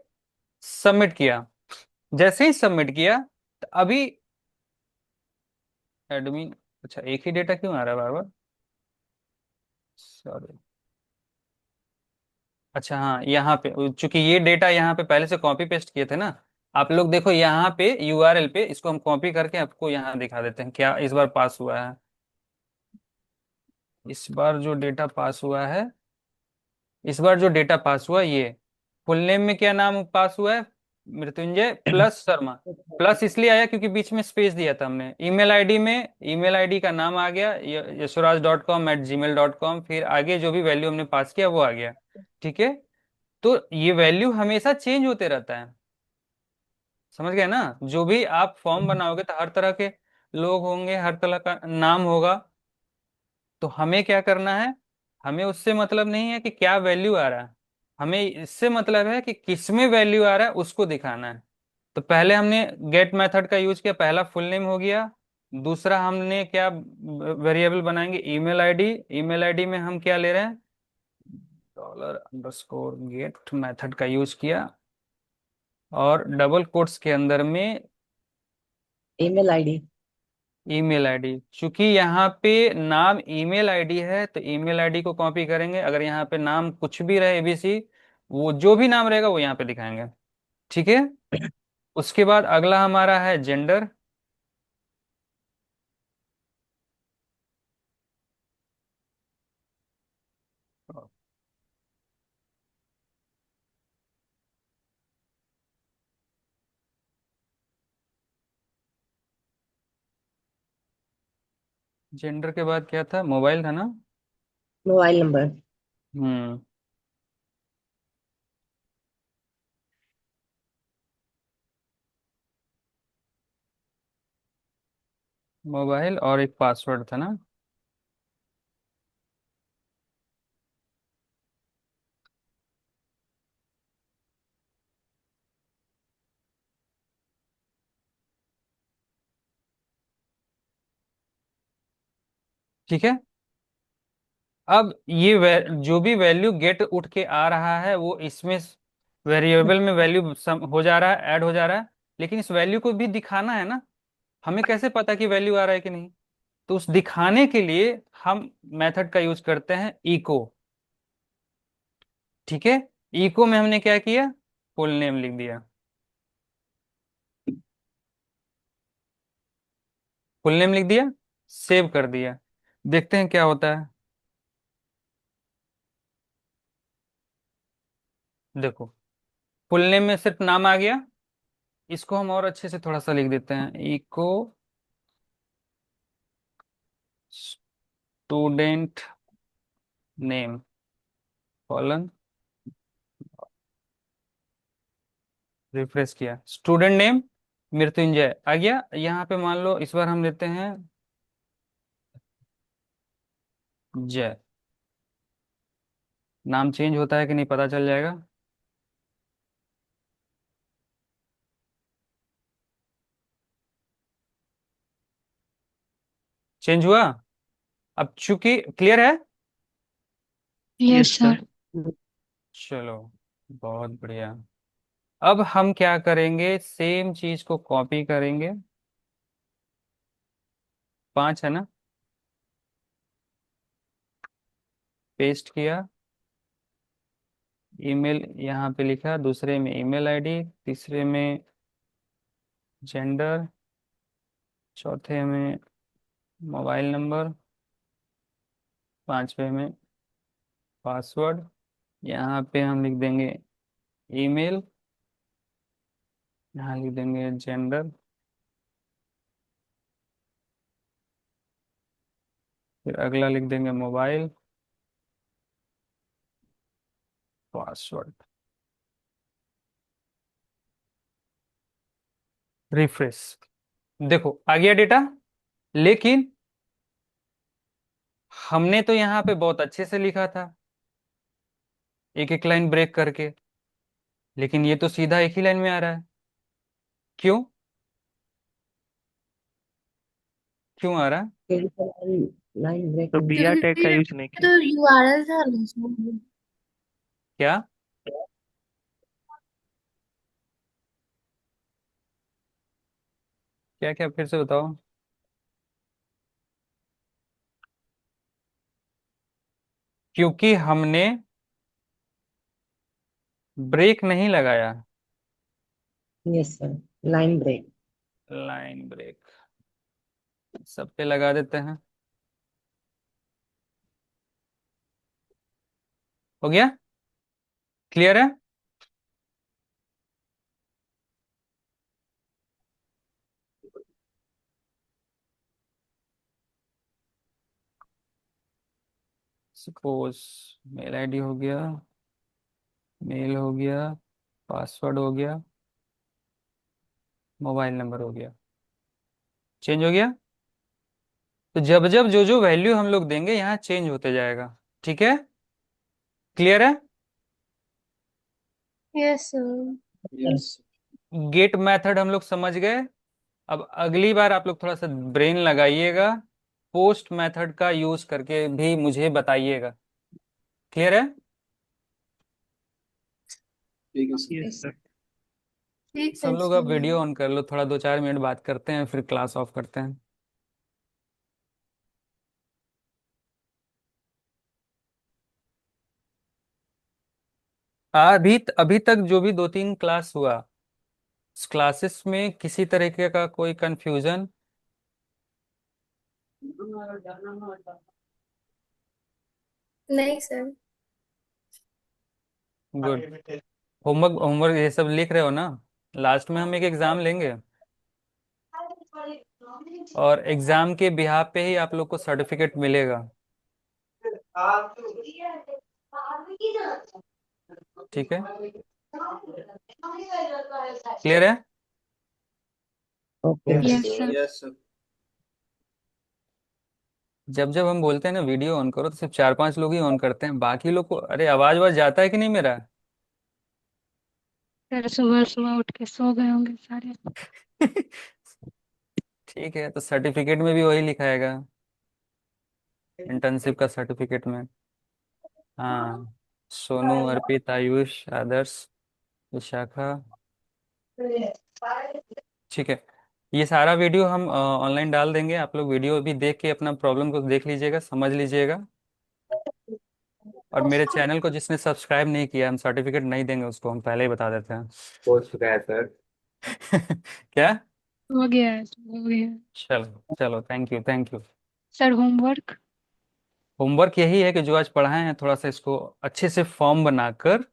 A: सबमिट किया। जैसे ही सबमिट किया, तो अभी एडमिन, अच्छा एक ही डेटा क्यों आ रहा है बार बार, सॉरी। अच्छा हाँ, यहाँ पे चूंकि ये डेटा यहाँ पे पहले से कॉपी पेस्ट किए थे ना, आप लोग देखो यहाँ पे यूआरएल पे, इसको हम कॉपी करके आपको यहाँ दिखा देते हैं क्या इस बार पास हुआ है। इस बार जो डेटा पास हुआ है, इस बार जो डेटा पास हुआ, ये फुल नेम में क्या नाम पास हुआ है, मृत्युंजय प्लस शर्मा। प्लस इसलिए आया क्योंकि बीच में स्पेस दिया था हमने। ईमेल आईडी में, ईमेल आईडी का नाम आ गया yashuraj.com@gmail.com, फिर आगे जो भी वैल्यू हमने पास किया वो आ गया। ठीक है। तो ये वैल्यू हमेशा चेंज होते रहता है, समझ गए ना। जो भी आप फॉर्म बनाओगे तो हर तरह के लोग होंगे, हर तरह का नाम होगा। तो हमें क्या करना है, हमें उससे मतलब नहीं है कि क्या वैल्यू आ रहा है, हमें इससे मतलब है कि किस में वैल्यू आ रहा है उसको दिखाना है। तो पहले हमने गेट मेथड का यूज किया, पहला फुल नेम हो गया। दूसरा हमने क्या वेरिएबल बनाएंगे, ईमेल आईडी। ईमेल आईडी में हम क्या ले रहे हैं, $_गेट मेथड का यूज किया, और डबल कोट्स के अंदर में
C: ईमेल आईडी।
A: Email ID. चूंकि यहाँ पे नाम ईमेल आईडी है, तो ईमेल आईडी को कॉपी करेंगे। अगर यहाँ पे नाम कुछ भी रहे एबीसी, वो जो भी नाम रहेगा वो यहाँ पे दिखाएंगे। ठीक है। उसके बाद अगला हमारा है जेंडर। जेंडर के बाद क्या था, मोबाइल था ना।
C: Mobile number.
A: हम्म, मोबाइल और एक पासवर्ड था ना। ठीक है। अब ये जो भी वैल्यू गेट उठ के आ रहा है, वो इसमें वेरिएबल में वैल्यू हो जा रहा है, ऐड हो जा रहा है। लेकिन इस वैल्यू को भी दिखाना है ना, हमें कैसे पता कि वैल्यू आ रहा है कि नहीं। तो उस दिखाने के लिए हम मेथड का यूज करते हैं इको। ठीक है, इको में हमने क्या किया, फुल नेम लिख दिया। फुल नेम लिख दिया, सेव कर दिया। देखते हैं क्या होता है। देखो, फुल नेम में सिर्फ नाम आ गया। इसको हम और अच्छे से थोड़ा सा लिख देते हैं, echo student name colon, refresh किया, स्टूडेंट नेम मृत्युंजय आ गया। यहाँ पे मान लो इस बार हम लेते हैं जय। नाम चेंज होता है कि नहीं पता चल जाएगा। चेंज हुआ। अब चूंकि क्लियर है।
B: Yes
E: yes sir.
B: सर।
A: चलो, बहुत बढ़िया। अब हम क्या करेंगे, सेम चीज को कॉपी करेंगे। 5 है ना, पेस्ट किया। ईमेल यहाँ पे लिखा, दूसरे में ईमेल आईडी, तीसरे में जेंडर, चौथे में मोबाइल नंबर, पांचवे में पासवर्ड। यहाँ पे हम लिख देंगे ईमेल, यहाँ लिख देंगे जेंडर, फिर अगला लिख देंगे मोबाइल, पासवर्ड, रिफ्रेश। देखो आ गया डेटा। लेकिन हमने तो यहाँ पे बहुत अच्छे से लिखा था, एक एक लाइन ब्रेक करके। लेकिन ये तो सीधा एक ही लाइन में आ रहा है। क्यों, क्यों आ रहा है?
C: लाइन ब्रेक
E: तो
C: नहीं।
E: बिया टैग का
H: क्योंकि
E: यूज नहीं किया।
H: तो यूआरएल था ना उसमें।
A: क्या क्या क्या फिर से बताओ। क्योंकि हमने ब्रेक नहीं लगाया।
C: Yes sir, line break.
A: Line break सब पे लगा देते हैं। हो गया, क्लियर है। सपोज मेल आईडी हो गया, मेल हो गया, पासवर्ड हो गया, मोबाइल नंबर हो गया, चेंज हो गया। तो जब जब जो जो वैल्यू हम लोग देंगे यहाँ चेंज होते जाएगा। ठीक है, क्लियर है।
H: Yes sir.
D: Yes.
A: Get method हम लोग समझ गए। अब अगली बार आप लोग थोड़ा सा ब्रेन लगाइएगा, पोस्ट मेथड का यूज करके भी मुझे बताइएगा। क्लियर है।
D: ठीक है
E: यस
D: सर।
E: सर।
H: ठीक
A: सब
H: है
A: लोग अब
H: सर।
A: वीडियो ऑन कर लो, थोड़ा 2-4 मिनट बात करते हैं फिर क्लास ऑफ करते हैं। अभी तक जो भी 2-3 क्लास हुआ, उस क्लासेस में किसी तरीके का कोई कंफ्यूजन?
H: नहीं सर।
A: गुड। होमवर्क होमवर्क ये सब लिख रहे हो ना। लास्ट में हम एक एग्जाम लेंगे, और एग्जाम के बिहाफ पे ही आप लोग को सर्टिफिकेट मिलेगा। ठीक है, क्लियर है।
C: Okay.
B: Yes sir.
D: Yes sir.
A: जब जब हम बोलते हैं ना वीडियो ऑन करो, तो सिर्फ 4-5 लोग ही ऑन करते हैं, बाकी लोग को अरे आवाज आवाज जाता है कि नहीं मेरा?
B: सर सुबह सुबह उठ के सो गए होंगे सारे।
A: ठीक है, तो सर्टिफिकेट में भी वही लिखाएगा, इंटर्नशिप का सर्टिफिकेट में। हाँ, सोनू, अर्पित, आयुष, आदर्श, विशाखा। ठीक है, ये सारा वीडियो हम ऑनलाइन डाल देंगे, आप लोग वीडियो भी देख के अपना प्रॉब्लम को देख लीजिएगा, समझ लीजिएगा। और मेरे चैनल को जिसने सब्सक्राइब नहीं किया, हम सर्टिफिकेट नहीं देंगे उसको, हम पहले ही बता देते हैं।
G: हो चुका है सर।
A: क्या?
B: हो गया है, हो गया है।
A: चलो चलो, thank you thank you.
B: Sir homework.
A: Homework यही है कि जो आज पढ़ाए हैं थोड़ा सा इसको अच्छे से फॉर्म बनाकर,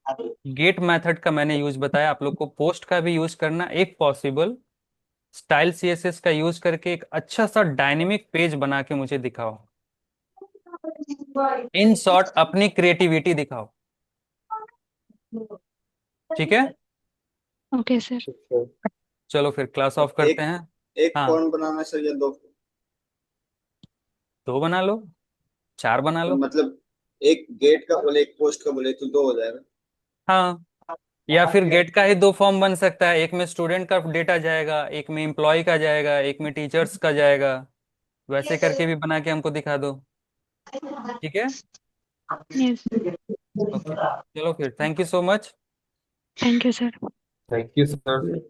A: गेट मेथड का मैंने यूज बताया, आप लोग को पोस्ट का भी यूज करना, एक पॉसिबल स्टाइल सीएसएस का यूज करके एक अच्छा सा डायनेमिक पेज बना के मुझे दिखाओ। इन शॉर्ट अपनी क्रिएटिविटी दिखाओ, ठीक है?
B: Okay sir.
G: सर
A: चलो फिर क्लास ऑफ करते
D: एक
A: हैं।
D: एक
A: हाँ,
D: फॉन्ट बनाना है सर या दो?
A: दो बना लो, चार बना
D: तो
A: लो।
D: मतलब एक गेट का बोले एक पोस्ट का बोले तो दो हो जाएगा।
A: हाँ, या फिर गेट का ही दो फॉर्म बन सकता है, एक में स्टूडेंट का डेटा जाएगा, एक में एम्प्लॉय का जाएगा, एक में टीचर्स का जाएगा। वैसे करके भी बना के हमको दिखा दो, ठीक है?
B: यस।
A: ओके, चलो फिर, thank you so much.
B: Thank you sir.
G: Thank you sir.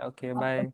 A: Okay, bye.